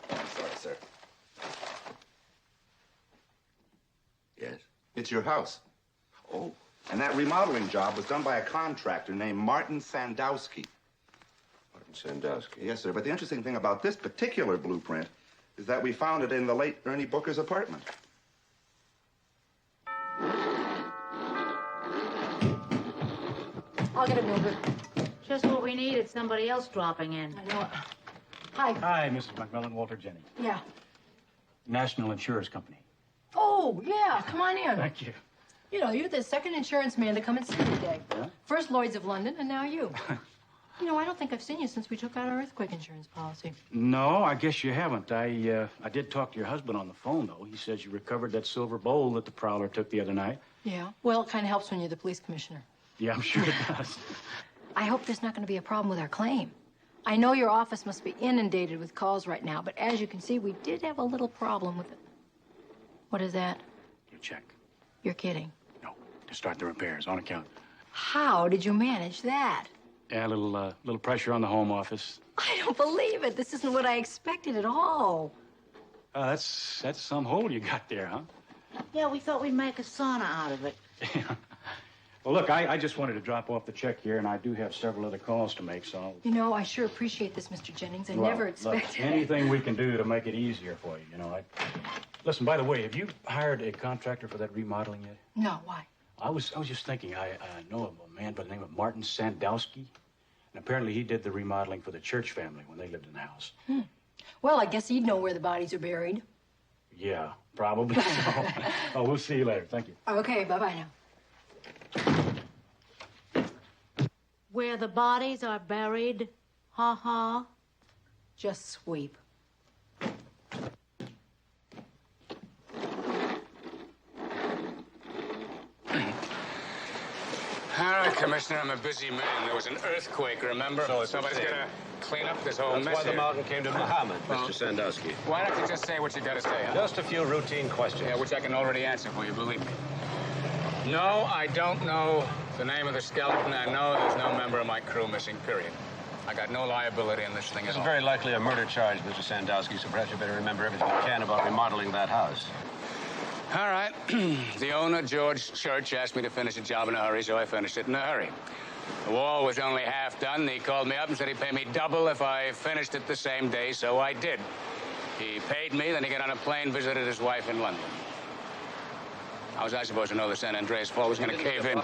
Sorry, sir. Yes? It's your house. Oh. And that remodeling job was done by a contractor named Martin Sandowski. Martin Sandowski? Yes, sir. But the interesting thing about this particular blueprint is that we found it in the late Ernie Booker's apartment. I'll get it, Mildred. Just what we needed, somebody else dropping in. I know it. Hi. Hi, Mrs. McMillan, Walter Jennings. Yeah. National Insurance Company. Oh, yeah. Come on in. Thank you. You know, you're the second insurance man to come and see me today. Yeah? First Lloyd's of London, and now you. You know, I don't think I've seen you since we took out our earthquake insurance policy. No, I guess you haven't. I did talk to your husband on the phone, though. He says you recovered that silver bowl that the prowler took the other night. Yeah. Well, it kind of helps when you're the police commissioner. Yeah, I'm sure it does. I hope there's not going to be a problem with our claim. I know your office must be inundated with calls right now, but as you can see, we did have a little problem with it. What is that? Your check. You're kidding. To start the repairs on account. How did you manage that? Yeah, a little pressure on the home office. I don't believe it. This isn't what I expected at all. That's some hole you got there, huh? Yeah, we thought we'd make a sauna out of it. Well, look, I just wanted to drop off the check here, and I do have several other calls to make, so... You know, I sure appreciate this, Mr. Jennings. I Well, never look, expected it. anything we can do to make it easier for you, you know. Listen, by the way, have you hired a contractor for that remodeling yet? No, why? I was just thinking, I know of a man by the name of Martin Sandowski, and apparently he did the remodeling for the Church family when they lived in the house. Well, I guess he'd know where the bodies are buried. Yeah, probably so. Oh, we'll see you later. Thank you. Okay, bye-bye now. Where the bodies are buried, ha-ha. Just sweep. All right, Commissioner, I'm a busy man. There was an earthquake, remember? So somebody's got to clean up this whole That's mess why the here. mountain came to Muhammad, Mr. Sandowski. Why don't you just say what you got to say, huh? Just a few routine questions. Yeah, which I can already answer for you, believe me. No, I don't know the name of the skeleton. I know there's no member of my crew missing, period. I got no liability in this thing This at is all. very likely a murder charge, Mr. Sandowski, so perhaps you better remember everything you can about remodeling that house. All right. The owner, George Church, asked me to finish the job in a hurry, so I finished it in a hurry. The wall was only half done. He called me up and said he'd pay me double if I finished it the same day, so I did. He paid me, then he got on a plane, visited his wife in London. How was I supposed to know the San Andreas Fault was going to cave in?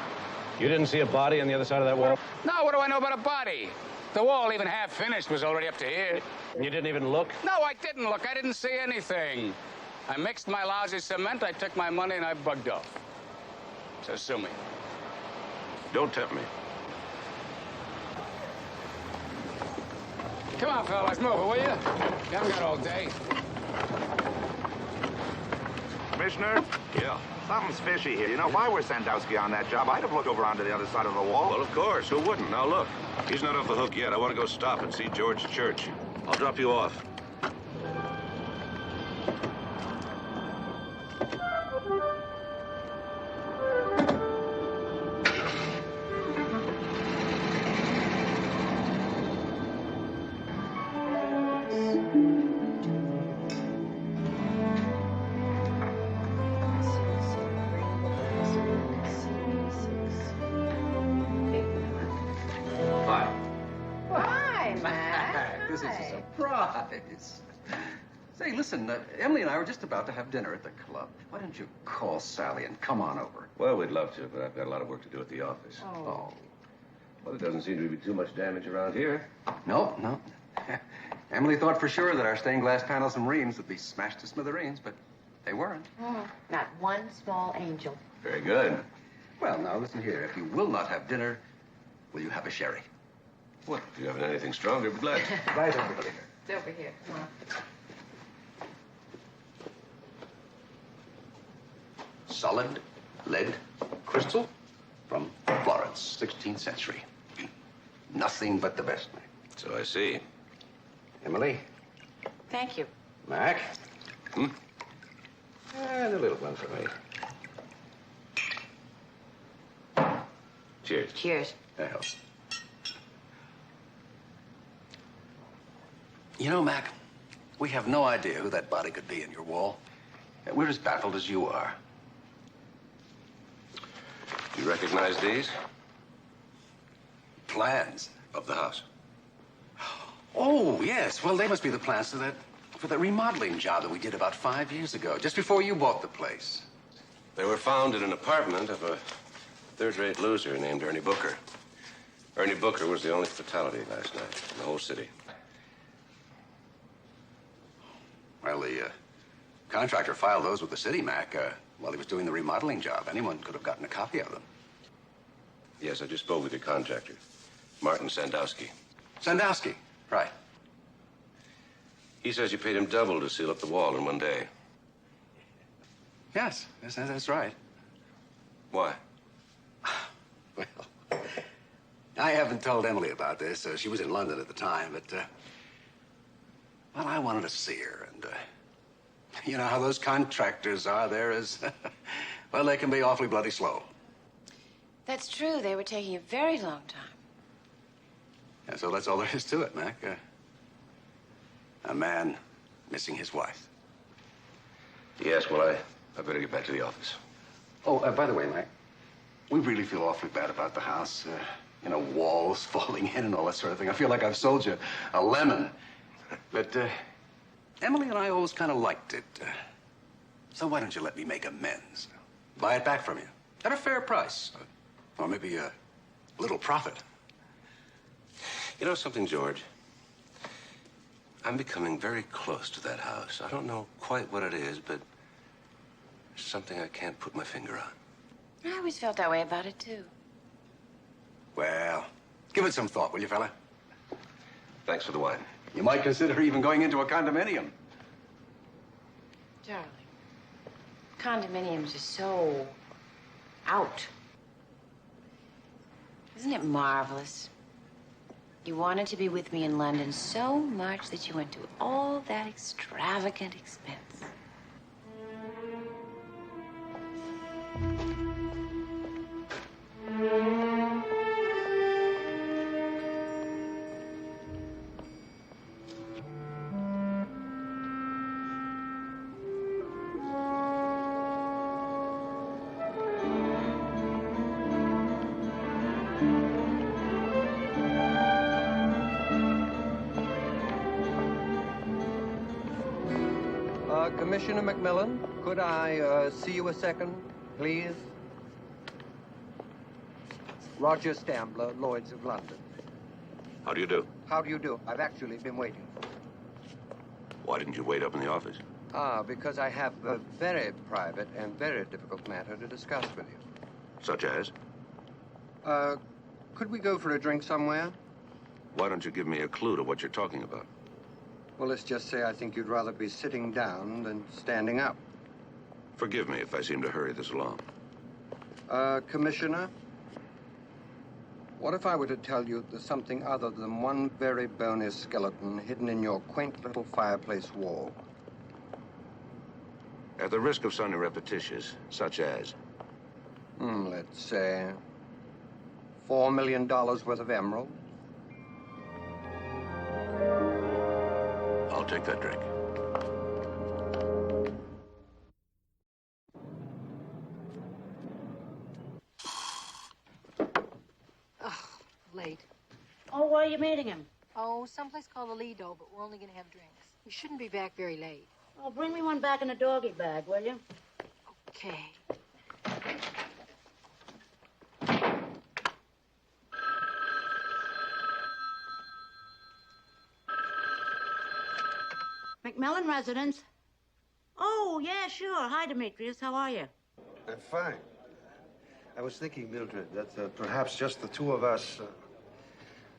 You didn't see a body on the other side of that wall? No, what do I know about a body? The wall, even half finished, was already up to here. You didn't even look? No, I didn't look. I didn't see anything. I mixed my lousy cement, I took my money, and I bugged off. So sue me. Don't tempt me. Come on, fellas, move it, will you? You haven't got all day. Commissioner? Yeah. Something's fishy here. You know, if I were Sandowski on that job, I'd have looked over onto the other side of the wall. Well, of course. Who wouldn't? Now, look. He's not off the hook yet. I want to go stop and see George Church. I'll drop you off. Hi, Matt. This is a surprise. Say, listen, Emily and I were just about to have dinner at the club. Why don't you call Sally and come on over? Well, we'd love to, but I've got a lot of work to do at the office. Oh. Well, there doesn't seem to be too much damage around here. No, no. Emily thought for sure that our stained glass panels and reams would be smashed to smithereens, but they weren't. Not one small angel. Very good. Well, now, listen here. If you will not have dinner, will you have a sherry? What? If you haven't anything stronger, be glad. Right over here. It's over here. Come on. Solid lead crystal from Florence, 16th century. Nothing but the best. So I see. Emily, Thank you. Mac. And a little one for me. Cheers. Cheers. That helps. You know, Mac, we have no idea who that body could be in your wall. We're as baffled as you are. Do you recognize these? Plans. Of the house. Oh, yes. Well, they must be the plans for that remodeling job that we did about 5 years ago, just before you bought the place. They were found in an apartment of a third-rate loser named Ernie Booker. Ernie Booker was the only fatality last night in the whole city. Well, the contractor filed those with the city, Mac, while he was doing the remodeling job. Anyone could have gotten a copy of them. Yes, I just spoke with your contractor, Martin Sandowski. Sandowski, right. He says you paid him double to seal up the wall in one day. Yes, that's right. Why? Well, I haven't told Emily about this. She was in London at the time, but, well, I wanted to see her, and, you know how those contractors are. They're as, well, they can be awfully bloody slow. That's true. They were taking a very long time. And so that's all there is to it, Mac. A man missing his wife. Yes, well, I better get back to the office. Oh, by the way, Mac, we really feel awfully bad about the house. You know, walls falling in and all that sort of thing. I feel like I've sold you a lemon. But Emily and I always kind of liked it. So why don't you let me make amends? Buy it back from you at a fair price. Or maybe a little profit. You know something, George? I'm becoming very close to that house. I don't know quite what it is, but there's something I can't put my finger on. I always felt that way about it, too. Well, give it some thought, will you, fella? Thanks for the wine. You might consider even going into a condominium. Darling, condominiums are so out. Isn't it marvelous? You wanted to be with me in London so much that you went to all that extravagant expense. Commissioner McMillan, could I see you a second, please? Roger Stambler, Lloyd's of London. How do you do? How do you do? I've actually been waiting. Why didn't you wait up in the office? Ah, because I have a very private and very difficult matter to discuss with you. Such as? Could we go for a drink somewhere? Why don't you give me a clue to what you're talking about? Well, let's just say I think you'd rather be sitting down than standing up. Forgive me if I seem to hurry this along. Commissioner, what if I were to tell you there's something other than one very bony skeleton hidden in your quaint little fireplace wall? At the risk of sounding repetitious, such as? Let's say $4 million worth of emeralds. I'll take that drink. Late. Oh, where are you meeting him? Oh, someplace called the Lido, but we're only going to have drinks. We shouldn't be back very late. Oh, bring me one back in a doggy bag, will you? Okay. McMillan residence. Oh, yeah, sure. Hi, Demetrius. How are you? I'm fine. I was thinking, Mildred, that perhaps just the two of us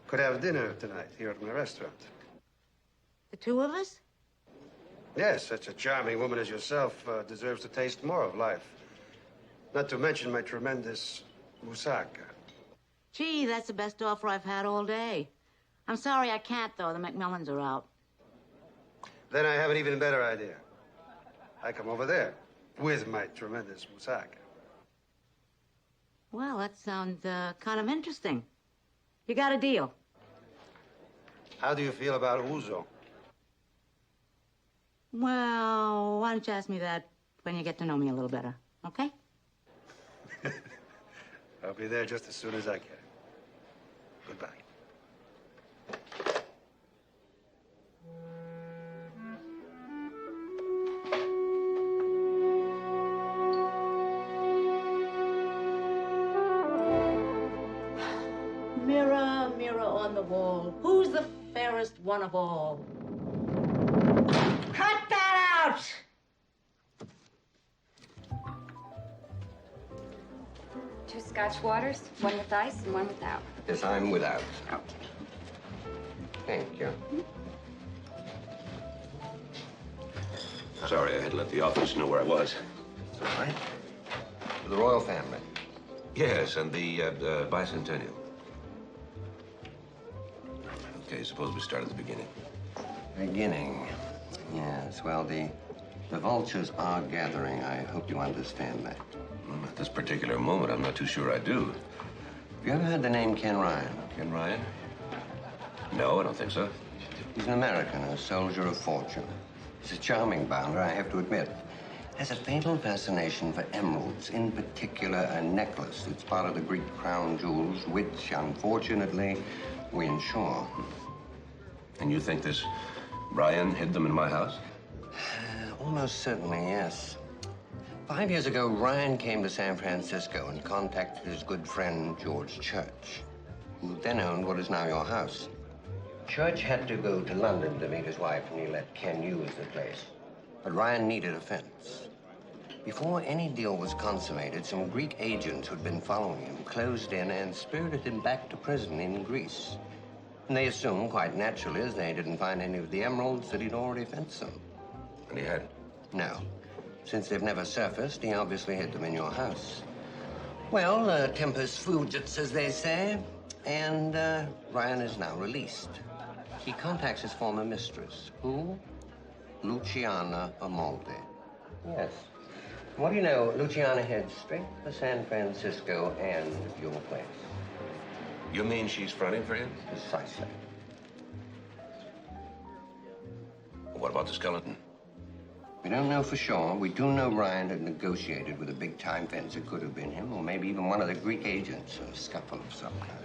could have dinner tonight here at my restaurant. The two of us? Yes, such a charming woman as yourself deserves to taste more of life. Not to mention my tremendous moussaka. Gee, that's the best offer I've had all day. I'm sorry I can't, though. The McMillans are out. Then I have an even better idea. I come over there with my tremendous moussaka. Well, that sounds kind of interesting. You got a deal. How do you feel about ouzo? Well, why don't you ask me that when you get to know me a little better, okay? I'll be there just as soon as I can. Goodbye. Mirror, mirror on the wall, who's the fairest one of all? Cut that out! Two Scotch waters, one with ice and one without. Yes, I'm without. Okay. Thank you. Sorry, I had to let the office know where I was. All right. The royal family. Yes, and the bicentennial. Okay, suppose we start at the beginning. Beginning. Yes, well, the vultures are gathering. I hope you understand that. At this particular moment, I'm not too sure I do. Have you ever heard the name Ken Ryan? Ken Ryan? No, I don't think so. He's an American, a soldier of fortune. He's a charming bounder, I have to admit. Has a fatal fascination for emeralds, in particular a necklace that's part of the Greek crown jewels, which, unfortunately, we insure. And you think this Ryan hid them in my house? Almost certainly, yes. 5 years ago, Ryan came to San Francisco and contacted his good friend, George Church, who then owned what is now your house. Church had to go to London to meet his wife, and he let Ken use the place. But Ryan needed a fence. Before any deal was consummated, some Greek agents who'd been following him closed in and spirited him back to prison in Greece. And they assumed, quite naturally, as they didn't find any of the emeralds, that he'd already fenced them. And he hadn't? No. Since they've never surfaced, he obviously hid them in your house. Well, tempus fugit, as they say, and Ryan is now released. He contacts his former mistress. Who? Luciana Amaldi. Yes. What do you know? Luciana heads straight for San Francisco and your place. You mean she's fronting for him? Precisely. What about the skeleton? We don't know for sure. We do know Ryan had negotiated with a big-time fence. It could have been him, or maybe even one of the Greek agents, a scuffle of some kind.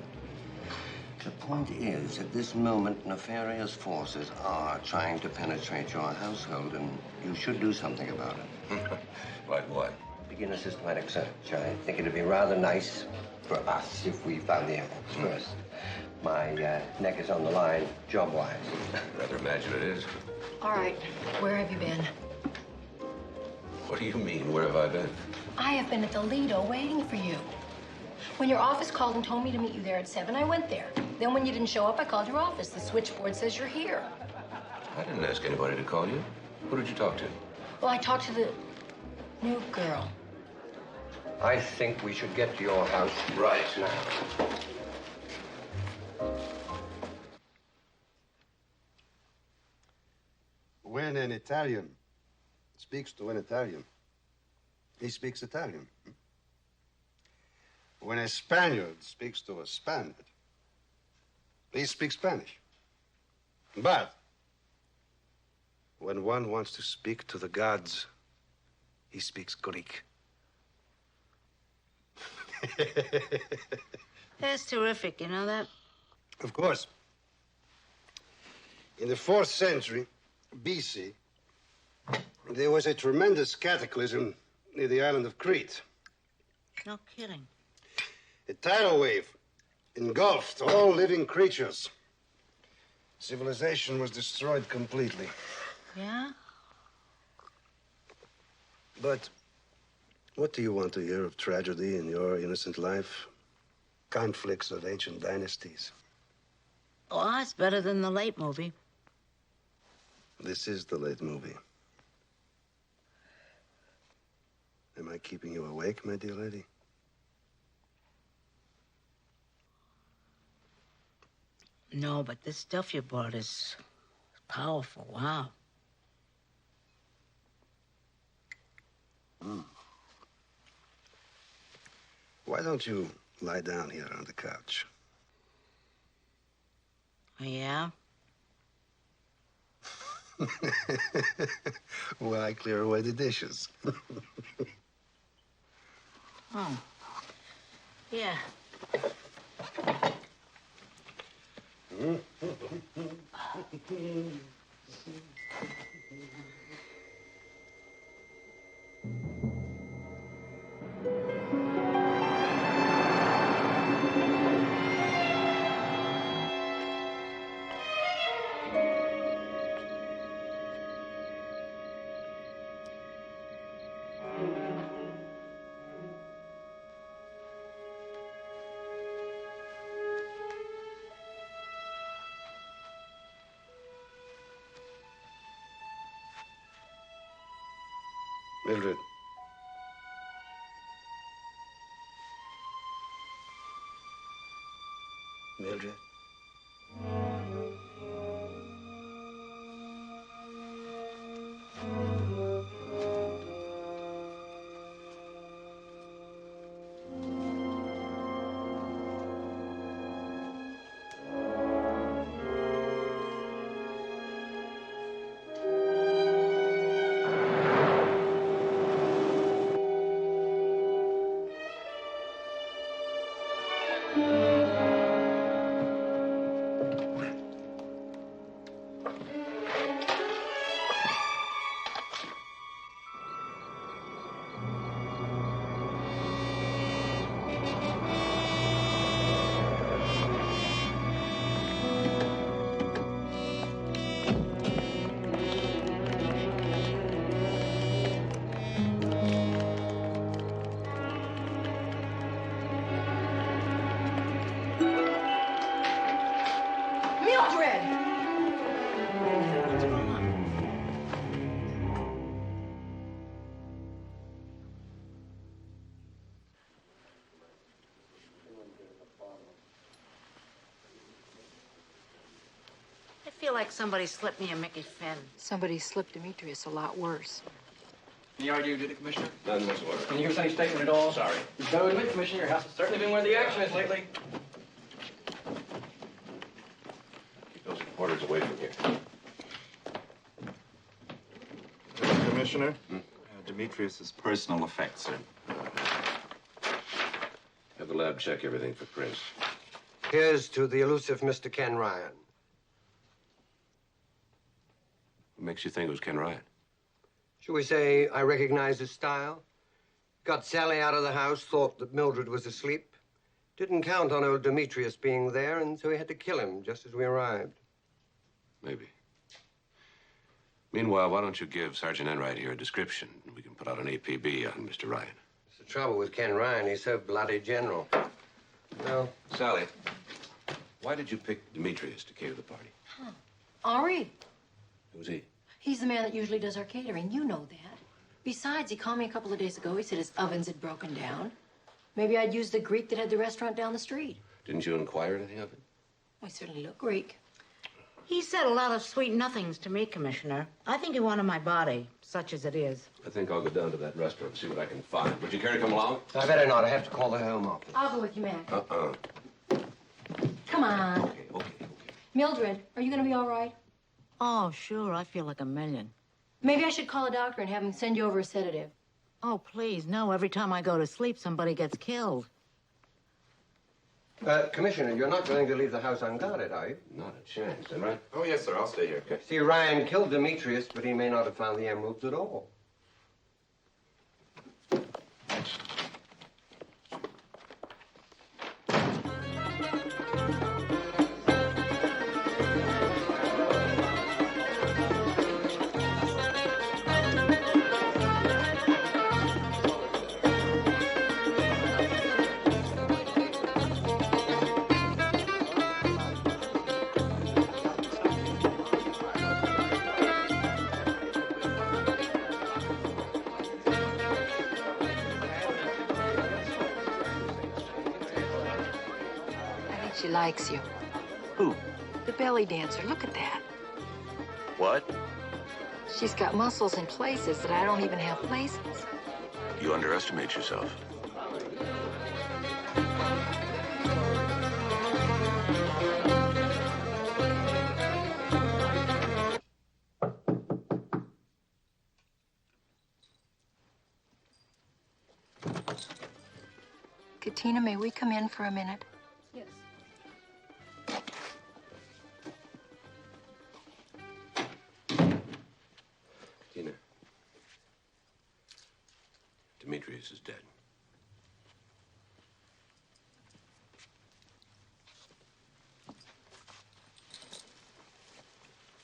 The point is, at this moment, nefarious forces are trying to penetrate your household, and you should do something about it. Like what? Begin a systematic search. I think it'd be rather nice for us if we found the emeralds first. My neck is on the line, job-wise. Rather imagine it is. All right, where have you been? What do you mean? Where have I been? I have been at the Lido waiting for you. When your office called and told me to meet you there at 7, I went there. Then when you didn't show up, I called your office. The switchboard says you're here. I didn't ask anybody to call you. Who did you talk to? Well, I talked to the new girl. I think we should get to your house right now. When an Italian speaks to an Italian, he speaks Italian. When a Spaniard speaks to a Spaniard, he speaks Spanish. But when one wants to speak to the gods, he speaks Greek. That's terrific, you know that? Of course. In the 4th century BC, there was a tremendous cataclysm near the island of Crete. No kidding. A tidal wave engulfed all living creatures. Civilization was destroyed completely. Yeah? But what do you want to hear of tragedy in your innocent life? Conflicts of ancient dynasties. Oh, that's better than the late movie. This is the late movie. Am I keeping you awake, my dear lady? No, but this stuff you brought is powerful. Wow. Why don't you lie down here on the couch? Oh, yeah? While I clear away the dishes. Oh. Yeah. Mildred. Mildred. Mildred! I feel like somebody slipped me a Mickey Finn. Somebody slipped Demetrius a lot worse. Any argument, did it, Commissioner? None whatsoever. Can you give us any statement at all? Sorry. You've got to admit, Commissioner, your house has certainly been where the action is lately. Keep those reporters away from here. Commissioner, Demetrius's personal effects, sir. Have the lab check everything for prints. Here's to the elusive Mr. Ken Ryan. What makes you think it was Ken Ryan? Shall we say I recognize his style? Got Sally out of the house, thought that Mildred was asleep. Didn't count on old Demetrius being there, and so he had to kill him just as we arrived. Maybe. Meanwhile, why don't you give Sergeant Enright here a description? We can put out an APB on Mr. Ryan. It's the trouble with Ken Ryan. He's so bloody general. Well, Sally, why did you pick Demetrius to cater the party? Henri. Who's he? He's the man that usually does our catering. You know that. Besides, he called me a couple of days ago. He said his ovens had broken down. Maybe I'd use the Greek that had the restaurant down the street. Didn't you inquire anything of him? I certainly look Greek. He said a lot of sweet nothings to me, Commissioner. I think he wanted my body, such as it is. I think I'll go down to that restaurant and see what I can find. Would you care to come along? I better not. I have to call the Home Office. I'll go with you, Mac. Uh-uh. Come on. Okay. Mildred, are you going to be all right? Oh, sure. I feel like a million. Maybe I should call a doctor and have him send you over a sedative. Oh, please, no. Every time I go to sleep, somebody gets killed. Commissioner, you're not going to leave the house unguarded, are you? Not a chance, am I? Oh, yes, sir. I'll stay here. Okay. See, Ryan killed Demetrius, but he may not have found the emeralds at all. She likes you. Who? The belly dancer. Look at that. What? She's got muscles in places that I don't even have places. You underestimate yourself. Katina, may we come in for a minute? Yes. Tina. Demetrius is dead.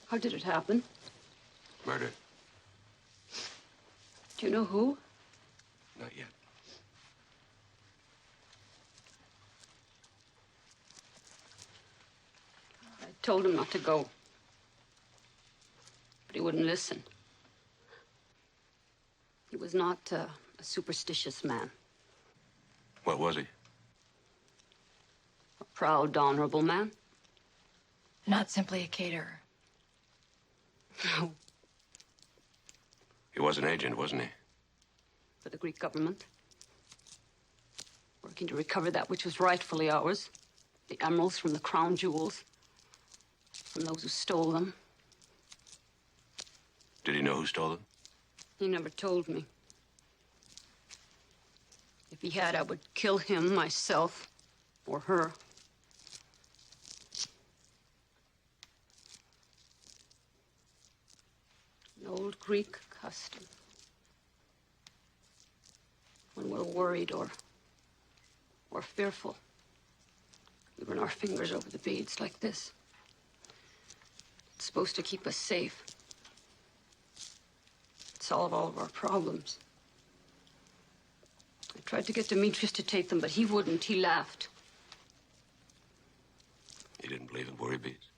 How did it happen? Murder. Do you know who? Not yet. I told him not to go. But he wouldn't listen. He was not a superstitious man. What was he? A proud, honorable man. Not simply a caterer. No, He was an agent, wasn't he? for the Greek government. Working to recover that which was rightfully ours. The emeralds from the crown jewels. From those who stole them. Did he know who stole them? He never told me. If he had, I would kill him, myself, or her. An old Greek custom. When we're worried or fearful, we run our fingers over the beads like this. It's supposed to keep us safe. Solve all of our problems. I tried to get Demetrius to take them, but he wouldn't. He laughed. He didn't believe in worry beads?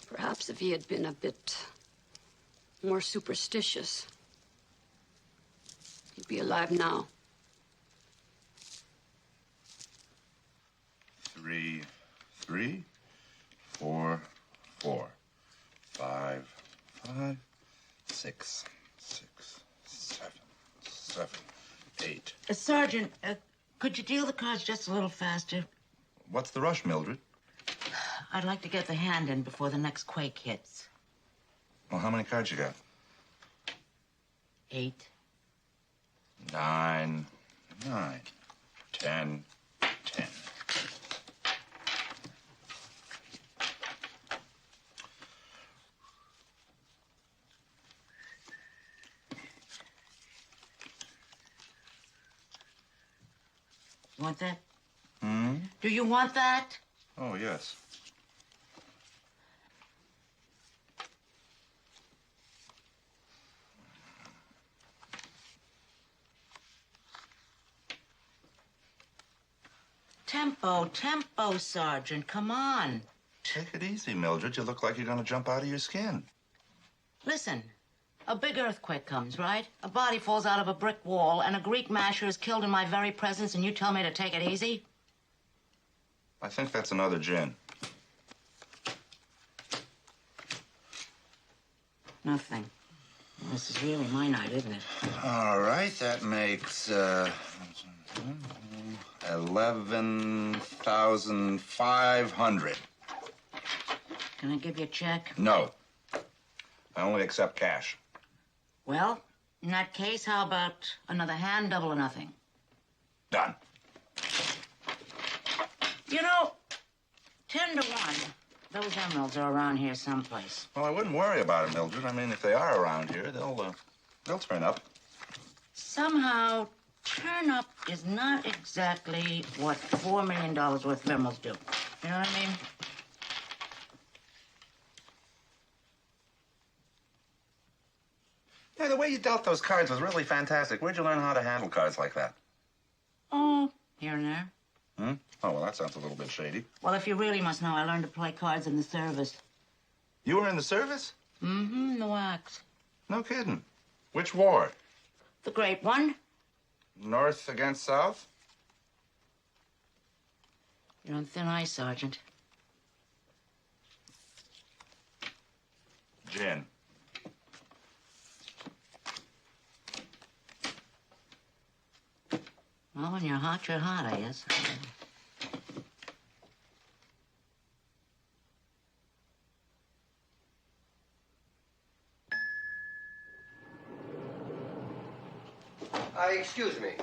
Perhaps if he had been a bit more superstitious, he'd be alive now. 3, 3, 4, 4, 5, 5, 6, 6, 7, 7, 8. Sergeant, could you deal the cards just a little faster? What's the rush, Mildred? I'd like to get the hand in before the next quake hits. Well, how many cards you got? 8. 9, 9, 10, 10. You want that? Hmm? Do you want that? Oh, yes. Tempo, Sergeant. Come on. Take it easy, Mildred. You look like you're going to jump out of your skin. Listen, a big earthquake comes, right? A body falls out of a brick wall, and a Greek masher is killed in my very presence, and you tell me to take it easy? I think that's another gin. Nothing. This is really my night, isn't it? All right, that makes 11,500. Can I give you a check? No. I only accept cash. Well, in that case, how about another hand, double or nothing? Done. You know, 10 to 1, those emeralds are around here someplace. Well, I wouldn't worry about it, Mildred. I mean, if they are around here, they'll turn up. Somehow, turn up is not exactly what $4 million worth of emeralds do. You know what I mean? Yeah, the way you dealt those cards was really fantastic. Where'd you learn how to handle cards like that? Oh, here and there. Hmm? Oh, well, that sounds a little bit shady. Well, if you really must know, I learned to play cards in the service. You were in the service? Mm-hmm, the wax. No kidding. Which war? The great one. North against South? You're on thin ice, Sergeant. Gin. Well, when you're hot, I guess. Excuse me.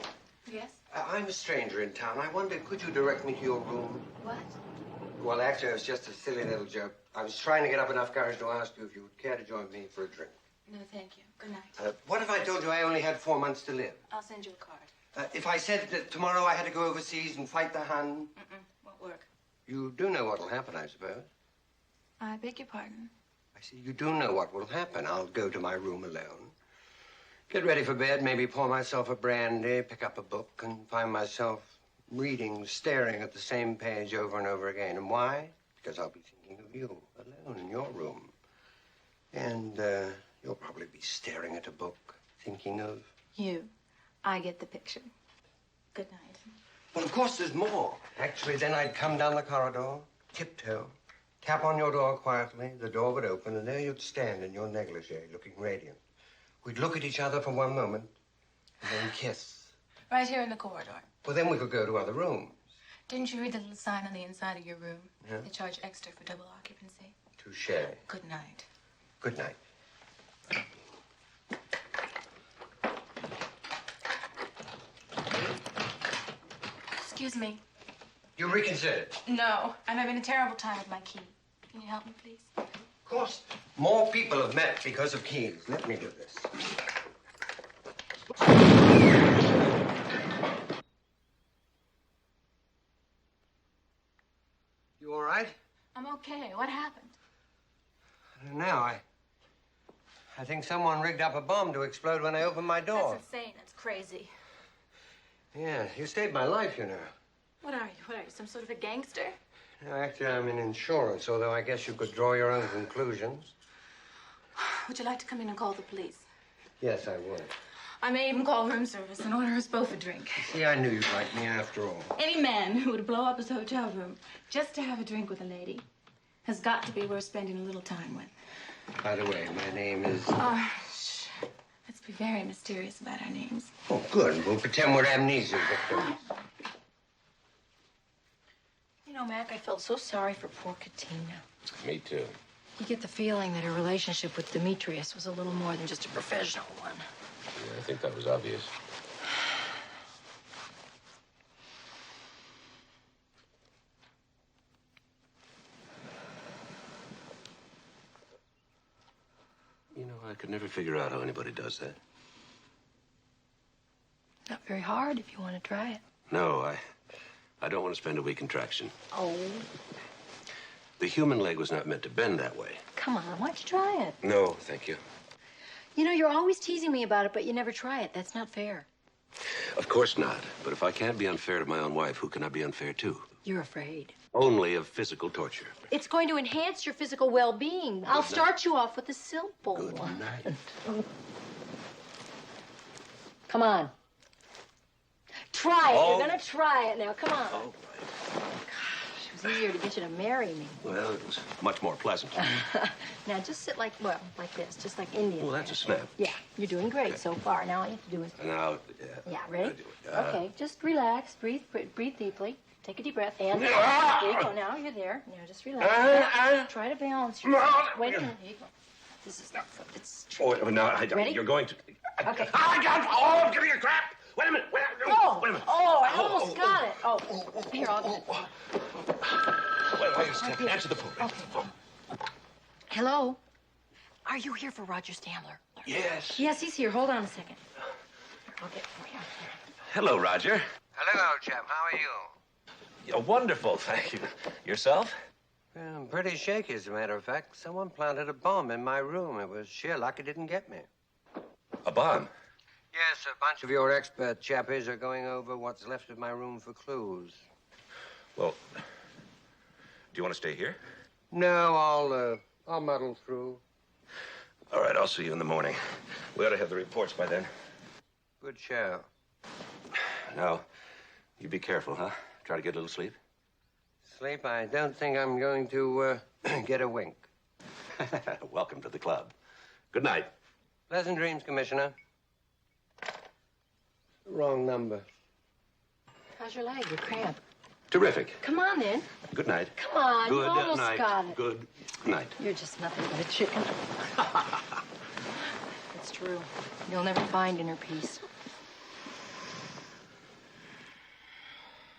Yes? I'm a stranger in town. I wondered, could you direct me to your room? What? Well, actually, it was just a silly little joke. I was trying to get up enough courage to ask you if you would care to join me for a drink. No, thank you. Good night. What if I told you I only had 4 months to live? I'll send you a card. If I said that tomorrow I had to go overseas and fight the Hun? Won't work. You do know what will happen, I suppose. I beg your pardon. I see you do know what will happen. I'll go to my room alone, get ready for bed, maybe pour myself a brandy, pick up a book, and find myself reading, staring at the same page over and over again. And why? Because I'll be thinking of you, alone in your room. And you'll probably be staring at a book, thinking of... You. I get the picture. Good night. Well, of course, there's more. Actually, then I'd come down the corridor, tiptoe, tap on your door quietly, the door would open, and there you'd stand in your negligee, looking radiant. We'd look at each other for one moment, and then kiss. Right here in the corridor. Well, then we could go to other rooms. Didn't you read the little sign on the inside of your room? Yeah. They charge extra for double occupancy. Touché. Good night. Good night. Excuse me. You reconsidered? No, I'm having a terrible time with my key. Can you help me, please? Of course. More people have met because of keys. Let me do this. You all right? I'm okay. What happened? I don't know. I think someone rigged up a bomb to explode when I opened my door. That's insane. That's crazy. Yeah, you saved my life, you know. What are you? What are you? Some sort of a gangster? No, actually, I'm in insurance, although I guess you could draw your own conclusions. Would you like to come in and call the police? Yes, I would. I may even call room service and order us both a drink. See, I knew you'd like me after all. Any man who would blow up his hotel room just to have a drink with a lady has got to be worth spending a little time with. By the way, my name is... Shh. Let's be very mysterious about our names. Oh, good. We'll pretend we're amnesia victims. You know, Mac, I felt so sorry for poor Katina. Me too. You get the feeling that her relationship with Demetrius was a little more than just a professional one. Yeah, I think that was obvious. You know, I could never figure out how anybody does that. Not very hard if you want to try it. No, I don't want to spend a week in traction. Oh. The human leg was not meant to bend that way. Come on, why don't you try it? No, thank you. You know, you're always teasing me about it, but you never try it. That's not fair. Of course not. But if I can't be unfair to my own wife, who can I be unfair to? You're afraid. Only of physical torture. It's going to enhance your physical well-being. I'll start you off with a simple one. Come on. Try it. Oh. You're gonna try it now. Come on. Oh. Gosh, it was easier to get you to marry me. Well, it was much more pleasant. Now just sit like this, just like Indian. Well, that's a snap. Yeah, you're doing great so far. Now all you have to do is. Now, Yeah, ready? Okay, just relax. Breathe deeply. Take a deep breath. And there you go. Now you're there. Now just relax. Try to balance yourself. Wait a minute. Here you go. This is not. It's. Oh, no, I don't. Ready? You're going to. Okay. Oh, give me a crap. Wait a minute. Wait a minute. I almost got it. Oh, here, I'll get it. Wait, answer the phone. Okay. Hello? Are you here for Roger Stambler? Yes. Yes, he's here. Hold on a second. I'll get it for you. Hello, Roger. Hello, old chap. How are you? You're wonderful, thank you. Yourself? Well, I'm pretty shaky, as a matter of fact. Someone planted a bomb in my room. It was sheer luck it didn't get me. A bomb? Yes, a bunch of your expert chappies are going over what's left of my room for clues. Well, do you want to stay here? No, I'll muddle through. All right, I'll see you in the morning. We ought to have the reports by then. Good show. Now, you be careful, huh? Try to get a little sleep. Sleep? I don't think I'm going to get a wink. Welcome to the club. Good night. Pleasant dreams, Commissioner. Wrong number. How's your leg? Your cramp? Terrific. Come on, then. Good night. Come on. Good You almost night. got it. Good night. You're just nothing but a chicken. It's true. You'll never find inner peace.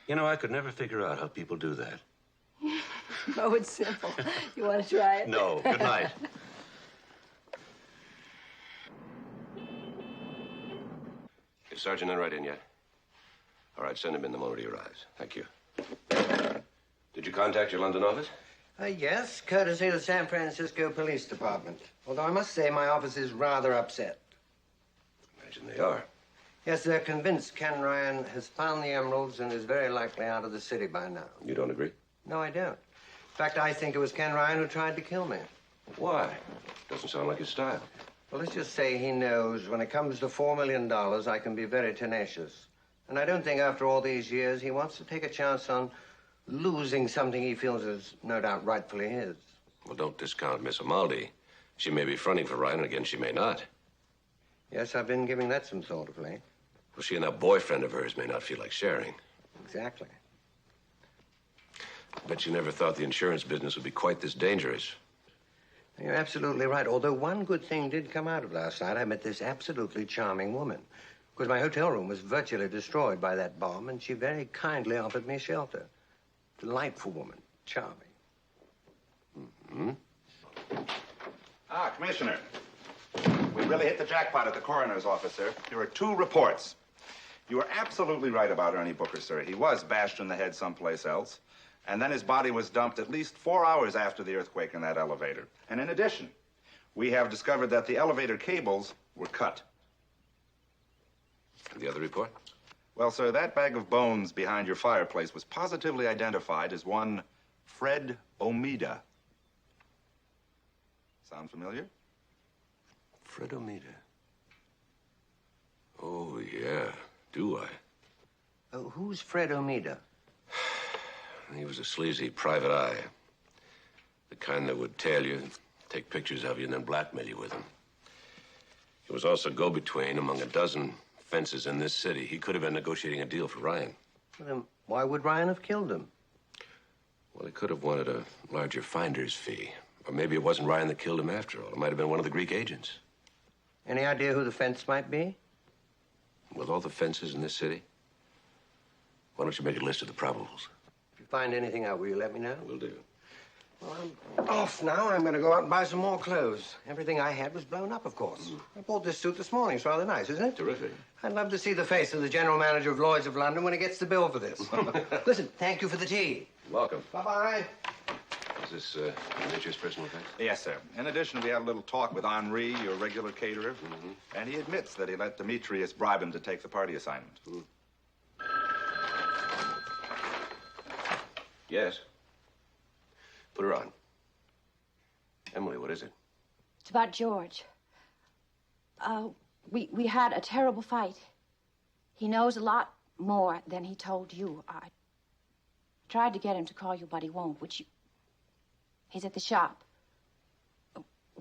You know, I could never figure out how people do that. Oh, it's simple. You want to try it? No. Good night. Is Sergeant Enright in yet? All right, send him in the moment he arrives. Thank you. Did you contact your London office? Yes, courtesy of the San Francisco Police Department. Although I must say my office is rather upset. Imagine they are. Yes, they're convinced Ken Ryan has found the emeralds and is very likely out of the city by now. You don't agree? No, I don't. In fact, I think it was Ken Ryan who tried to kill me. Why? Doesn't sound like his style. Well, let's just say he knows when it comes to $4 million, I can be very tenacious. And I don't think after all these years he wants to take a chance on losing something he feels is no doubt rightfully his. Well, don't discount Miss Amaldi. She may be fronting for Ryan, and again, she may not. Yes, I've been giving that some thought of late. Well, she and that boyfriend of hers may not feel like sharing. Exactly. I bet you never thought the insurance business would be quite this dangerous. You're absolutely right. Although one good thing did come out of last night. I met this absolutely charming woman. Of course, my hotel room was virtually destroyed by that bomb, and she very kindly offered me shelter. Delightful woman. Charming. Mm-hmm. Ah, Commissioner. We really hit the jackpot at the coroner's office, sir. There are 2 reports. You were absolutely right about Ernie Booker, sir. He was bashed in the head someplace else. And then his body was dumped at least 4 hours after the earthquake in that elevator. And in addition, we have discovered that the elevator cables were cut. And the other report? Well, sir, that bag of bones behind your fireplace was positively identified as one Fred Omida. Sound familiar? Fred Omida. Oh, yeah. Do I? Oh, who's Fred Omida? He was a sleazy private eye. The kind that would tail you, take pictures of you, and then blackmail you with them. He was also go-between among a dozen fences in this city. He could have been negotiating a deal for Ryan. Well, then why would Ryan have killed him? Well, he could have wanted a larger finder's fee. Or maybe it wasn't Ryan that killed him after all. It might have been one of the Greek agents. Any idea who the fence might be? With all the fences in this city, why don't you make a list of the probables? If you find anything out, will you let me know? Will do. Well, I'm off now. I'm going to go out and buy some more clothes. Everything I had was blown up, of course. I bought this suit this morning. It's rather nice, isn't it? Terrific. I'd love to see the face of the general manager of Lloyd's of London when he gets the bill for this. Listen, thank you for the tea. Welcome. Bye-bye. Is this Nature's personal effects? Yes, sir. In addition, we had a little talk with Henri, your regular caterer, and he admits that he let Demetrius bribe him to take the party assignment. Yes. Put her on. Emily, what is it? It's about George. We had a terrible fight. He knows a lot more than he told you. I tried to get him to call you, but he won't. He's at the shop.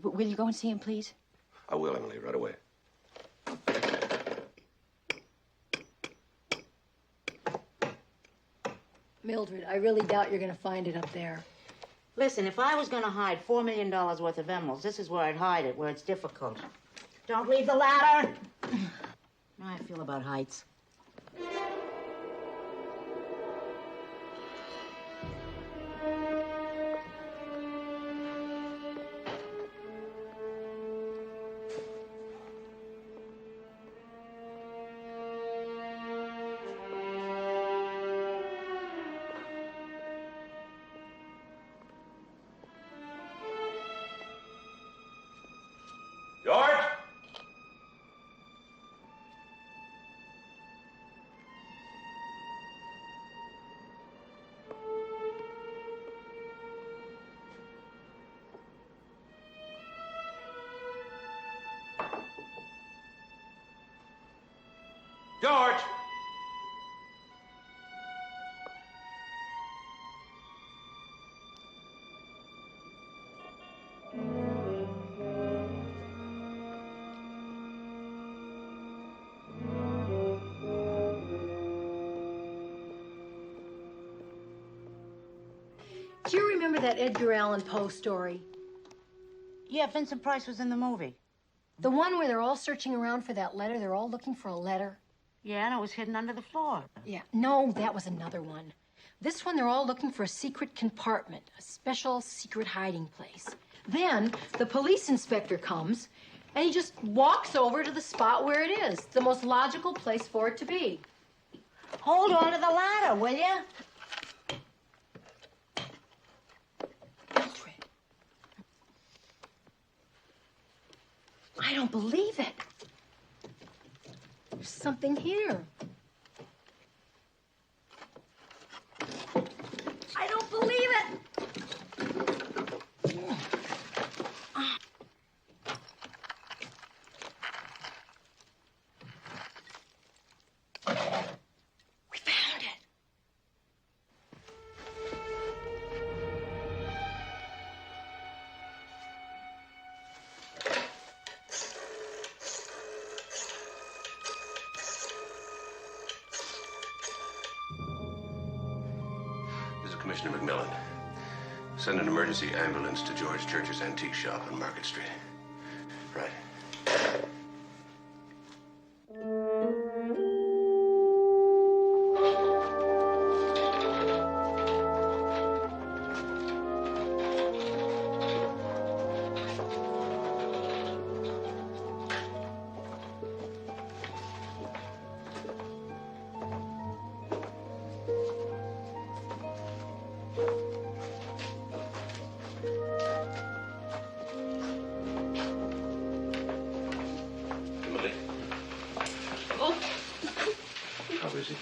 Will you go and see him, please? I will, Emily, right away. Mildred, I really doubt you're going to find it up there. Listen, if I was going to hide $4 million worth of emeralds, this is where I'd hide it, where it's difficult. Don't leave the ladder. How I feel about heights. George! George! Do you remember that Edgar Allan Poe story? Yeah, Vincent Price was in the movie. The one where they're all searching around for that letter? They're all looking for a letter? Yeah, and it was hidden under the floor. Yeah, no, that was another one. This one, they're all looking for a secret compartment, a special secret hiding place. Then the police inspector comes, and he just walks over to the spot where it is, the most logical place for it to be. Hold on to the ladder, will you? I don't believe it. There's something here. I don't believe it. We found it. This is Commissioner McMillan. Send an emergency ambulance to George Church's antique shop on Market Street. Right. Emily, Oh, how is he?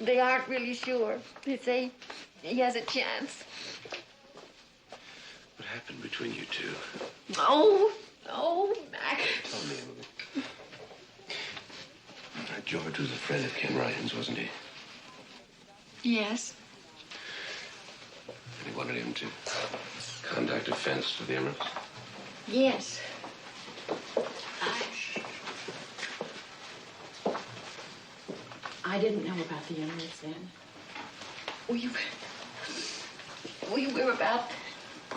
they aren't really sure. They say he has a chance. What happened between you two? Oh, Mac. Tell me, Emily. George was a friend of Ken Ryan's, wasn't he? Yes. And he wanted him to conduct a fence to the emeralds? Yes. I didn't know about the emeralds then. We were about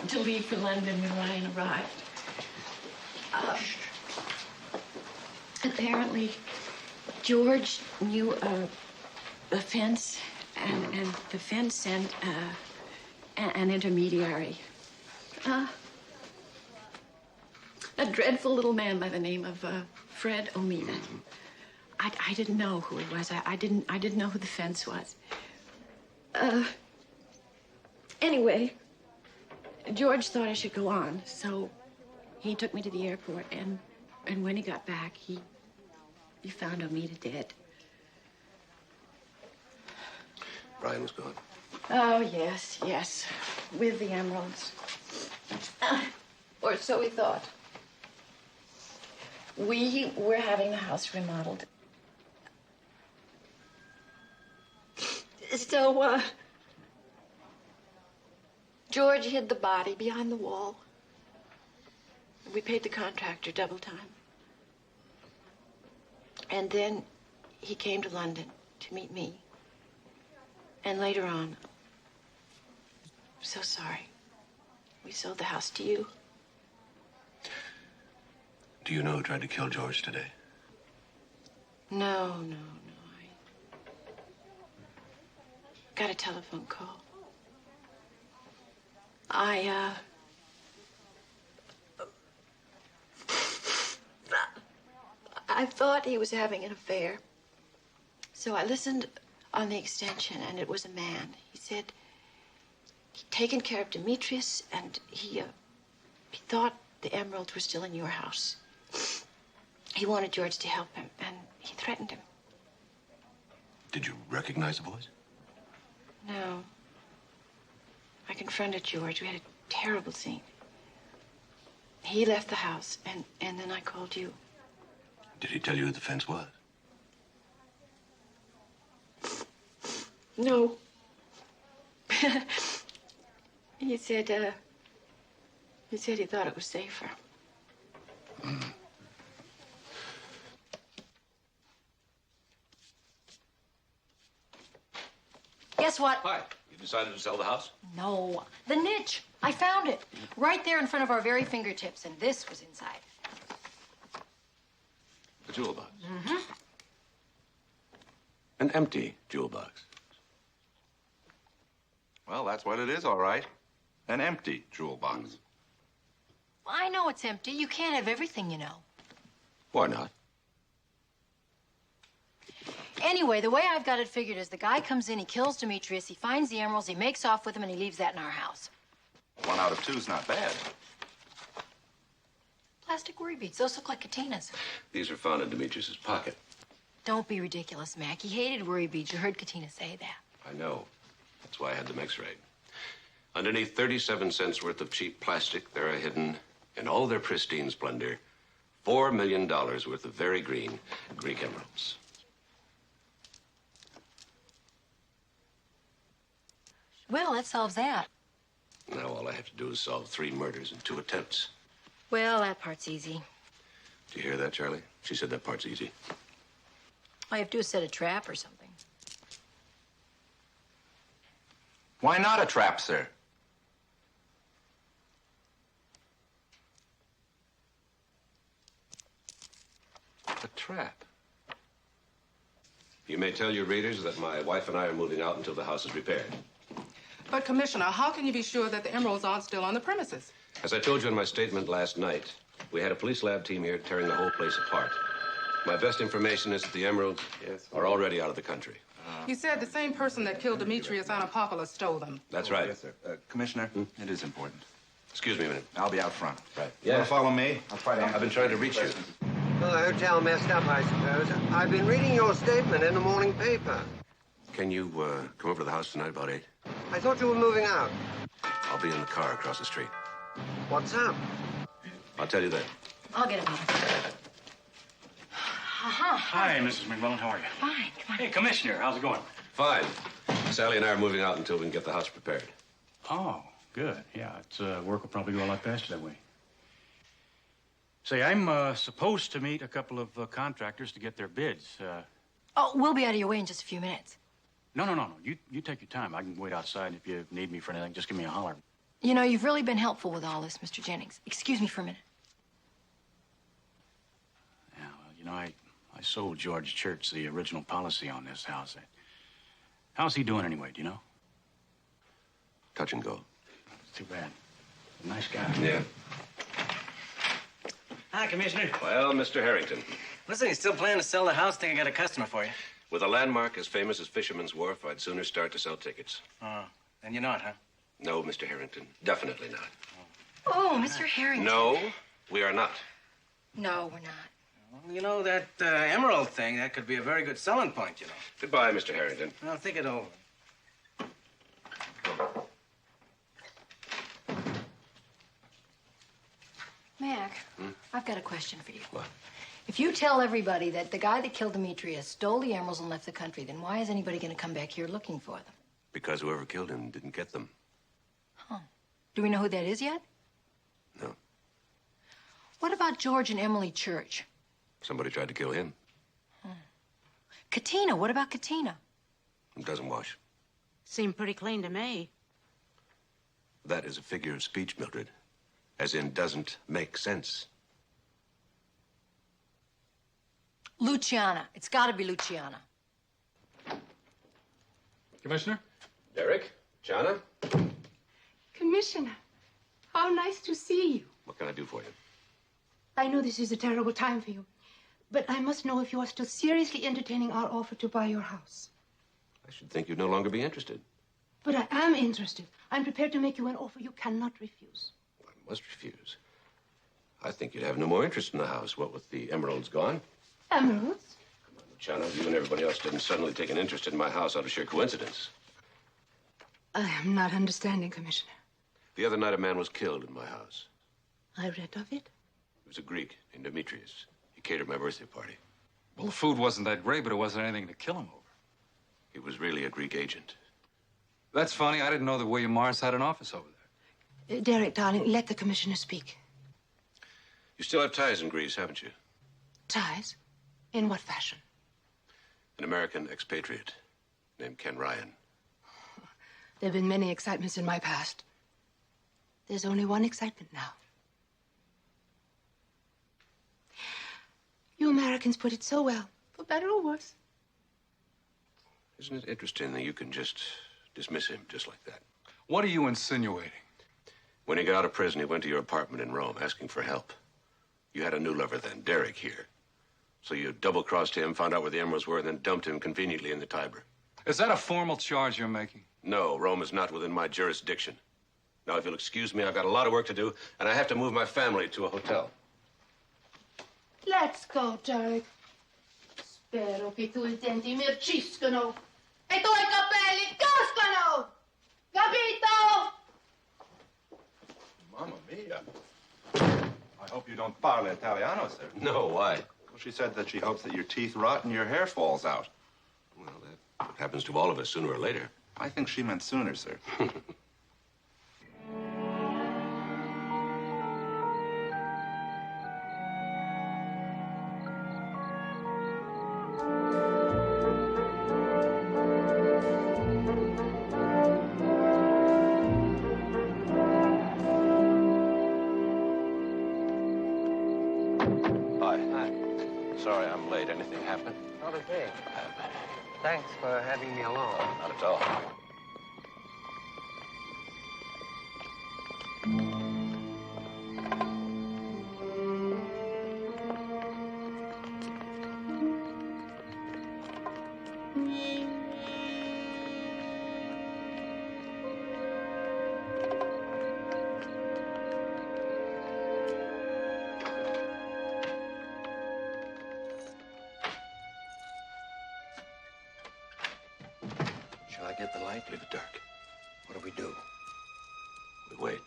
to leave for London when Ryan arrived. Apparently, George knew a fence, and the fence sent an intermediary. A dreadful little man by the name of Fred O'Meara. I didn't know who he was. I didn't know who the fence was. Anyway, George thought I should go on, so he took me to the airport, and when he got back, he found Omida dead. Brian was gone. Oh, yes, yes. With the emeralds. Or so we thought. We were having the house remodeled. So, George hid the body behind the wall. We paid the contractor double time. And then he came to London to meet me. And later on, I'm so sorry. We sold the house to you. Do you know who tried to kill George today? No. I got a telephone call. I thought he was having an affair. So I listened on the extension, and it was a man. He said he'd taken care of Demetrius, and he thought the emeralds were still in your house. He wanted George to help him, and he threatened him. Did you recognize the voice? No. I confronted George. We had a terrible scene. He left the house, and then I called you. Did he tell you who the fence was? No. He said he thought it was safer. Guess what? Hi. You decided to sell the house? No. The niche. I found it. Right there in front of our very fingertips, and this was inside. The jewel box. Mm-hmm. An empty jewel box. Well, that's what it is, all right. An empty jewel box. I know it's empty. You can't have everything, you know. Why not? Anyway, the way I've got it figured is the guy comes in, he kills Demetrius, he finds the emeralds, he makes off with them, and he leaves that in our house. 1 out of 2's not bad. Plastic worry beads. Those look like Katinas. These were found in Demetrius's pocket. Don't be ridiculous, Mac. He hated worry beads. You heard Katina say that. I know. That's why I had them x-rayed. Underneath 37 cents worth of cheap plastic, there are hidden, in all their pristine splendor, $4 million worth of very green Greek emeralds. Well, that solves that. Now all I have to do is solve 3 murders in 2 attempts. Well, that part's easy. Do you hear that, Charlie? She said that part's easy. All you have to do is set a trap or something. Why not a trap, sir? A trap? You may tell your readers that my wife and I are moving out until the house is repaired. But, Commissioner, how can you be sure that the emeralds aren't still on the premises? As I told you in my statement last night, we had a police lab team here tearing the whole place apart. My best information is that the emeralds are already out of the country. You said the same person that killed Demetrius Anapopoulos stole them. That's right. Yes, sir. Commissioner, it is important. Excuse me a minute. I'll be out front. Right. You want to follow me? I'll try to answer. I've been trying to reach you. Well, the hotel messed up, I suppose. I've been reading your statement in the morning paper. Can you come over to the house tonight about 8? I thought you were moving out. I'll be in the car across the street. What's up? I'll tell you then. I'll get him out. Hi, Mrs. McMillan. How are you? Fine. Come on. Hey, Commissioner, how's it going? Fine. Sally and I are moving out until we can get the house prepared. Oh, good. Yeah, it's work will probably go a lot faster that way. Say, I'm supposed to meet a couple of contractors to get their bids. Oh, we'll be out of your way in just a few minutes. No. You take your time. I can wait outside. If you need me for anything, just give me a holler. You know, you've really been helpful with all this, Mr. Jennings. Excuse me for a minute. Yeah, well, you know, I sold George Church the original policy on this house. How's he doing anyway, do you know? Touch and go. Too bad. A nice guy. Yeah. Hi, Commissioner. Well, Mr. Harrington, Listen, you still planning to sell the house? Think I got a customer for you. with a landmark as famous as Fisherman's Wharf, I'd sooner start to sell tickets. Oh, and you're not, huh? No, Mr. Harrington. Definitely not. Oh, Mr. Harrington. No, we are not. No, we're not. Well, you know, that emerald thing, that could be a very good selling point, you know. Goodbye, Mr. Harrington. I'll think it over. Mac, I've got a question for you. What? If you tell everybody that the guy that killed Demetrius stole the emeralds and left the country, then why is anybody going to come back here looking for them? Because whoever killed him didn't get them. Huh. Do we know who that is yet? No. What about George and Emily Church? Somebody tried to kill him. Katina, what about Katina? It doesn't wash. Seemed pretty clean to me. That is a figure of speech, Mildred. As in, doesn't make sense. Luciana. It's got to be Luciana. Commissioner? Derek? Jana? Commissioner, how nice to see you. What can I do for you? I know this is a terrible time for you, but I must know if you are still seriously entertaining our offer to buy your house. I should think you'd no longer be interested. But I am interested. I'm prepared to make you an offer you cannot refuse. I must refuse. I think you'd have no more interest in the house, what with the emeralds gone. Emeralds? Jana, you and everybody else didn't suddenly take an interest in my house out of sheer coincidence. I am not understanding, Commissioner. The other night, a man was killed in my house. I read of it. He was a Greek named Demetrius. He catered my birthday party. Well, the food wasn't that great, but it wasn't anything to kill him over. He was really a Greek agent. That's funny. I didn't know that William Morris had an office over there. Derek, darling, let the Commissioner speak. You still have ties in Greece, haven't you? Ties? In what fashion? An American expatriate named Ken Ryan. There have been many excitements in my past. There's only one excitement now. You Americans put it so well, for better or worse. Isn't it interesting that you can just dismiss him just like that? What are you insinuating? When he got out of prison, he went to your apartment in Rome asking for help. You had a new lover then, Derek, here. So you double-crossed him, found out where the emeralds were, and then dumped him conveniently in the Tiber. Is that a formal charge you're making? No, Rome is not within my jurisdiction. Now, if you'll excuse me, I've got a lot of work to do, and I have to move my family to a hotel. Let's go, Derek. Spero che i tuoi denti merciscono e i tuoi capelli cascano! Capito? Mamma mia. I hope you don't parle Italiano, sir. No, why? Well, she said that she hopes that your teeth rot and your hair falls out. Well, that happens to all of us sooner or later. I think she meant sooner, sir. Sorry I'm late. Anything happen? Not a thing. Thanks for having me along. Not at all. Shall I get the light? Leave it dark. What do we do? We wait.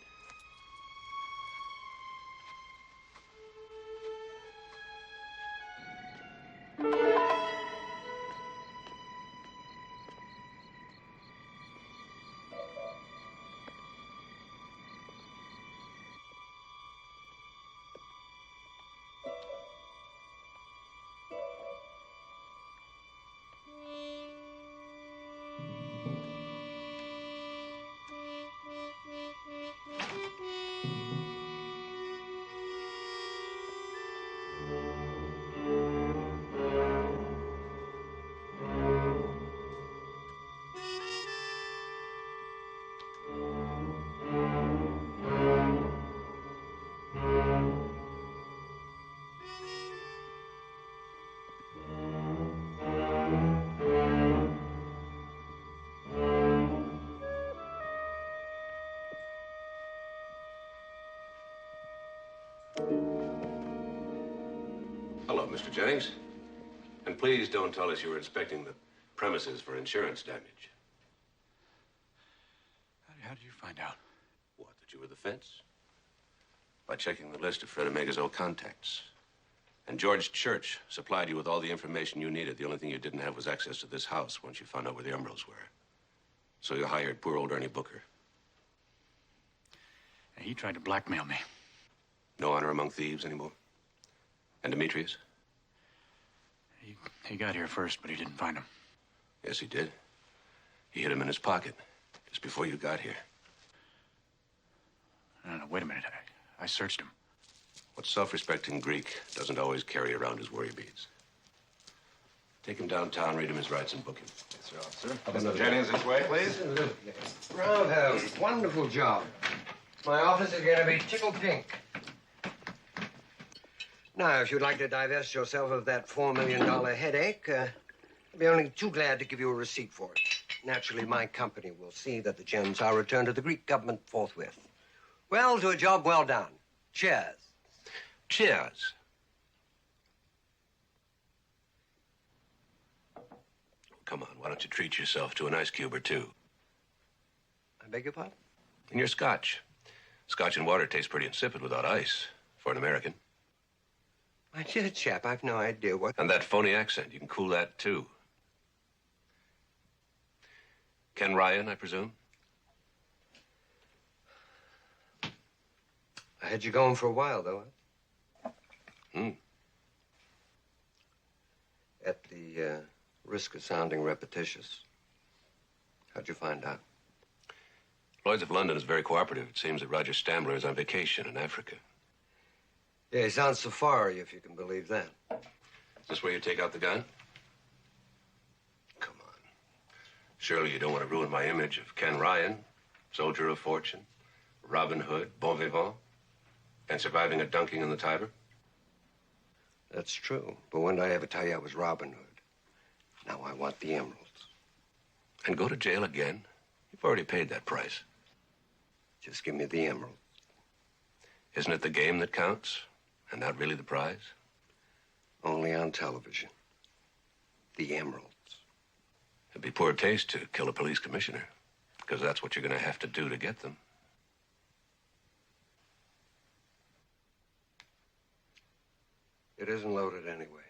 Hello, Mr. Jennings. And please don't tell us you were inspecting the premises for insurance damage. How did you find out? What, that you were the fence? By checking the list of Fred Omega's old contacts. And George Church supplied you with all the information you needed. The only thing you didn't have was access to this house once you found out where the emeralds were. So you hired poor old Ernie Booker. And he tried to blackmail me. No honor among thieves anymore? And Demetrius? He got here first, but he didn't find him. Yes, he did. He hid him in his pocket just before you got here. No, wait a minute. I searched him. What self-respecting Greek doesn't always carry around his worry beads? Take him downtown, read him his rights, and book him. Yes, sir, officer. Mr. Jennings, this way, please. Bravo. Wonderful job. My office is going to be tickle pink. Now, if you'd like to divest yourself of that $4 million headache, I'd be only too glad to give you a receipt for it. Naturally, my company will see that the gems are returned to the Greek government forthwith. Well, to a job well done. Cheers. Cheers. Come on, why don't you treat yourself to an ice cube or two? I beg your pardon? And your scotch. Scotch and water tastes pretty insipid without ice for an American. My dear chap, I've no idea what... And that phony accent, you can cool that, too. Ken Ryan, I presume? I had you going for a while, though. At the risk of sounding repetitious, how'd you find out? Lloyd's of London is very cooperative. It seems that Roger Stambler is on vacation in Africa. Yeah, he's on safari, if you can believe that. Is this where you take out the gun? Come on. Surely you don't want to ruin my image of Ken Ryan, soldier of fortune, Robin Hood, bon vivant, and surviving a dunking in the Tiber? That's true. But when did I ever tell you I was Robin Hood? Now I want the emeralds. And go to jail again? You've already paid that price. Just give me the emeralds. Isn't it the game that counts, and not really the prize? Only on television. The emeralds. It'd be poor taste to kill a police commissioner, because that's what you're going to have to do to get them. It isn't loaded anyway.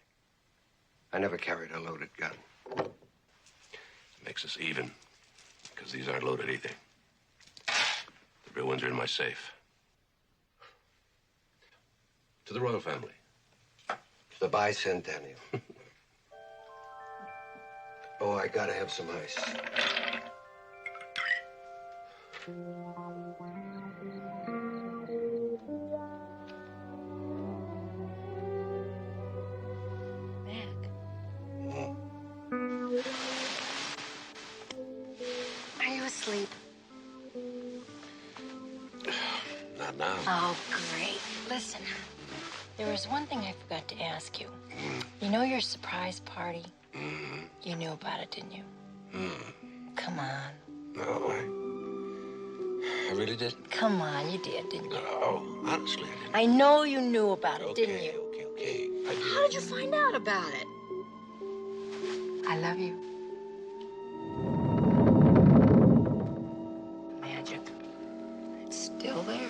I never carried a loaded gun. Makes us even, because these aren't loaded either. The real ones are in my safe. To the royal family. The bicentennial. Oh, I gotta have some ice. Are you asleep? Not now. Oh, great. Listen, there was one thing I forgot to ask you. You know your surprise party? You knew about it, didn't you? Come on. No, I really didn't. Come on, you did, didn't you? No, honestly, I didn't. I know you knew about it, didn't you? Okay. I did. How did you find out about it? I love you. Magic. It's still there.